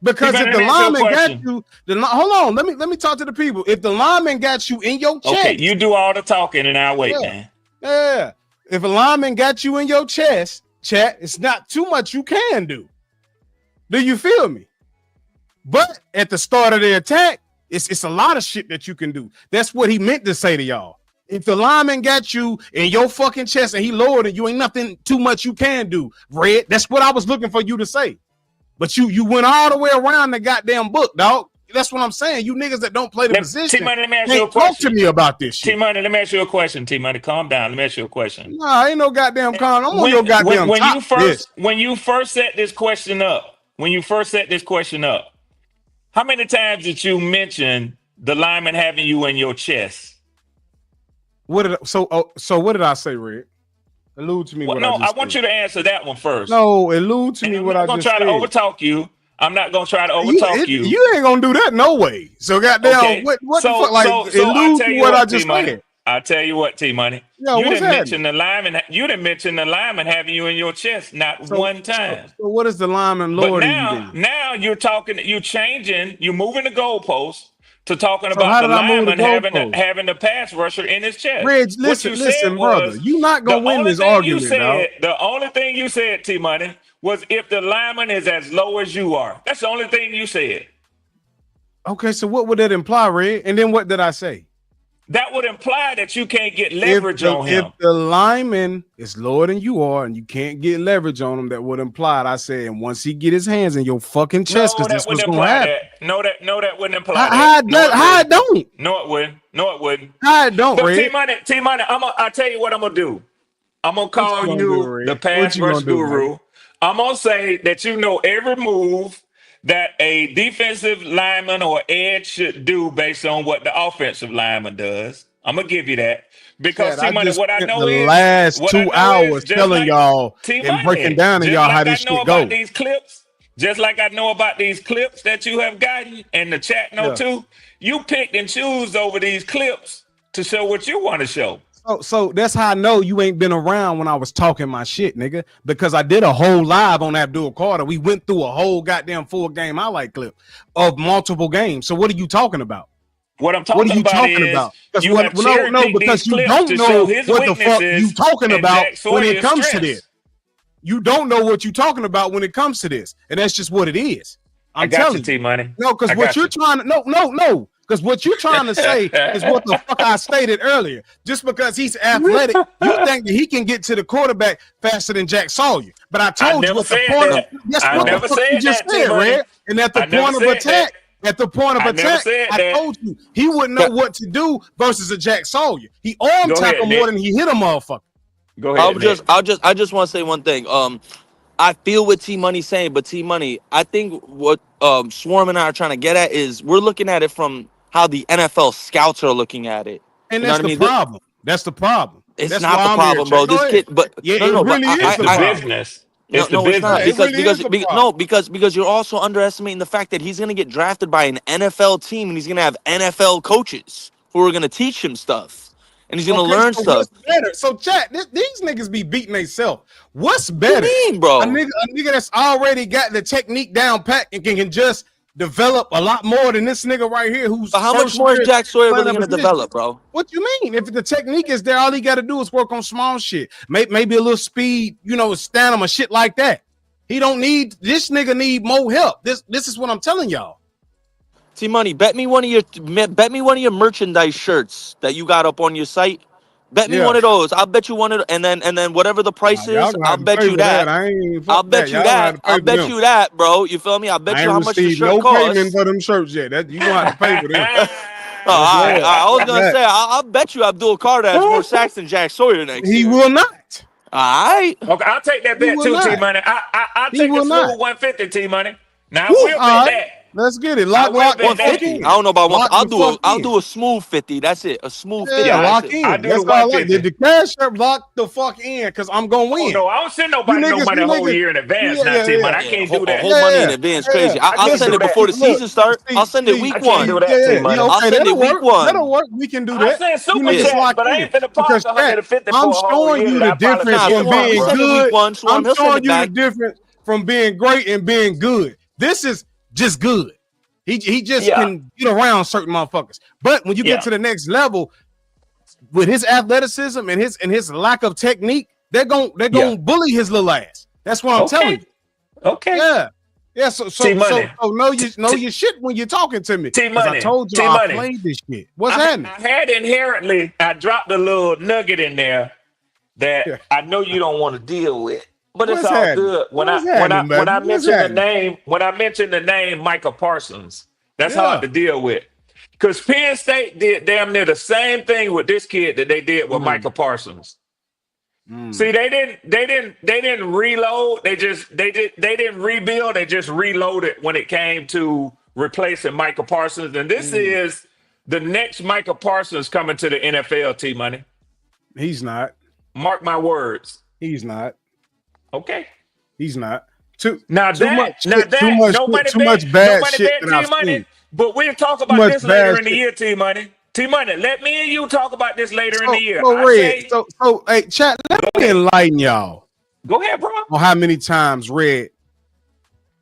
Because if the lineman got you, hold on, let me talk to the people. If the lineman got you in your chest, okay, you do all the talking and I'll wait, man. Yeah. If a lineman got you in your chest, chat, it's not too much you can do. Do you feel me? But at the start of the attack, it's a lot of shit that you can do. That's what he meant to say to y'all. If the lineman got you in your fucking chest and he lowered it, you ain't nothing too much you can do, Red. That's what I was looking for you to say. But you went all the way around the goddamn book, dog. That's what I'm saying. You niggas that don't play the position, T-Money, let me ask you a question. Talk to me about this shit. T-Money, let me ask you a question. T-Money, calm down. Let me ask you a question. Nah, ain't no goddamn calm. I'm on your goddamn when you first set this question up, how many times did you mention the lineman having you in your chest? What did I say, Red? Allude to me. I want you to answer that one first. No, allude to me what I just said. I'm not gonna try to overtalk you. I'm not gonna try to overtalk you. You ain't gonna do that, no way. So goddamn, okay. What the fuck? Like, allude to what I just said. I'll tell you what, T-Money. You didn't mention the lineman. You didn't mention the lineman having you in your chest not one time. So what is the lineman Lord? But now you're talking. You're changing. You're moving the goalpost to talking about the lineman having the pass rusher in his chest. Reg, listen, brother. You're not gonna win this argument. The only thing you said, T-Money, was if the lineman is as low as you are. That's the only thing you said. Okay, so what would that imply, Red? And then what did I say? That would imply that you can't get leverage on him. If the lineman is lower than you are and you can't get leverage on him, that would imply, I said, and once he get his hands in your fucking chest, because this was going to happen. No, that wouldn't imply that. How it don't? No, it wouldn't. How it don't, Red? T-Money, I'll tell you what I'm going to do. I'm going to call you the pass rush guru. I'm going to say that you know every move that a defensive lineman or edge should do based on what the offensive lineman does. I'm going to give you that. Because T-Money, what I know is... the last 2 hours telling y'all and breaking down to y'all how this shit go. Just like I know about these clips that you have gotten and the chat know too, you picked and choose over these clips to show what you want to show. So that's how I know you ain't been around when I was talking my shit, nigga. Because I did a whole live on Abdul Carter. We went through a whole goddamn full game highlight clip of multiple games. So what are you talking about? What I'm talking about is you have because you don't know what the fuck you talking about when it comes to this. You don't know what you're talking about when it comes to this, and that's just what it is. I'm telling you, T-Money. No, because what you're trying to no. Because what you're trying to say is what the fuck I stated earlier. Just because he's athletic, you think that he can get to the quarterback faster than Jack Sawyer. But I told you what the point of that's what you just said, Red. And at the point of attack, I told you he wouldn't know what to do versus a Jack Sawyer. He arm tackle more than he hit a motherfucker. Go ahead. I just want to say one thing. I feel what T-Money's saying, but T-Money, I think what Swarm and I are trying to get at is we're looking at it from how the NFL scouts are looking at it. And that's the problem. That's the problem. It's not the problem, bro. This kid, but it's the business. It's the business. Because you're also underestimating the fact that he's going to get drafted by an NFL team and he's going to have NFL coaches who are going to teach him stuff and he's going to learn stuff. So, chat, these niggas be beating themselves. What's better, what you mean, bro? A nigga that's already got the technique down pat and can just develop a lot more than this nigga right here who's But how much more is Jack Sawyer really going to develop, bro? What you mean? If the technique is there, all he got to do is work on small shit. Maybe a little speed, stamina, shit like that. He don't need, this nigga need more help. This is what I'm telling y'all. T-Money, bet me one of your merchandise shirts that you got up on your site. Bet me one of those. I'll bet you one of, and then whatever the price is, I'll bet you that. I'll bet you that. I'll bet you that, bro. You feel me? I'll bet you how much the shirt costs. No payment for them shirts yet. That you gonna have to pay for them. I was gonna say, I'll bet you Abdul Carter has more sacks than Jack Sawyer next year. He will not. All right. Okay, I'll take that bet too, T-Money. I'll take the smooth 150, T-Money. Now we'll bet that. Let's get it. Lock 150. I don't know about 150. I'll do a smooth 50. That's it. A smooth 50. Yeah, lock in. That's all I like. The cash up, lock the fuck in, because I'm gonna win. Oh, no, I don't send nobody no money a whole year in advance. Now, T-Money, I can't do that. Whole money in advance, crazy. I'll send it before the season starts. I'll send it week one. I'll send it week one. That'll work. We can do that. I'm saying super chat, but I ain't finna post 150 I'm showing you the difference from being good. I'm showing you the difference from being great and being good. This is just good. He just can get around certain motherfuckers. But when you get to the next level, with his athleticism and his lack of technique, they're gonna bully his little ass. That's what I'm telling you. Okay. Yeah. So know your shit when you're talking to me. I told you I played this shit. What's happening? I dropped a little nugget in there that I know you don't want to deal with. But it's all good. When I mention the name Micah Parsons, that's hard to deal with. Because Penn State did damn near the same thing with this kid that they did with Micah Parsons. See, they didn't reload. They didn't rebuild. They just reloaded when it came to replacing Micah Parsons. And this is the next Micah Parsons coming to the NFL, T-Money. He's not. Mark my words. He's not. Okay. He's not. Too much bad shit that I've seen. But we'll talk about this later in the year, T-Money. T-Money, let me and you talk about this later in the year. Hey, chat, let me enlighten y'all. Go ahead, bro. On how many times Red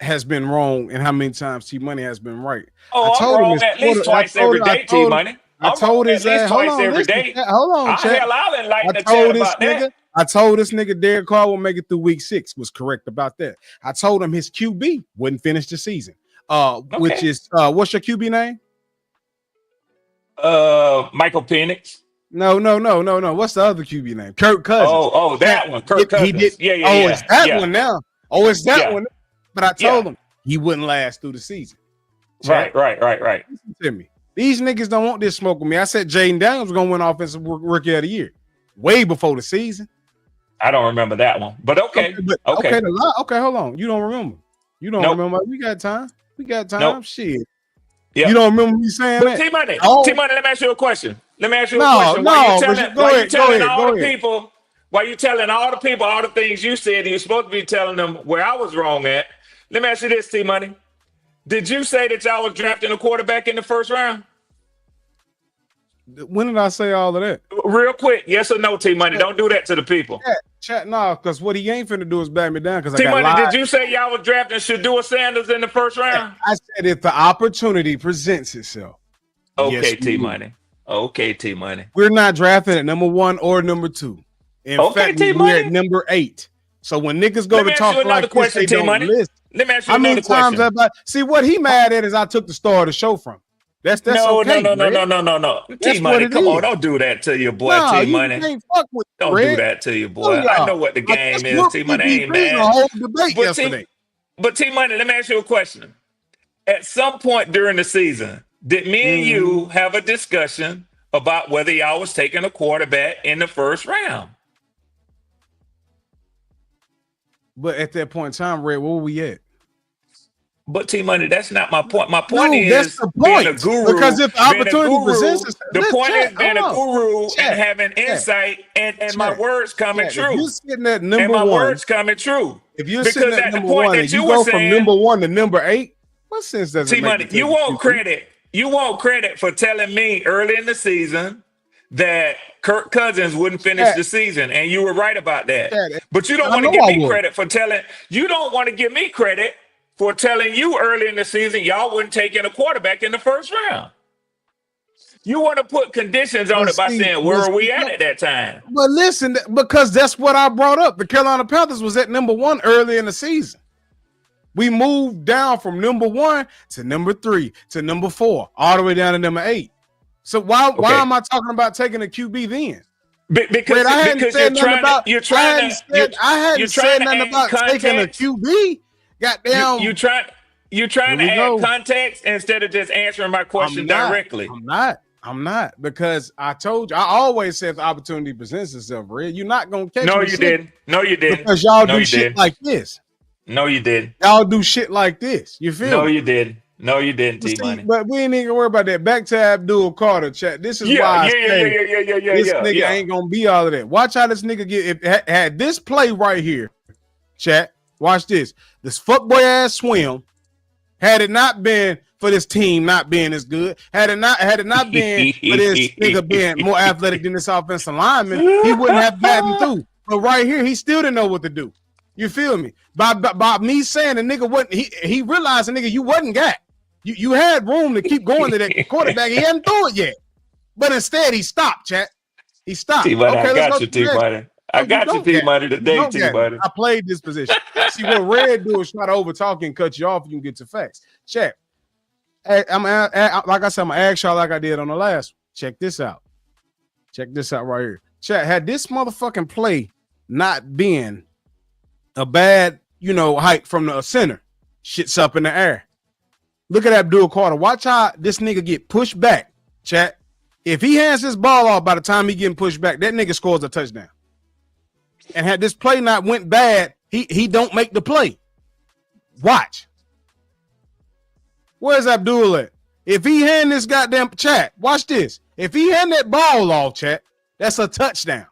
has been wrong and how many times T-Money has been right. Oh, I told him at least twice every day, T-Money. I told his ass twice every day. Hold on, chat. I'll enlighten the chat about that. I told this nigga Derek Carr will make it through week 6. Was correct about that. I told him his QB wouldn't finish the season. Which is what's your QB name? Michael Penix. No. What's the other QB name? Kirk Cousins. Oh, that one. Kirk Cousins. He did. It's that one now. It's that one. But I told him he wouldn't last through the season. Right. Listen to me. These niggas don't want this smoke with me. I said Jaden Daniels was gonna win Offensive Rookie of the Year way before the season. I don't remember that one, but okay. Okay, hold on. You don't remember. Remember. We got time. Nope. Shit. Yeah. You don't remember me saying that? T-Money, let me ask you a question. Why you telling all the people all the things you said, and you're supposed to be telling them where I was wrong at. Let me ask you this, T-Money. Did you say that y'all was drafting a quarterback in the first round? When did I say all of that? Real quick, yes or no, T-Money? Don't do that to the people. Chat, no, because what he ain't finna do is back me down. Because T-Money, did you say y'all was drafting Shedeur Sanders in the first round? I said if the opportunity presents itself. Okay, T-Money. Okay, T-Money. We're not drafting at number 1 or number 2. In fact, we're at number 8. So when niggas go to talk like this, they don't listen. Let me ask you another question. See, what he mad at is I took the star of the show from. That's no. Okay, No. T-Money, come on, don't do that to your boy, T-Money. Don't do that to your boy. I know what the game is, T-Money. Ain't mad. But T-Money, let me ask you a question. At some point during the season, did me and you have a discussion about whether y'all was taking a quarterback in the first round? But at that point in time, Red, where were we at? But T-Money, that's not my point. My point is that's the point. Being a guru. Because if opportunity presents, the point is being a guru and having insight and my words coming true. If you're sitting at number and my 1, words coming true. If you're sitting at number 1 and you go from number 1 to number 8, what sense does it make? T-Money, you want credit. You want credit for telling me early in the season that Kirk Cousins wouldn't finish the season, and you were right about that. But you don't want to give me credit for telling. You don't want to give me credit for telling you early in the season y'all wouldn't take in a quarterback in the first round. You want to put conditions on it by saying, where are we at that time? But listen, because that's what I brought up. The Carolina Panthers was at number 1 early in the season. We moved down from number 1 to number 3 to number 4, all the way down to number 8. So why am I talking about taking a QB then? Because I hadn't said nothing about taking a QB. Goddamn, you're trying to add context instead of just answering my question directly. I'm not, because I told you, I always said the opportunity presents itself, Red. You're not gonna catch me. No, you didn't. No, you didn't. Because y'all do shit like this. No, you didn't. Y'all do shit like this. You feel? No, you didn't. No, you didn't, T-Money. But we ain't even worry about that. Back to Abdul Carter, chat. This is why I say this nigga ain't gonna be all of that. Watch how this nigga get. If had this play right here, chat. Watch this. This fuckboy ass swim. Had it not been for this team not being as good, had it not been for this nigga being more athletic than this offensive lineman, he wouldn't have gotten through. But right here, he still didn't know what to do. You feel me? By me saying the nigga wasn't, he realized the nigga you wasn't got. You had room to keep going to that quarterback. He hadn't threw it yet. But instead, he stopped, chat. He stopped. T-Money, okay, I got you, T-Money. I got you, T-Money, today, T-Money. I played this position. See, what Red do is try to overtalk and cut you off. You can get to facts. Chat. Like I said, I'm going to ask y'all like I did on the last one. Check this out. Check this out right here. Chat, had this motherfucking play not been a bad, hike from the center, shit's up in the air. Look at Abdul Carter. Watch how this nigga get pushed back, chat. If he hands his ball off by the time he getting pushed back, that nigga scores a touchdown. And had this play not went bad, he don't make the play. Watch. Where's Abdul at? If he hand this goddamn chat, watch this. If he hand that ball off, chat, that's a touchdown.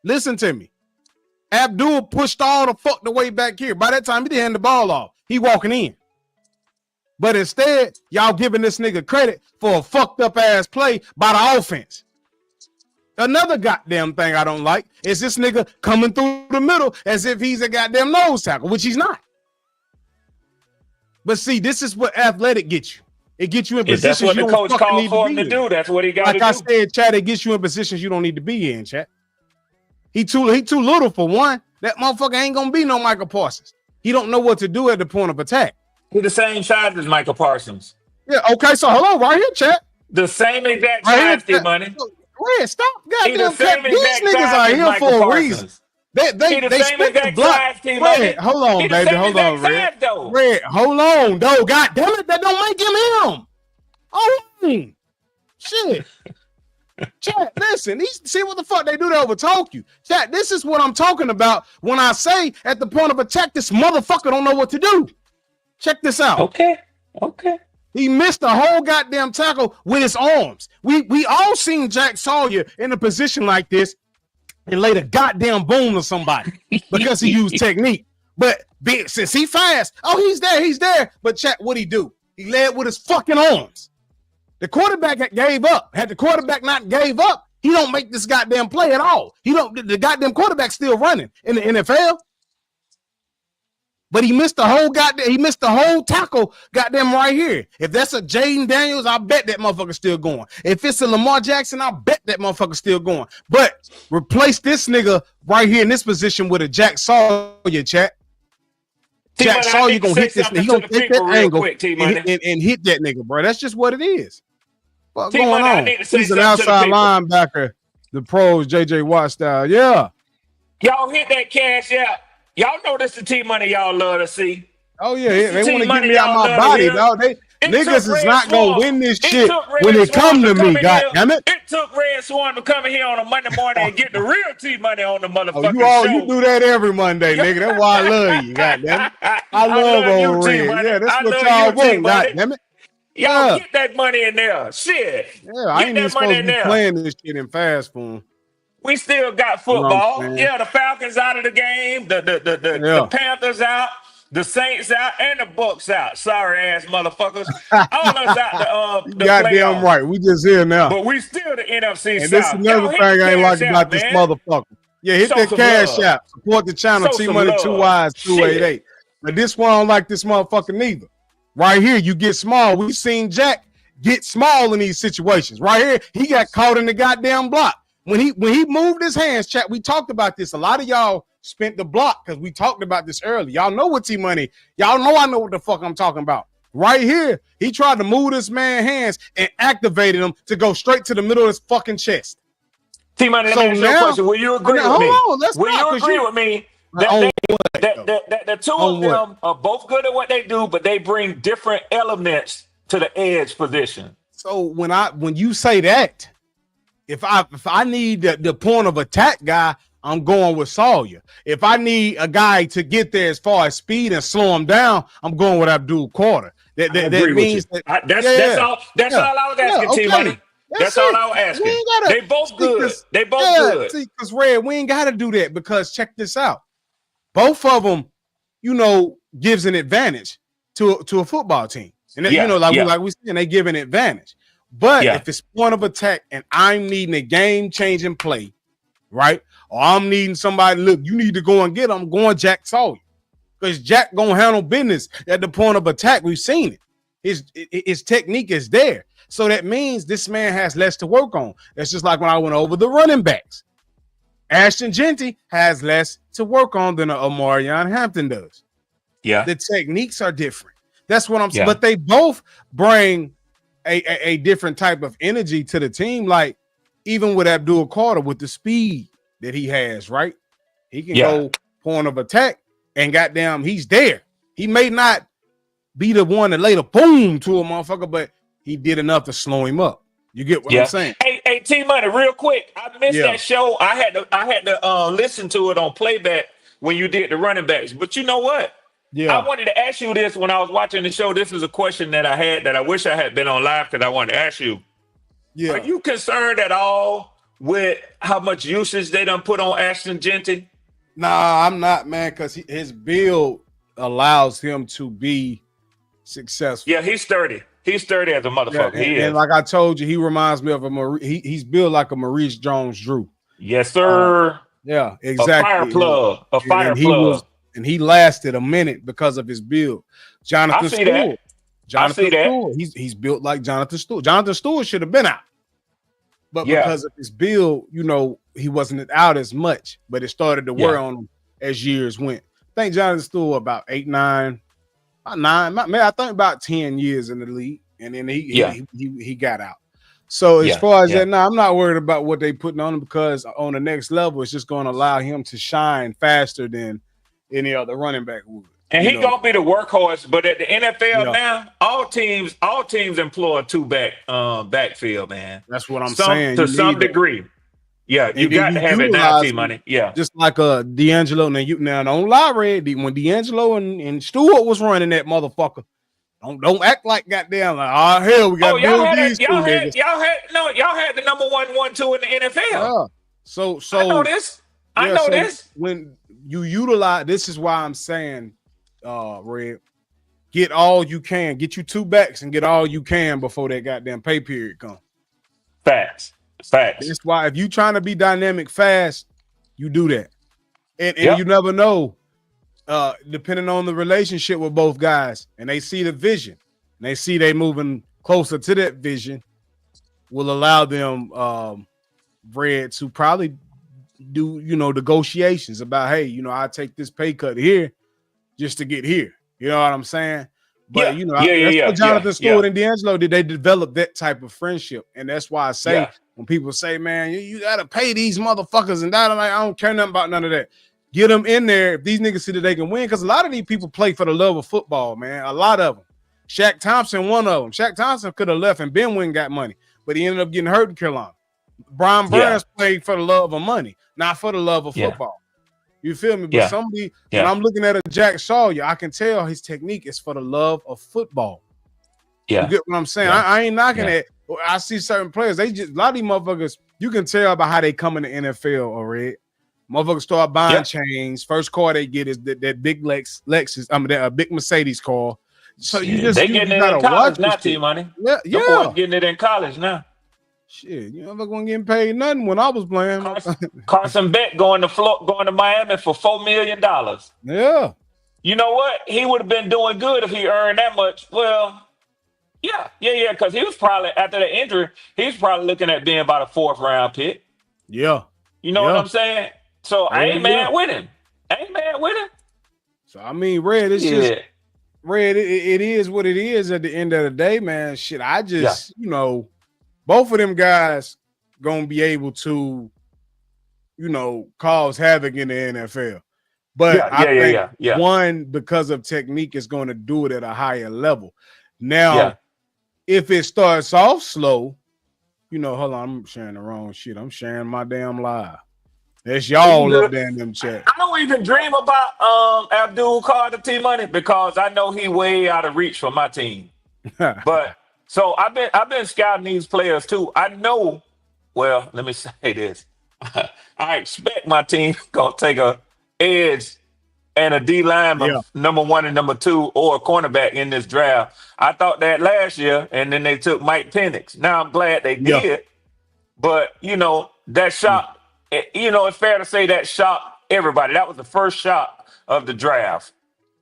Listen to me. Abdul pushed all the fuck the way back here. By that time, he didn't hand the ball off. He walking in. But instead, y'all giving this nigga credit for a fucked up ass play by the offense. Another goddamn thing I don't like is this nigga coming through the middle as if he's a goddamn nose tackle, which he's not. But see, this is what athletic gets you. It gets you in positions that's what the coach called for him to do. That's what he got to do. Like I said, chat, it gets you in positions you don't need to be in, chat. He too little for one. That motherfucker ain't gonna be no Michael Parsons. He don't know what to do at the point of attack. He's the same size as Michael Parsons. Yeah, okay, so hello, right here, chat. The same exact size, T-Money. Wait, stop. Goddamn, these niggas are here for a reason. They spent the block. Red, hold on, baby. Hold on, Red. Red, hold on, though. God damn it, that don't make him. Oh, shit. Chat, listen. See what the fuck they do to overtalk you. Chat, this is what I'm talking about when I say at the point of attack, this motherfucker don't know what to do. Check this out. Okay. He missed a whole goddamn tackle with his arms. We all seen Jack Sawyer in a position like this and laid a goddamn boom to somebody because he used technique. But since he fast, he's there. But check what he do. He led with his fucking arms. The quarterback gave up. Had the quarterback not gave up, he don't make this goddamn play at all. The goddamn quarterback still running in the NFL. But he missed the whole tackle goddamn right here. If that's a Jaden Daniels, I bet that motherfucker's still going. If it's a Lamar Jackson, I bet that motherfucker's still going. But replace this nigga right here in this position with a Jack Sawyer, chat. Jack Sawyer gonna hit this nigga. He gonna take that angle and hit that nigga, bro. That's just what it is. What's going on? He's an outside linebacker. The pros, JJ Watt style. Yeah. Y'all hit that cash out. Y'all know this the T-Money y'all love to see. Oh, yeah. They want to get me out my body, dog. Niggas is not going to win this shit when they come to me, goddammit. It took Red Swan to come in here on a Monday morning and get the real T-Money on the motherfucking show. You do that every Monday, nigga. That's why I love you, goddammit. I love old Red. Yeah, that's what y'all want, goddammit. Y'all get that money in there. Shit. Yeah, I ain't even supposed to be playing this shit in fast form. We still got football. The Falcons out of the game. The Panthers out. The Saints out and the Bucks out. Sorry ass motherfuckers. All us out the goddamn playoffs. Right. We just here now. But we still the NFC and South. This is another thing I ain't like about this motherfucker. Yeah, hit that cash app. Support the channel. T-Money 2 Wise 288. But this one I don't like this motherfucker neither. Right here, you get small. We've seen Jack get small in these situations. Right here, he got caught in the goddamn block. When he moved his hands, chat, we talked about this. A lot of y'all spent the block because we talked about this earlier. Y'all know what T-Money. Y'all know I know what the fuck I'm talking about. Right here, he tried to move this man's hands and activated him to go straight to the middle of his fucking chest. T-Money, let me ask you a question. Will you agree with me? Will you agree with me that the two of them are both good at what they do, but they bring different elements to the edge position? So when you say that, if I need the point of attack guy, I'm going with Sawyer. If I need a guy to get there as far as speed and slow him down, I'm going with Abdul Carter. That means that, that's all I was asking, T-Money. That's all I was asking. They both good. They both good. See, because Red, we ain't got to do that because check this out. Both of them, gives an advantage to a football team. And like we said, they give an advantage. But if it's point of attack and I'm needing a game-changing play, right? Or I'm needing somebody, look, you need to go and get him, I'm going Jack Sawyer. Because Jack gonna handle business at the point of attack. We've seen it. His technique is there. So that means this man has less to work on. That's just like when I went over the running backs. Ashton Genty has less to work on than Omarion Hampton does. Yeah. The techniques are different. That's what I'm saying. But they both bring a different type of energy to the team. Like even with Abdul Carter, with the speed that he has, right? He can go point of attack and goddamn, he's there. He may not be the one that laid a boom to a motherfucker, but he did enough to slow him up. You get what I'm saying? Hey, T-Money, real quick. I missed that show. I had to listen to it on playback when you did the running backs. But you know what? Yeah. I wanted to ask you this when I was watching the show. This is a question that I had that I wish I had been on live because I wanted to ask you. Yeah. Are you concerned at all with how much usage they done put on Ashton Genty? Nah, I'm not, man, because his build allows him to be successful. Yeah, he's sturdy. He's sturdy as a motherfucker. And like I told you, he reminds me of he's built like a Maurice Jones-Drew. Yes, sir. Yeah, exactly. A fire plug. And he lasted a minute because of his build. Jonathan Stewart. He's built like Jonathan Stewart. Jonathan Stewart should have been out. But because of his build, he wasn't out as much. But it started to wear on him as years went. I think Jonathan Stewart about 8, 9. I think about 10 years in the league, and then he got out. So as far as that, I'm not worried about what they putting on him because on the next level, it's just going to allow him to shine faster than any other running back would. And he gonna be the workhorse, but at the NFL now, all teams employ a two-back backfield, man. That's what I'm saying. To some degree. Yeah, you got to have it now, T-Money. Yeah. Just like D'Angelo. Now don't lie, Red. When D'Angelo and Stewart was running that motherfucker, don't act like goddamn like, oh hell, we got y'all had the number 1-1-2 in the NFL. Yeah. So I know this. I know this. When you utilize, this is why I'm saying, Red, get all you can. Get you two backs and get all you can before that goddamn pay period comes. Facts. That's why if you trying to be dynamic fast, you do that. And you never know, depending on the relationship with both guys, and they see the vision, and they see they moving closer to that vision, will allow them, Red, to probably do, negotiations about, hey, I take this pay cut here just to get here. You know what I'm saying? But that's what Jonathan Stewart and D'Angelo did. They developed that type of friendship, and that's why I say when people say, "Man, you gotta pay these motherfuckers," and that, I'm like, I don't care nothing about none of that. Get them in there if these niggas see that they can win, because a lot of these people play for the love of football, man. A lot of them. Shaq Thompson, one of them. Shaq Thompson could have left and Ben Wynn got money, but he ended up getting hurt in Carolina. Brian Burns played for the love of money, not for the love of football. You feel me? But somebody, when I'm looking at a Jack Sawyer, I can tell his technique is for the love of football. Yeah. You get what I'm saying? I ain't knocking it. I see certain players, a lot of these motherfuckers, you can tell by how they come in the NFL already. Motherfuckers start buying chains. First car they get is that big Lexus, that big Mercedes car. So they getting it in college now, T-Money. Yeah. Getting it in college now. Shit, you never gonna get paid nothing when I was playing. Carson Beck going to Miami for $4 million. Yeah. You know what? He would have been doing good if he earned that much. Well, yeah. Because he was probably after the injury, he was probably looking at being about a 4th round pick. Yeah. You know what I'm saying? So I Hell ain't mad with him. So I mean, Red, it's just Red. It is what it is at the end of the day, man. Shit, I just both of them guys gonna be able to, cause havoc in the NFL. But I think one, because of technique, is going to do it at a higher level. Now, if it starts off slow, hold on, I'm sharing the wrong shit. I'm sharing my damn live. That's y'all up there in them chat. I don't even dream about Abdul Carter T-Money because I know he way out of reach for my team. But so I've been scouting these players too. I know. Well, let me say this. I expect my team gonna take a edge and a D lineman, number 1 and number 2, or a cornerback in this draft. I thought that last year, and then they took Mike Penix. Now I'm glad they did, but that shocked. It's fair to say that shocked everybody. That was the first shock of the draft.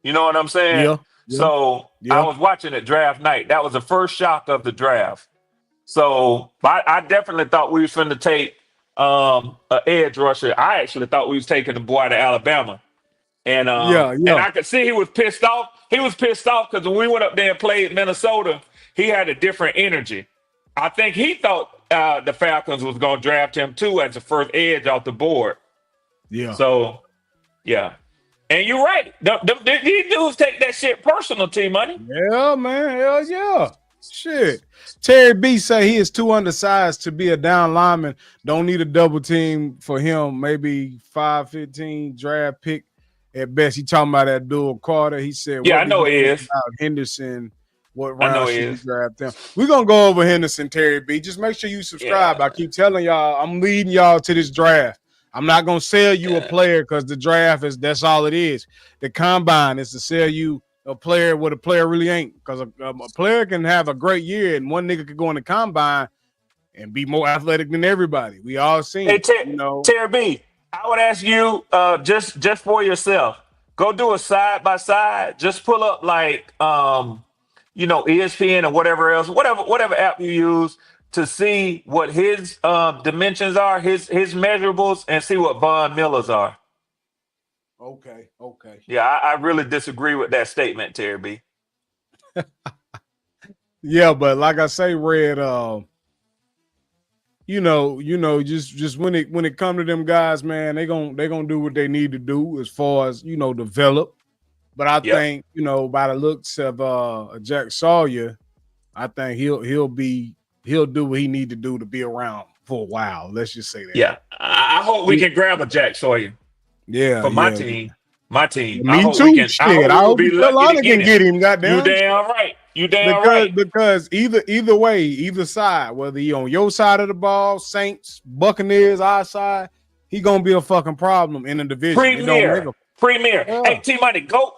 You know what I'm saying? So I was watching it draft night. That was the first shock of the draft. So I definitely thought we was going to take an edge rusher. I actually thought we was taking the boy to Alabama. And and I could see he was pissed off. He was pissed off because when we went up there and played Minnesota, he had a different energy. I think he thought the Falcons was going to draft him too as the first edge off the board. Yeah. So, yeah. And you're right. These dudes take that shit personal, T-Money. Yeah, man. Hell yeah. Shit. Terry B say he is too undersized to be a down lineman. Don't need a double team for him. Maybe 5'15" draft pick at best. He talking about that Abdul Carter. He said, I know he is. About Henderson. What round should you draft him? We're going to go over Henderson, Terry B. Just make sure you subscribe. I keep telling y'all, I'm leading y'all to this draft. I'm not going to sell you a player because the draft that's all it is. The combine is to sell you a player what a player really ain't, because a player can have a great year and one nigga could go in the combine and be more athletic than everybody. We all seen it. Terry B, I would ask you just for yourself, go do a side by side. Just pull up like ESPN or whatever else, whatever app you use to see what his dimensions are, his measurables, and see what Von Miller's are. Okay. Yeah, I really disagree with that statement, Terry B. Yeah, but like I say, Red, just when it come to them guys, man, they gonna do what they need to do as far as develop. But I think by the looks of Jack Sawyer, I think he'll do what he need to do to be around for a while. Let's just say that. Yeah, I hope we can grab a Jack Sawyer. Yeah, for my team. Me too. I hope Carolina can get him. Goddamn. You damn right. Right. Because either way, either side, whether he on your side of the ball, Saints, Buccaneers, our side, he gonna be a fucking problem in the division. Premier. Yeah. Hey, T-Money, Goat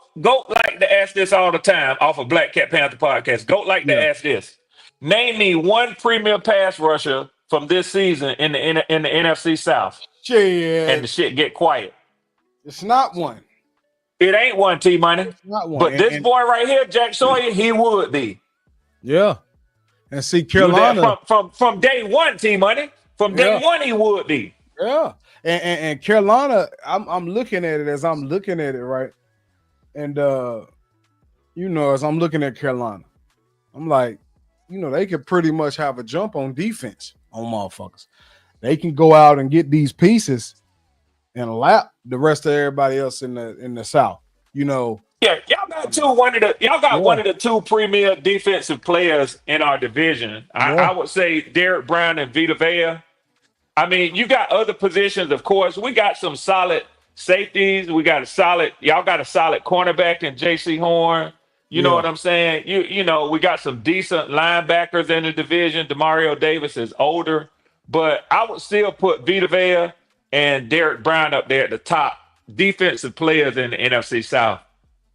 like to ask this all the time off of Black Cat Panther podcast. Goat like to ask this. Name me one premier pass rusher from this season in the NFC South. Shit. And the shit get quiet. It's not one. It ain't one, T-Money. It's not one. But this boy right here, Jack Sawyer, he would be. Yeah. And see, Carolina. From day one, T-Money. From day one, he would be. Yeah. And Carolina, I'm looking at it as I'm looking at it, right? And, as I'm looking at Carolina, I'm like, they could pretty much have a jump on defense on motherfuckers. They can go out and get these pieces and lap the rest of everybody else in the South. Yeah, y'all got one of the two premier defensive players in our division. I would say Derek Brown and Vita Vea. I mean, you got other positions, of course. We got some solid safeties. Y'all got a solid cornerback in J.C. Horn. You know what I'm saying? We got some decent linebackers in the division. Demario Davis is older, but I would still put Vita Vea and Derek Brown up there at the top defensive players in the NFC South.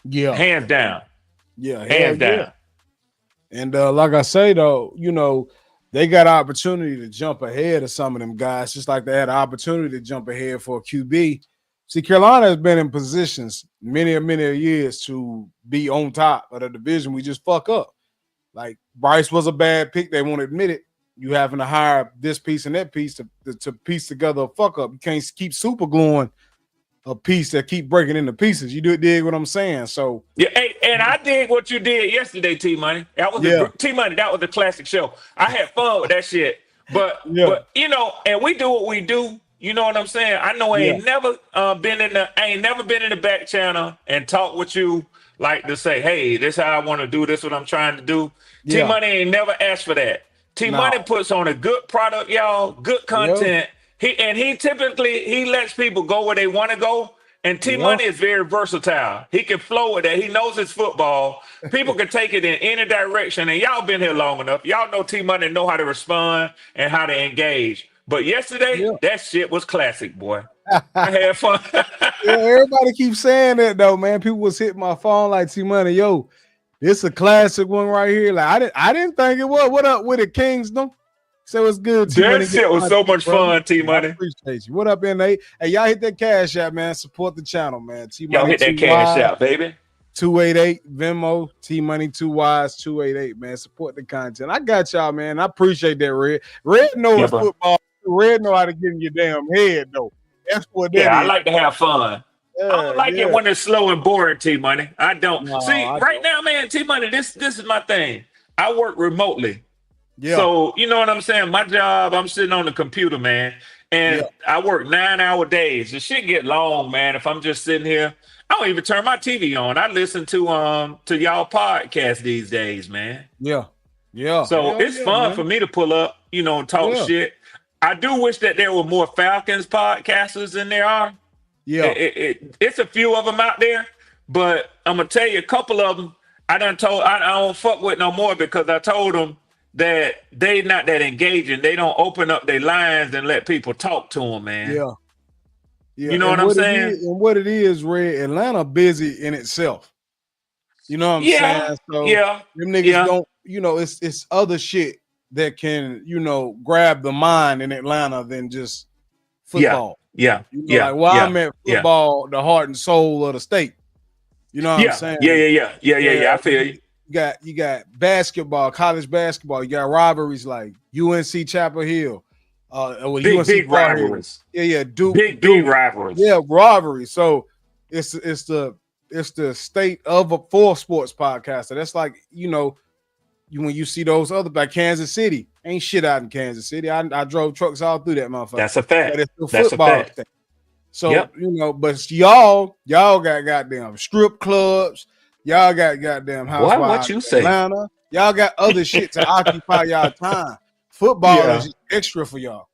Yeah. Hands down. Yeah. Hands down. And like I say, though, they got opportunity to jump ahead of some of them guys, just like they had an opportunity to jump ahead for a QB See, Carolina has been in positions many years to be on top of the division. We just fuck up. Like Bryce was a bad pick. They won't admit it. You having to hire this piece and that piece to piece together a fuck up. You can't keep super gluing a piece that keep breaking into pieces. You dig what I'm saying? So yeah, hey, and I did what you did yesterday, T Money. That was T Money. That was a classic show. I had fun with that shit. But you know, and we do what we do. You know what I'm saying? I know I ain't never been in the back channel and talk with you like to say, hey, this how I want to do this, what I'm trying to do. T Money ain't never asked for that. T Money puts on a good product, y'all, good content. He typically lets people go where they want to go. And T Money is very versatile. He can flow with that. He knows his football. People can take it in any direction. And y'all been here long enough. Y'all know T Money know how to respond and how to engage. But yesterday, that shit was classic, boy. I had fun. Everybody keeps saying that though, man. People was hitting my phone like T Money, yo, this a classic one right here. Like I didn't think it was. What up with it, Kings? No, so it's good. That shit was so much fun, T Money. I appreciate you. What up, NA? Hey, y'all hit that cash app, man. Support the channel, man. T Money. Y'all hit that cash app, baby. 288 Venmo, T Money 2Ys 288, man. Support the content. I got y'all, man. I appreciate that, Red. Red knows football. Red know how to get in your damn head, though. That's what that is. I like to have fun. I don't like it when it's slow and boring, T Money. I don't. Right now, man, T Money, this is my thing. I work remotely. Yeah. So, you know what I'm saying? My job, I'm sitting on the computer, man. And I work 9-hour days. The shit get long, man. If I'm just sitting here, I don't even turn my TV on. I listen to y'all podcast these days, man. Yeah. Yeah. So it's fun for me to pull up, you know, and talk shit. I do wish that there were more Falcons podcasters than there are. Yeah. It's a few of them out there, but I'm going to tell you a couple of them I don't fuck with no more because I told them that they not that engaging. They don't open up their lines and let people talk to them, man. Yeah. You know what I'm saying? And what it is, Red, Atlanta busy in itself. You know what I'm saying? So them niggas don't, you know, it's other shit that can, you know, grab the mind in Atlanta than just football. Yeah. You know, I'm at football, the heart and soul of the state. You know what I'm saying? Yeah. I feel you. You got basketball, college basketball. You got rivalries like UNC Chapel Hill. Big rivalries. Yeah. Duke. Big rivalries. Yeah, rivalries. So it's the state of a for sports podcaster. That's like, you know, when you see those other, like Kansas City, ain't shit out in Kansas City. I drove trucks all through that motherfucker. That's a fact. But it's the football thing. So, you know, but y'all got goddamn strip clubs. Y'all got goddamn housewives. What you say? Atlanta. Y'all got other shit to occupy y'all time. Football is just extra for y'all.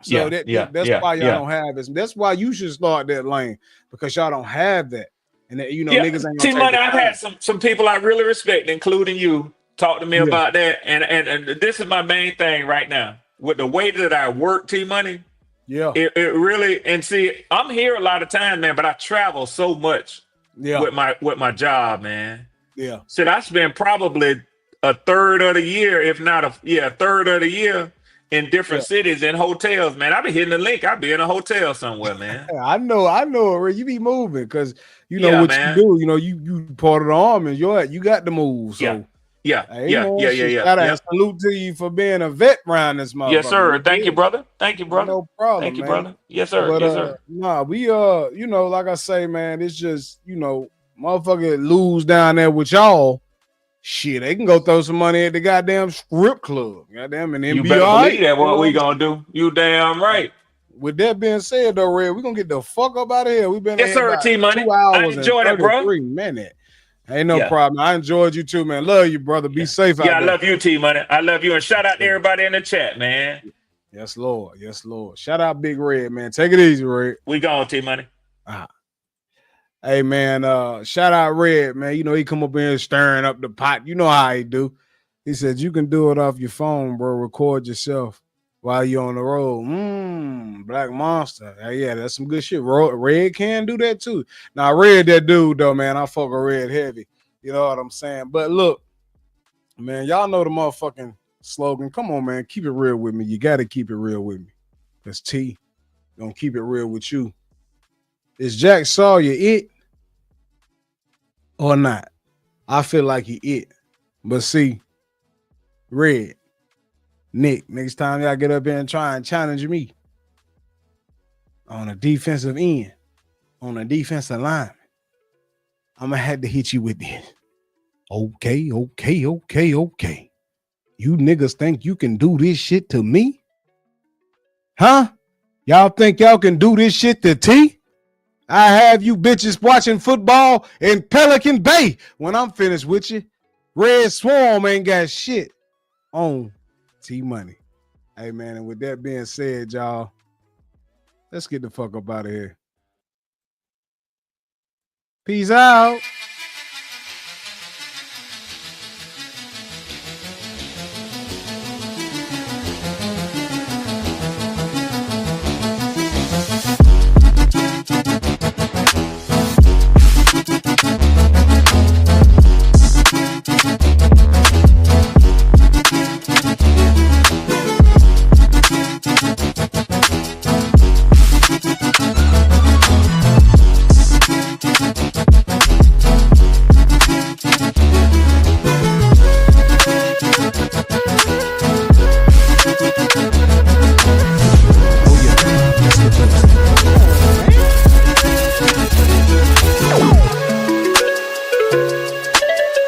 So that's why y'all don't have this. That's why you should start that lane, because y'all don't have that. And that, you know, niggas ain't gonna T-Money, I've had some people I really respect, including you, talk to me about that. And this is my main thing right now. With the way that I work, T-Money, it really, and see, I'm here a lot of time, man, but I travel so much with my job, man. Yeah. So I spend probably a third of the year, if not a third of the year in different cities and hotels, man. I be hitting the link. I be in a hotel somewhere, man. I know, you be moving because you know what you do. You know, you part of the army. You got to move. So yeah. Salute to you for being a vet around this motherfucker. Yes, sir. Thank you, brother. No problem. Thank you, man. brother. Yes, sir. But, yes, sir. Nah, we you know, like I say, man, it's just, you know, motherfucker lose down there with y'all. Shit, they can go throw some money at the goddamn strip club. Goddamn, and then you be better all believe right. that what we gonna do. You damn right. With that being said, though, Red, we're gonna get the fuck up out of here. We've been sir, T-Money. 2 hours I enjoyed and it, bro. 33 minutes. Ain't no problem. I enjoyed you too, man. Love you, brother. Be safe out there. I love you, T-Money. I love you, and shout out to everybody in the chat, man. Yes, Lord. Yes, Lord. Shout out Big Red, man. Take it easy, Red. We gone, T-Money. Hey, man, shout out Red, man. You know, he come up in here stirring up the pot. You know how he do. He said, you can do it off your phone, bro. Record yourself while you're on the road. Black Monster. Yeah, that's some good shit. Red can do that too. Now, Red, that dude, though, man. I fuck with Red heavy. You know what I'm saying? But look, man, y'all know the motherfucking slogan. Come on, man. Keep it real with me. You got to keep it real with me. That's T. Gonna keep it real with you. Is Jack Sawyer it or not? I feel like he it. But see, Red, Nick, next time y'all get up here and try and challenge me on a defensive end, on a defensive line, I'm going to have to hit you with this. Okay. You niggas think you can do this shit to me? Huh? Y'all think y'all can do this shit to T? I have you bitches watching football in Pelican Bay when I'm finished with you. Red Swarm ain't got shit on T-Money. Hey, man, and with that being said, y'all, let's get the fuck up out of here. Peace out.